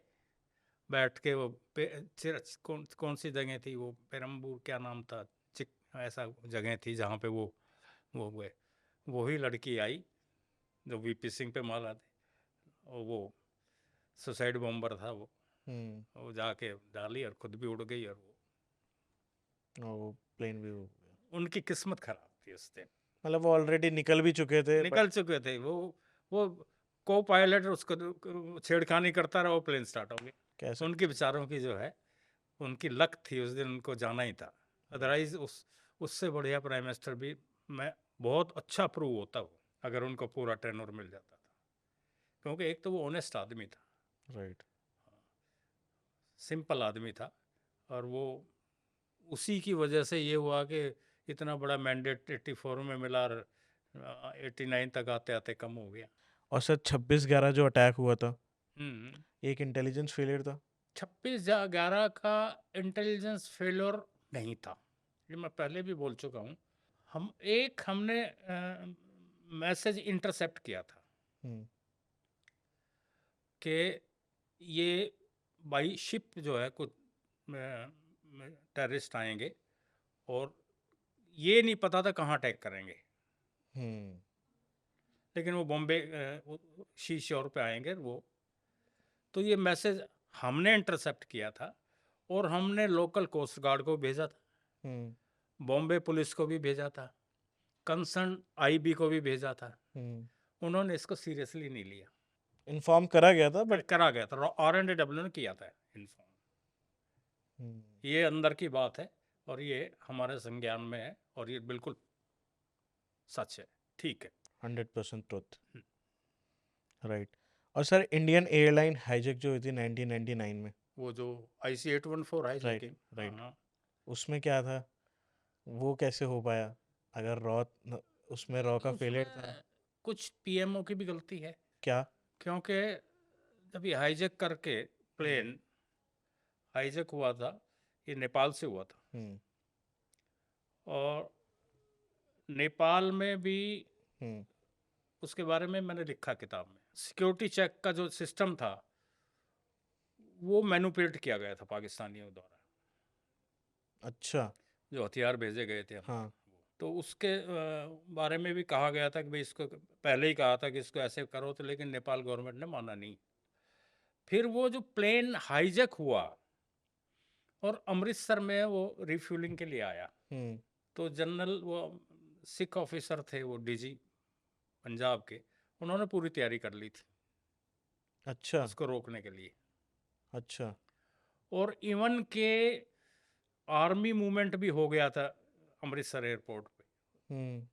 B: बैठ के वो कौन सी जगह थी वो, पेरम्बूर क्या नाम था, चिक ऐसा जगह थी जहाँ पे वो हुए। वही लड़की आई जो वीपी सिंह पे मारा थे, और वो सुसाइड बॉम्बर था
A: हम्म।
B: वो जाके डाली और खुद भी उड़ गई, और
A: वो प्लेन भी हो गया।
B: उनकी किस्मत खराब थी उस दिन।
A: मतलब वो ऑलरेडी निकल भी चुके थे बट
B: निकल चुके थे वो को पायलट उसको छेड़खानी करता रहा, वो प्लेन स्टार्ट हो गया।
A: कह
B: उनके
A: सकते
B: बेचारों की जो है, उनकी लक थी उस दिन, उनको जाना ही था।
A: हैं।
B: अदरवाइज उससे बढ़िया प्राइम मिनिस्टर भी मैं बहुत अच्छा अप्रूव होता वो, अगर उनको पूरा टेनर मिल जाता था, क्योंकि एक तो वो ऑनेस्ट आदमी था,
A: राइट।
B: सिंपल आदमी था, और वो उसी की वजह से ये हुआ कि इतना बड़ा मैंडेट 84 में मिला और 89 तक आते आते कम हो गया।
A: और सर 26/11 जो अटैक हुआ था,
B: हम्म।
A: एक इंटेलिजेंस फेलियर था।
B: 26/11 का इंटेलिजेंस फेलियर नहीं था, ये मैं पहले भी बोल चुका हूँ। हमने मैसेज इंटरसेप्ट किया था
A: हम्म।
B: कि ये बाई शिप जो है कुछ टेररिस्ट आएंगे, और ये नहीं पता था कहाँ अटैक करेंगे,
A: हम्म।
B: लेकिन वो बॉम्बे शी शोर पे आएंगे वो। तो ये मैसेज हमने इंटरसेप्ट किया था, और हमने लोकल कोस्ट गार्ड को भेजा था,
A: हम्म।
B: बॉम्बे पुलिस को भी भेजा था, कंसर्न आईबी को भी भेजा था।
A: हम्म।
B: उन्होंने इसको सीरियसली नहीं लिया।
A: इन्फॉर्म करा गया था बट
B: करा गया था, R&AW ने किया था इन्फॉर्म। ये अंदर की बात है, और ये हमारे संज्ञान में है, और ये बिल्कुल सच है, ठीक है।
A: 100% ट्रुथ। राइट। और सर इंडियन एयरलाइन हाईजैक जो हुई थी 1999 में,
B: वो जो IC-814 है
A: राइट।
B: Jacking,
A: right.
B: हाँ।
A: उसमें क्या था, वो कैसे हो पाया? अगर उसमें रॉ का फेलियर था?
B: उसमें कुछ पीएमओ की भी गलती है,
A: क्या?
B: क्योंकि जब ये हाईजैक करके प्लेन हाईजैक हुआ था, ये नेपाल से हुआ था,
A: हम्म।
B: और नेपाल में भी
A: हम्म।
B: उसके बारे में मैंने लिखा किताब में। सिक्योरिटी चेक का जो सिस्टम था, वो मैनिपुलेट किया गया था पाकिस्तानियों द्वारा,
A: अच्छा।
B: जो हथियार भेजे गए थे हमारे।
A: हाँ।
B: तो उसके बारे में भी कहा गया था कि भाई इसको पहले ही कहा था कि इसको ऐसे करो, तो लेकिन नेपाल गवर्नमेंट ने माना नहीं। फिर वो जो प्लेन हाईजैक हुआ और अमृतसर में वो रिफ्यूलिंग के लिए आया,
A: हम्म।
B: तो जनरल वो सिख ऑफिसर थे, वो डीजी पंजाब के, उन्होंने पूरी तैयारी कर ली थी
A: अच्छा।
B: उसको रोकने के लिए।
A: अच्छा।
B: और इवन के आर्मी मूवमेंट भी हो गया था अमृतसर एयरपोर्ट पे
A: हम्म।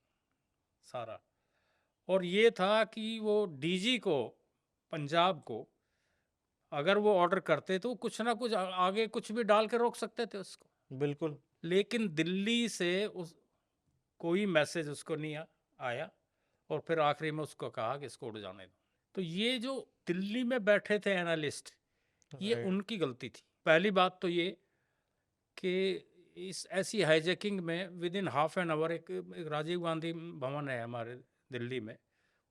B: सारा। और ये था कि वो डीजी को, पंजाब को, अगर वो ऑर्डर करते तो कुछ ना कुछ आगे कुछ भी डाल के रोक सकते थे उसको।
A: बिल्कुल।
B: लेकिन दिल्ली से उस कोई मैसेज उसको नहीं आया, और फिर आखिरी में उसको कहा कि इसको उड़ जाने दो। तो ये जो दिल्ली में बैठे थे एनालिस्ट, ये
A: राइट।
B: उनकी गलती थी। पहली बात तो ये कि इस ऐसी हाईजैकिंग में with in half an hour, एक राजीव गांधी भवन है हमारे दिल्ली में,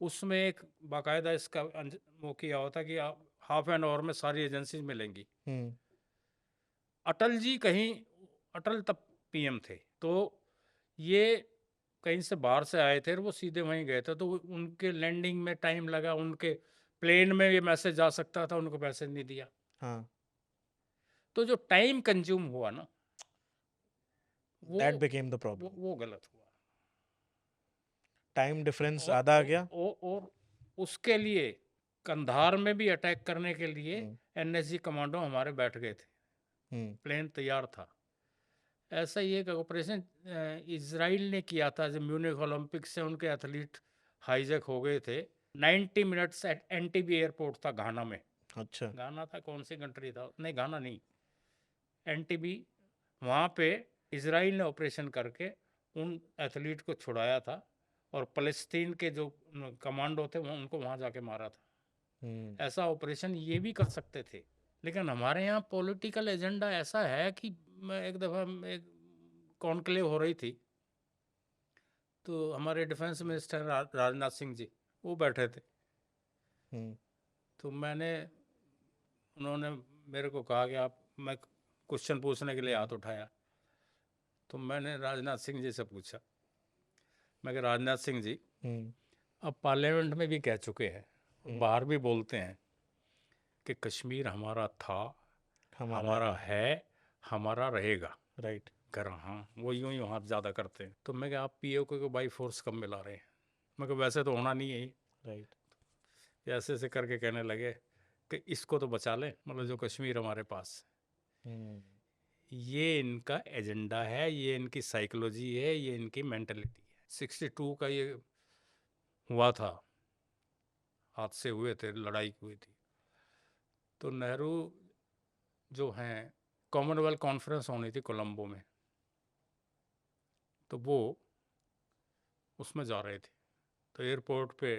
B: उसमें एक बाकायदा इसका वो किया होता कि आप हाफ एन आवर में सारी एजेंसीज मिलेंगी।
A: हम्म।
B: अटल जी कहीं, अटल तब पीएम थे, तो ये कहीं से बाहर से आए थे और वो सीधे वहीं गए थे, तो उनके लैंडिंग में टाइम लगा, उनके प्लेन में ये मैसेज जा सकता था, उनको मैसेज नहीं दिया।
A: हाँ।
B: तो जो टाइम कंज्यूम हुआ ना, वो
A: दैट बिकेम द प्रॉब्लम।
B: वो गलत हुआ।
A: टाइम डिफरेंस
B: और
A: आधा आ गया।
B: और उसके लिए कंधार में भी अटैक करने के लिए
A: हम्म।
B: एनएसजी कमांडो हमारे बैठ गए थे,
A: हम्म।
B: प्लेन तैयार था। ऐसा ही एक ऑपरेशन इजराइल ने किया था जब म्यूनिख ओलंपिक से उनके एथलीट हाईजैक हो गए थे। 90 मिनट्स एट एनटीबी एयरपोर्ट था घाना में।
A: अच्छा।
B: घाना था, कौन सी कंट्री था, नहीं घाना नहीं, एनटीबी। वहाँ पे इजराइल ने ऑपरेशन करके उन एथलीट को छुड़ाया था, और फ़लस्तीन के जो कमांडो थे उनको वहाँ जाके मारा था।
A: हम्म।
B: ऐसा ऑपरेशन ये भी कर सकते थे, लेकिन हमारे यहाँ पॉलिटिकल एजेंडा ऐसा है कि मैं एक दफ़ा एक कॉन्क्लेव हो रही थी, तो हमारे डिफेंस मिनिस्टर राजनाथ सिंह जी वो बैठे थे।
A: हम्म।
B: तो उन्होंने मेरे को कहा कि आप, मैं क्वेश्चन पूछने के लिए हाथ उठाया, तो मैंने राजनाथ सिंह जी से पूछा, मैं कि राजनाथ सिंह जी,
A: हम्म।
B: अब पार्लियामेंट में भी कह चुके हैं,
A: हम्म।
B: बाहर भी बोलते हैं कि कश्मीर हमारा था,
A: हमारा
B: हमारा
A: है।
B: है, हमारा रहेगा।
A: राइट।
B: कर हाँ, वो यूं ही वहाँ ज़्यादा करते हैं। तो मैं कि आप पीओके को बाई फोर्स कब मिला रहे हैं? मैं कि वैसे तो होना नहीं है ये।
A: राइट।
B: ऐसे ऐसे करके कहने लगे कि इसको तो बचा लें, मतलब जो कश्मीर हमारे पास
A: हम्म।
B: है। ये इनका एजेंडा है, ये इनकी साइकोलॉजी है, ये इनकी मेंटलिटी है। 62 का ये हुआ था, हादसे हुए थे, लड़ाई हुई थी, तो नेहरू जो हैं, कॉमनवेल्थ कॉन्फ्रेंस होनी थी कोलंबो में, तो वो उसमें जा रहे थे। तो एयरपोर्ट पे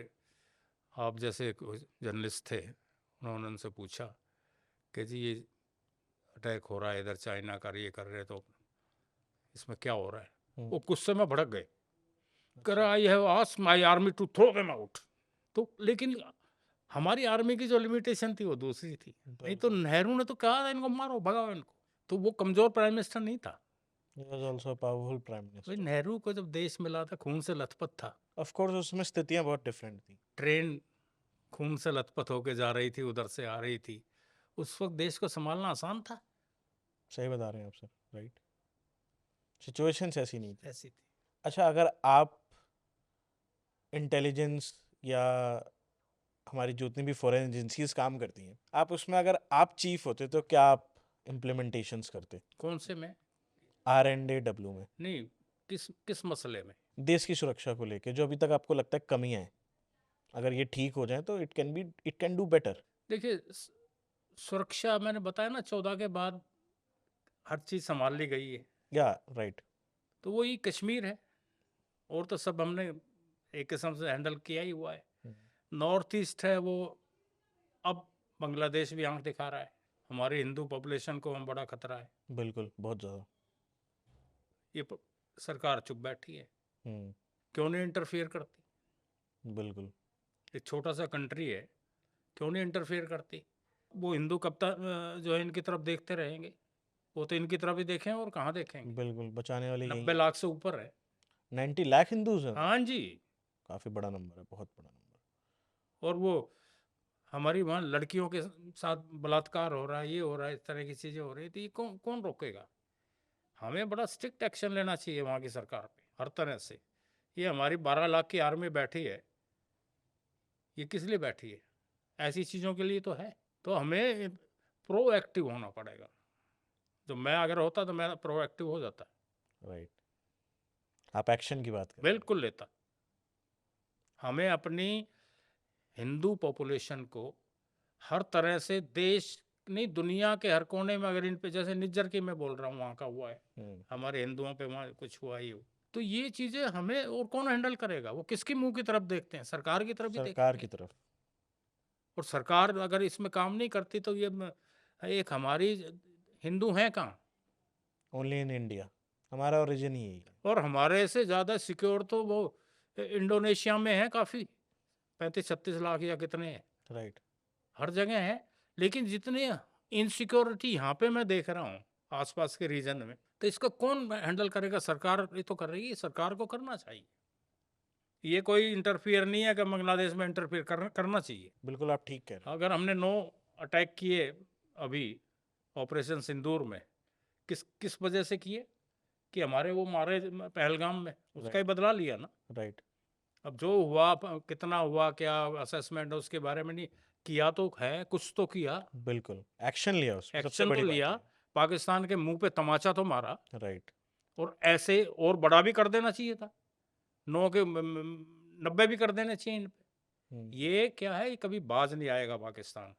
B: आप जैसे जर्नलिस्ट थे, उन्होंने उनसे पूछा कि जी ये अटैक हो रहा है इधर, चाइना का ये कर रहे, तो इसमें क्या हो रहा है?
A: हम्म।
B: वो गुस्से में भड़क गए, कर
A: अच्छा।
B: I have asked my army to throw them out. तो लेकिन हमारी आर्मी की जो लिमिटेशन थी वो दूसरी थी। नहीं तो
A: बिल्कुल।
B: नेहरू ने तो कहा था इनको मारो, भगाओ इनको। तो वो कमजोर प्राइम मिनिस्टर नहीं था।
A: He was also powerful prime
B: भाई
A: मिनिस्टर।
B: नेहरू को जब देश मिला था, खून से लथपथ था,
A: ऑफ कोर्स उसमें स्थितियां बहुत डिफरेंट थी।
B: ट्रेन खून से लथपथ होके जा रही थी, उधर से आ रही थी, उस वक्त देश को संभालना आसान था।
A: सही बता रहे हैं आप सर। राइट। सिचुएशंस ऐसी नहीं थी।
B: ऐसी थी।
A: अच्छा, अगर आप इंटेलिजेंस या हमारी जितनी भी फॉरेन एजेंसीज काम करती हैं, आप उसमें अगर आप चीफ होते तो क्या आप इम्प्लीमेंटेशंस करते?
B: कौन से में?
A: R&AW में,
B: नहीं, किस किस मसले में?
A: देश की सुरक्षा को लेके जो अभी तक आपको लगता है कमियां हैं, अगर ये ठीक हो जाए तो इट कैन डू बेटर।
B: देखिए, सुरक्षा मैंने बताया ना, 14 के बाद हर चीज़ संभाल ली गई है।
A: या राइट।
B: तो वही कश्मीर है, और तो सब हमने एक किस्म से हैंडल किया ही हुआ है। नॉर्थ ईस्ट है वो, अब बांग्लादेश भी आंख दिखा रहा है, हमारी हिंदू पॉपुलेशन को हम बड़ा खतरा है।
A: बिल्कुल, बहुत ज़्यादा।
B: ये सरकार चुप बैठी है,
A: हम्म।
B: क्यों नहीं इंटरफेयर करती?
A: बिल्कुल।
B: एक छोटा सा कंट्री है, क्यों नहीं इंटरफेयर करती? वो हिंदू कब तक जो है इनकी तरफ देखते रहेंगे? वो तो इनकी तरफ ही देखें और कहाँ देखेंगे?
A: बिल्कुल, बचाने वाले यही
B: 90 लाख से ऊपर है।
A: 90 लाख हिंदूज हैं।
B: हाँ जी।
A: काफी बड़ा नंबर है, बहुत बड़ा नंबर।
B: और वो हमारी वहाँ लड़कियों के साथ बलात्कार हो रहा है, ये हो रहा है, इस तरह की चीजें हो रही है, तो ये कौन कौन रोकेगा? हमें बड़ा स्ट्रिक्ट एक्शन लेना चाहिए वहाँ की सरकार पे हर तरह से। ये हमारी 12 लाख की आर्मी बैठी है, ये किस लिए बैठी है? ऐसी चीजों के लिए तो है। तो हमें प्रोएक्टिव होना पड़ेगा। तो मैं अगर होता तो मैं प्रोएक्टिव हो जाता।
A: राइट, आप एक्शन की बात कर रहे
B: बिल्कुल लेता। हमें अपनी हिंदू पॉपुलेशन को हर तरह से, देश नहीं दुनिया के हर कोने में, अगर इन पे जैसे निज्जर की मैं बोल रहा हूँ, वहाँ का हुआ है,
A: हैं।
B: हमारे हिंदुओं पे वहाँ कुछ हुआ ही हो, तो ये चीजें हमें और कौन हैंडल करेगा? वो किसके मुंह की तरफ देखते हैं? सरकार की तरफ ही
A: सरकार की
B: देखेंगे।
A: तरफ।
B: और सरकार अगर इसमें काम नहीं करती तो ये एक हमारी हिंदू हैं कहाँ?
A: ओनली इन इंडिया, हमारा ओरिजिन ही यही है।
B: और हमारे से ज्यादा सिक्योर तो वो इंडोनेशिया में है, काफी 35-36 लाख या कितने हैं,
A: राइट।
B: हर जगह है। लेकिन जितनी इनसिक्योरिटी यहाँ पे मैं देख रहा हूँ आसपास के रीजन में, तो इसका कौन हैंडल करेगा? सरकार ये तो कर रही है, सरकार को करना चाहिए। ये कोई इंटरफियर नहीं है कि बांग्लादेश में इंटरफियर करना चाहिए।
A: बिल्कुल, आप ठीक कह रहे
B: अगर हमने 9 अटैक किए अभी ऑपरेशन सिंदूर में, किस किस वजह से किए? कि हमारे वो मारे पहलगाम में, उसका ही बदला लिया ना।
A: हो। राइट।
B: अब जो हुआ, कितना हुआ, क्या असेसमेंट है उसके बारे में नहीं किया, तो है कुछ तो किया,
A: बिल्कुल, एक्शन लिया, उसमें सबसे
B: एक्शन तो
A: बड़ी बात
B: लिया,
A: ये
B: पाकिस्तान के मुंह पे तमाचा तो मारा।
A: है। राइट।
B: और ऐसे और बड़ा भी कर देना चाहिए था, 9 के 90 भी कर देने चाहिए इन पे।
A: हम्म,
B: ये क्या है, ये कभी बाज नहीं आएगा पाकिस्तान।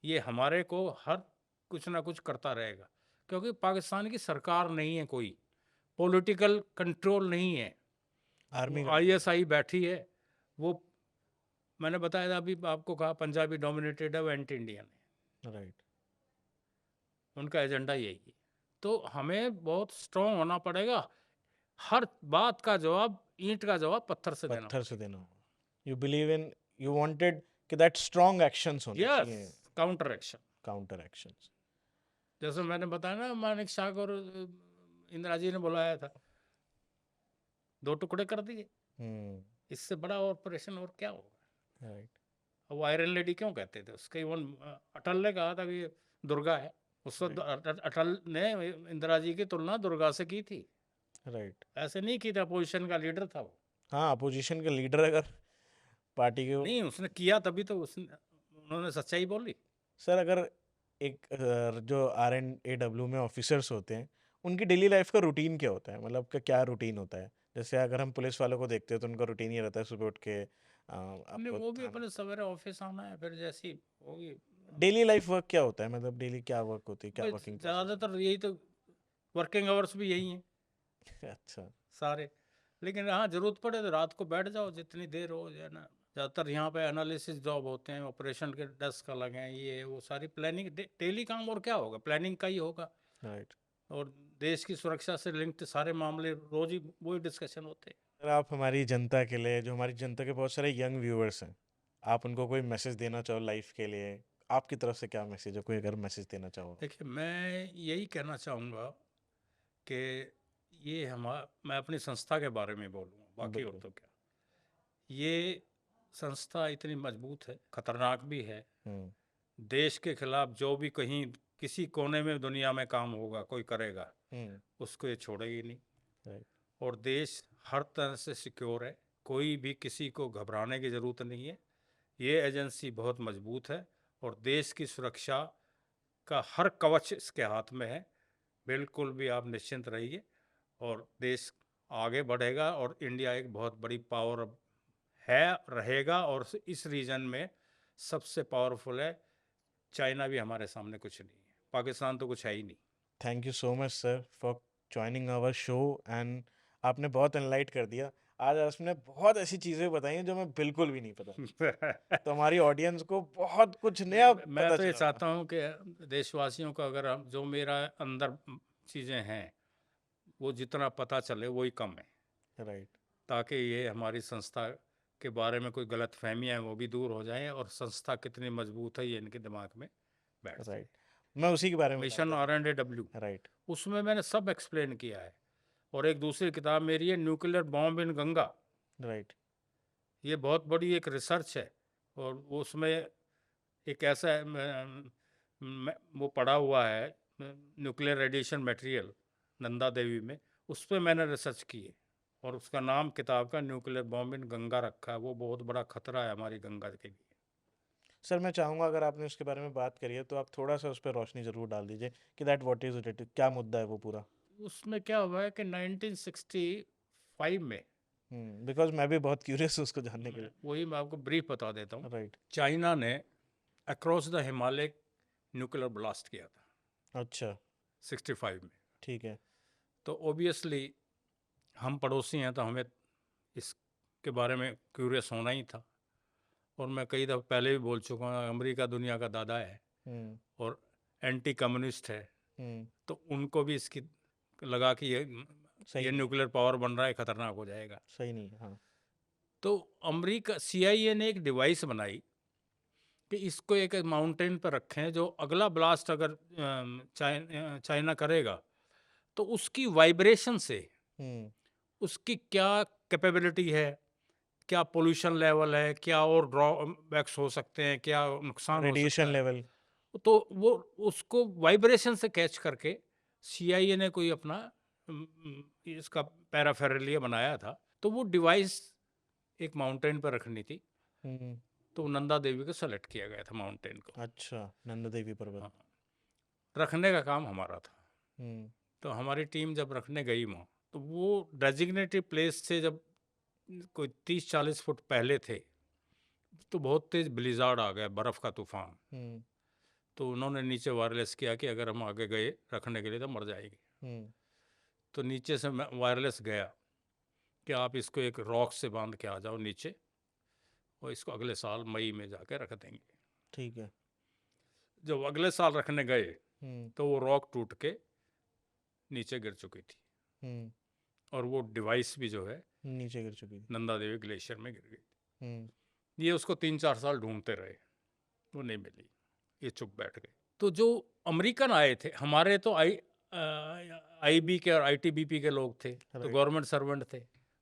B: ये हमारे को हर कुछ ना कुछ करता रहेगा, क्योंकि पाकिस्तान की सरकार नहीं है, कोई पॉलिटिकल कंट्रोल नहीं है।
A: आर्मी
B: आईएसआई बैठी है, वो मैंने बताया था अभी आपको, कहा पंजाबी डोमिनेटेड है, वो एंटी इंडियन है,
A: राइट।
B: उनका एजेंडा यही है। तो हमें बहुत स्ट्रांग होना पड़ेगा। हर बात का जवाब, ईंट का जवाब पत्थर से देना
A: पत्थर से
B: पड़ेगा।
A: देना होगा। You believe in, you wanted कि दैट स्ट्रॉन्ग एक्शंस होने
B: यस,
A: चाहिए।
B: Counter action.
A: Counter actions.
B: जैसे मैंने बताया ना, मानिक शाह को और इंदिरा जी ने बुलाया था, 2 टुकड़े कर दिए।
A: हम्म।
B: इससे बड़ा ऑपरेशन और क्या होगा?
A: राइट।
B: अब वो आयरन लेडी क्यों कहते थे? उसके इवन अटल ने कहा था कि ये दुर्गा है। उस वक्त अटल ने इंदिरा जी की तुलना दुर्गा से की थी।
A: राइट।
B: ऐसे नहीं की था, अपोजिशन का लीडर था वो।
A: हाँ, अपोजिशन का लीडर अगर पार्टी के,
B: नहीं, उसने किया तभी तो उसने, उन्होंने सच्चाई बोली।
A: सर अगर एक जो RNAW में ऑफिसर्स होते हैं, उनकी डेली लाइफ का रूटीन क्या होता है? मतलब का क्या रूटीन होता है? जैसे अगर हम पुलिस वालों को देखते हैं तो उनका रूटीन ये रहता है, सुबह उठ के
B: नहीं,
A: आपको
B: वो भी
A: थाना,
B: अपने सवेरे ऑफिस आना है, फिर जैसी होगी।
A: डेली लाइफ वर्क क्या होता है? मतलब डेली क्या वर्क होती है, क्या
B: भाई
A: वर्किंग प्रोसेस
B: ज़्यादातर यही तो, वर्किंग आवर्स भी यही हैं
A: है? अच्छा।
B: सारे। लेकिन हाँ, जरूरत पड़े तो रात को बैठ जाओ जितनी देर हो, जो है ना। ज़्यादातर यहाँ पे एनालिसिस जॉब होते हैं, ऑपरेशन के डेस्क अलग हैं, ये वो सारी प्लानिंग, डेली काम। और क्या होगा? प्लानिंग का ही होगा।
A: राइट।
B: और देश की सुरक्षा से लिंक्ड सारे मामले रोज ही वही डिस्कशन होते हैं।
A: सर आप हमारी जनता के लिए, जो हमारी जनता के बहुत सारे यंग व्यूअर्स हैं, आप उनको कोई मैसेज देना चाहो लाइफ के लिए, आपकी तरफ से क्या मैसेज है? कोई अगर मैसेज देना चाहो।
B: देखिए, मैं यही कहना चाहूँगा कि ये मैं अपनी संस्था के बारे में बोलूँगा, बाकी और
A: बिल्कुल।
B: तो क्या। ये संस्था इतनी मजबूत है, खतरनाक भी है।
A: हम्म।
B: देश के खिलाफ जो भी कहीं किसी कोने में दुनिया में काम होगा, कोई करेगा,
A: हम्म।
B: उसको ये छोड़ेगी नहीं।
A: राइट।
B: और देश हर तरह से सिक्योर है, कोई भी किसी को घबराने की ज़रूरत नहीं है। ये एजेंसी बहुत मजबूत है और देश की सुरक्षा का हर कवच इसके हाथ में है। बिल्कुल भी आप निश्चिंत रहिए, और देश आगे बढ़ेगा, और इंडिया एक बहुत बड़ी पावर है, रहेगा, और इस रीजन में सबसे पावरफुल है। चाइना भी हमारे सामने कुछ नहीं है, पाकिस्तान तो कुछ है ही नहीं।
A: Thank you so much sir for joining our show, and आपने बहुत एनलाइट कर दिया। आज आपने बहुत ऐसी चीज़ें बताई हैं जो मैं बिल्कुल भी नहीं पता थी। तो हमारी ऑडियंस को बहुत कुछ
B: नहीं,
A: नया
B: मैं
A: पता
B: तो ये
A: चला होगा।
B: चाहता हूँ कि देशवासियों को, अगर हम जो मेरा अंदर चीज़ें हैं, वो जितना पता चले वही कम है,
A: राइट।
B: ताकि ये हमारी संस्था के बारे में कोई गलत फहमियाँ हैं वो भी दूर हो जाएं, और संस्था कितनी मजबूत है ये इनके दिमाग में बैट से।
A: राइट, मैं उसी के बारे में
B: मिशन
A: बताता
B: RNAW,
A: था। राइट,
B: उसमें मैंने सब एक्सप्लेन किया है। और एक दूसरी किताब मेरी है न्यूक्लियर बॉम्ब इन गंगा।
A: राइट,
B: ये बहुत बड़ी एक रिसर्च है, और उसमें एक ऐसा वो पड़ा हुआ है nuclear radiation material Nanda Devi में, उस पर मैंने रिसर्च की है। और उसका नाम किताब का न्यूक्लियर बॉम्ब इन गंगा रखा है। वो बहुत बड़ा खतरा है हमारी गंगा के लिए।
A: सर मैं चाहूँगा अगर आपने उसके बारे में बात करी है तो आप थोड़ा सा उस पर रोशनी ज़रूर डाल दीजिए कि दैट व्हाट इज़ इट, क्या मुद्दा है वो पूरा।
B: उसमें क्या हुआ है कि 1965 में,
A: बिकॉज मैं भी बहुत क्यूरियस हूँ उसको जानने के लिए।
B: वही मैं आपको ब्रीफ बता देता हूँ।
A: राइट,
B: चाइना ने across the Himalaya nuclear blast किया था
A: अच्छा,
B: 65 में।
A: ठीक है।
B: तो ऑब्वियसली हम पड़ोसी हैं, तो हमें इसके बारे में क्यूरियस होना ही था। और मैं कई दफ़ा पहले भी बोल चुका हूँ, अमेरिका दुनिया का दादा है
A: हम्म,
B: और एंटी कम्युनिस्ट है।
A: हम्म,
B: तो उनको भी इसकी लगा कि
A: सही
B: ये
A: नहीं है,
B: न्यूक्लियर पावर बन रहा है, खतरनाक हो जाएगा।
A: सही नहीं है, हाँ।
B: तो अमेरिका CIA ने एक डिवाइस बनाई कि इसको एक माउंटेन पर रखें, जो अगला ब्लास्ट अगर चाइना करेगा तो उसकी वाइब्रेशन से
A: हम्म,
B: उसकी क्या कैपेबिलिटी है, क्या पोल्यूशन लेवल है, क्या और ड्रॉबैक्स हो सकते हैं, क्या नुकसान हो
A: रेडिएशन
B: सकता है।
A: लेवल।
B: तो वो उसको वाइब्रेशन से कैच करके CIA ने कोई अपना इसका पैराफेरलिया बनाया था। तो वो डिवाइस एक माउंटेन पर रखनी थी।
A: हम्म,
B: तो नंदा देवी को सेलेक्ट किया गया था माउंटेन को।
A: अच्छा, नंदा देवी पर्वत।
B: हाँ, रखने का काम हमारा था।
A: हम्म,
B: तो हमारी टीम जब रखने गई वहाँ, तो वो डेजिग्नेटेड प्लेस से जब कोई 30-40 फुट पहले थे, तो बहुत तेज ब्लिजार्ड आ गया, बर्फ़ का तूफान।
A: हम्म,
B: तो उन्होंने नीचे वायरलेस किया कि अगर हम आगे गए रखने के लिए तो मर जाएगी।
A: हम्म,
B: तो नीचे से वायरलेस गया कि आप इसको एक रॉक से बांध के आ जाओ नीचे, और इसको अगले साल मई में जाके रख देंगे।
A: ठीक है।
B: जब अगले साल रखने गए,
A: हम्म,
B: तो वो रॉक टूट के नीचे गिर चुकी थी,
A: हम्म,
B: और वो डिवाइस भी जो है
A: नीचे गिर चुकी थी।
B: नंदा देवी ग्लेशियर में गिर गई।
A: हम्म,
B: ये उसको 3-4 साल ढूंढते रहे, वो नहीं मिली, ये चुप बैठ गए। तो जो अमेरिकन आए थे, हमारे तो IB के और ITBP के लोग थे, तो
A: राइट,
B: गवर्नमेंट सर्वेंट थे,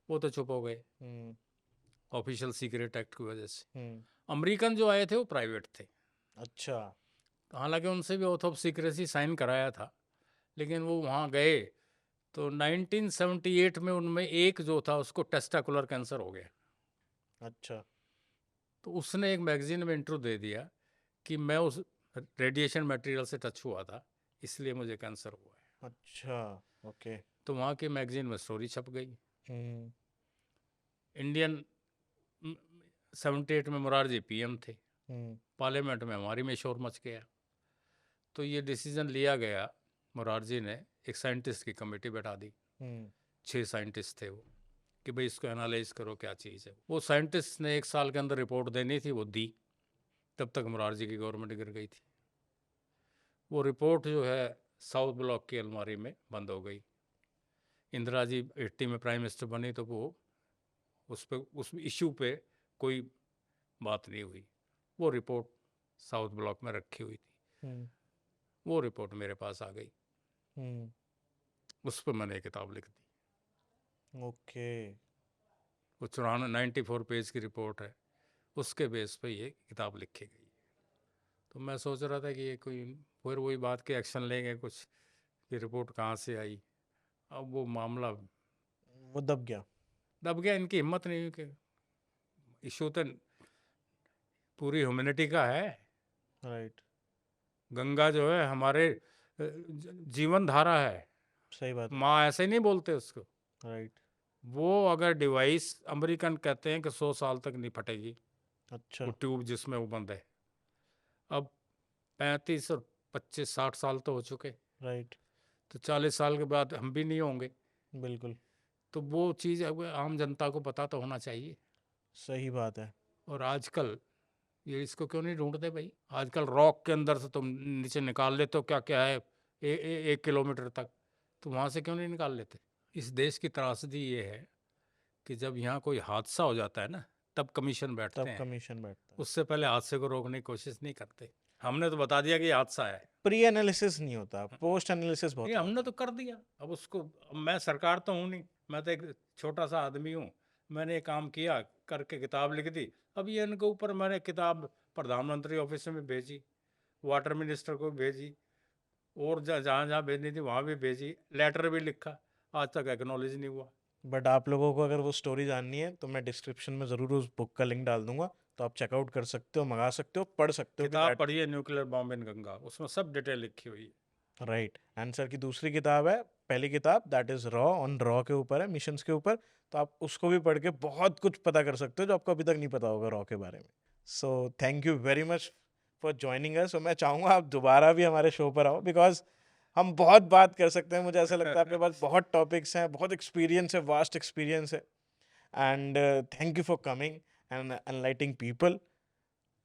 B: वो तो चुप हो गए
A: हम्म,
B: ऑफिशियल सीक्रेट एक्ट की वजह से।
A: हम्म,
B: अमेरिकन जो आए थे वो प्राइवेट थे।
A: अच्छा,
B: तो हालांकि उनसे भी ओथ ऑफ सीक्रेसी साइन कराया था, लेकिन वो वहाँ गए तो 1978 में उनमें एक जो था उसको टेस्टाकुलर कैंसर हो गया।
A: अच्छा,
B: तो उसने एक मैगजीन में इंटरव्यू दे दिया कि मैं उस रेडिएशन मटेरियल से टच हुआ था, इसलिए मुझे कैंसर हुआ है।
A: अच्छा, ओके,
B: तो वहाँ की मैगजीन में स्टोरी छप गई।
A: हम्म,
B: इंडियन 78 में मुरारजी PM थे,
A: हम्म,
B: पार्लियामेंट में हमारी में शोर मच गया। तो ये डिसीजन लिया गया, मुरारजी ने एक साइंटिस्ट की कमेटी बैठा दी,
A: हम्म,
B: 6 साइंटिस्ट थे वो, कि भाई इसको एनालाइज करो क्या चीज़ है। वो साइंटिस्ट ने 1 साल के अंदर रिपोर्ट देनी थी, वो दी। तब तक मुरारजी की गवर्नमेंट गिर गई थी। वो रिपोर्ट जो है साउथ ब्लॉक की अलमारी में बंद हो गई। इंदिरा जी 80 में प्राइम मिनिस्टर बनी, तो वो उस इशू पे कोई बात नहीं हुई। वो रिपोर्ट साउथ ब्लॉक में रखी हुई थी।
A: हम्म,
B: वो रिपोर्ट मेरे पास आ गई,
A: हम्म,
B: उस पर मैंने एक किताब लिख दी।
A: ओके,
B: वो 94 पेज की रिपोर्ट है, उसके बेस पे ये किताब लिखी गई। तो मैं सोच रहा था कि ये कोई फिर वही बात के एक्शन लेंगे कुछ, कि रिपोर्ट कहाँ से आई। अब वो मामला
A: वो दब गया।
B: दब गया, इनकी हिम्मत नहीं हुई कि इशू तो पूरी ह्यूमैनिटी का है।
A: राइट,
B: गंगा जो है हमारे जीवन धारा है।
A: सही बात है।
B: माँ ऐसे नहीं बोलते उसको।
A: राइट,
B: वो अगर डिवाइस, अमेरिकन कहते हैं कि 100 साल तक नहीं फटेगी,
A: अच्छा,
B: वो ट्यूब जिसमें वो बंद है। अब 35 और 25-60 साल तो हो चुके,
A: राइट,
B: तो 40 साल के बाद हम भी नहीं होंगे।
A: बिल्कुल,
B: तो वो चीज़ अब आम जनता को पता तो होना चाहिए।
A: सही बात है।
B: और आजकल ये इसको क्यों नहीं ढूंढते भाई? आजकल रॉक के अंदर से तुम नीचे निकाल लेते हो, क्या क्या है 1 किलोमीटर तक, तो वहाँ से क्यों नहीं निकाल लेते? इस देश की त्रासदी ये है कि जब यहाँ कोई हादसा हो जाता है ना, तब कमीशन बैठते
A: तब
B: हैं,
A: कमीशन बैठता है।
B: उससे पहले हादसे को रोकने की कोशिश नहीं करते। हमने तो बता दिया कि ये हादसा है।
A: प्री एनालिसिस नहीं होता, पोस्ट एनालिसिस बहुत
B: नहीं, हमने
A: होता
B: तो कर दिया। अब उसको, अब मैं सरकार तो हूँ नहीं, मैं तो एक छोटा-सा आदमी हूँ। मैंने ये काम किया, करके किताब लिख दी। अब ये इनके ऊपर मैंने किताब प्रधानमंत्री ऑफ़िस में भेजी, वाटर मिनिस्टर को भेजी, और जहाँ-जहाँ भेजनी थी वहाँ भी भेजी, लेटर भी लिखा, आज तक एक्नॉलेज नहीं हुआ।
A: है। बट आप लोगों को अगर वो स्टोरी जाननी है तो मैं डिस्क्रिप्शन में ज़रूर उस बुक का लिंक डाल दूंगा, तो आप चेकआउट कर सकते हो, मंगा सकते हो, पढ़ सकते हो कि
B: किताब
A: दैट
B: पढ़िए न्यूक्लियर बॉम्ब इन गंगा, उसमें सब डिटेल लिखी हुई है।
A: राइट। आंसर की दूसरी किताब है, पहली किताब that is raw, on raw के ऊपर है, मिशंस के ऊपर। तो आप उसको भी पढ़ के बहुत कुछ पता कर सकते हो जो आपको अभी तक नहीं पता होगा रॉ के बारे में। So thank you very much for joining us. और मैं चाहूँगा आप दोबारा भी हमारे शो पर आओ, बिकॉज हम बहुत बात कर सकते हैं। मुझे ऐसा लगता है आपके पास बहुत टॉपिक्स हैं, बहुत एक्सपीरियंस है, वास्ट एक्सपीरियंस है। And thank you for coming and enlightening people.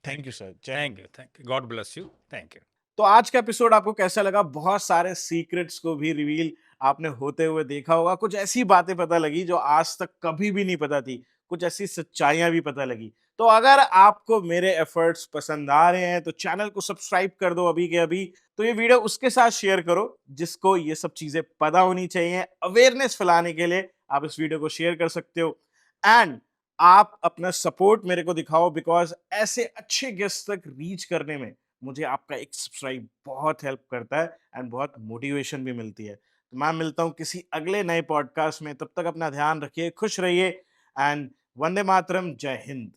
A: Thank you sir, जय हिंद।
B: Thank you, god bless you, thank you.
A: तो आज का एपिसोड आपको कैसा लगा? बहुत सारे सीक्रेट्स को भी रिवील आपने होते हुए देखा होगा। कुछ ऐसी बातें पता लगी जो आज तक कभी भी नहीं पता थी। कुछ ऐसी सच्चाइयाँ भी पता लगी। तो अगर आपको मेरे एफर्ट्स पसंद आ रहे हैं तो चैनल को सब्सक्राइब कर दो अभी के अभी। तो ये वीडियो उसके साथ शेयर करो जिसको ये सब चीज़ें पता होनी चाहिए। अवेयरनेस फैलाने के लिए आप इस वीडियो को शेयर कर सकते हो। एंड आप अपना सपोर्ट मेरे को दिखाओ, बिकॉज़ ऐसे अच्छे गेस्ट तक रीच करने में मुझे आपका एक सब्सक्राइब बहुत हेल्प करता है एंड बहुत मोटिवेशन भी मिलती है। तो मैं मिलता हूँ किसी अगले नए पॉडकास्ट में, तब तक अपना ध्यान रखिए, खुश रहिए एंड वंदे मातरम, जय हिंद।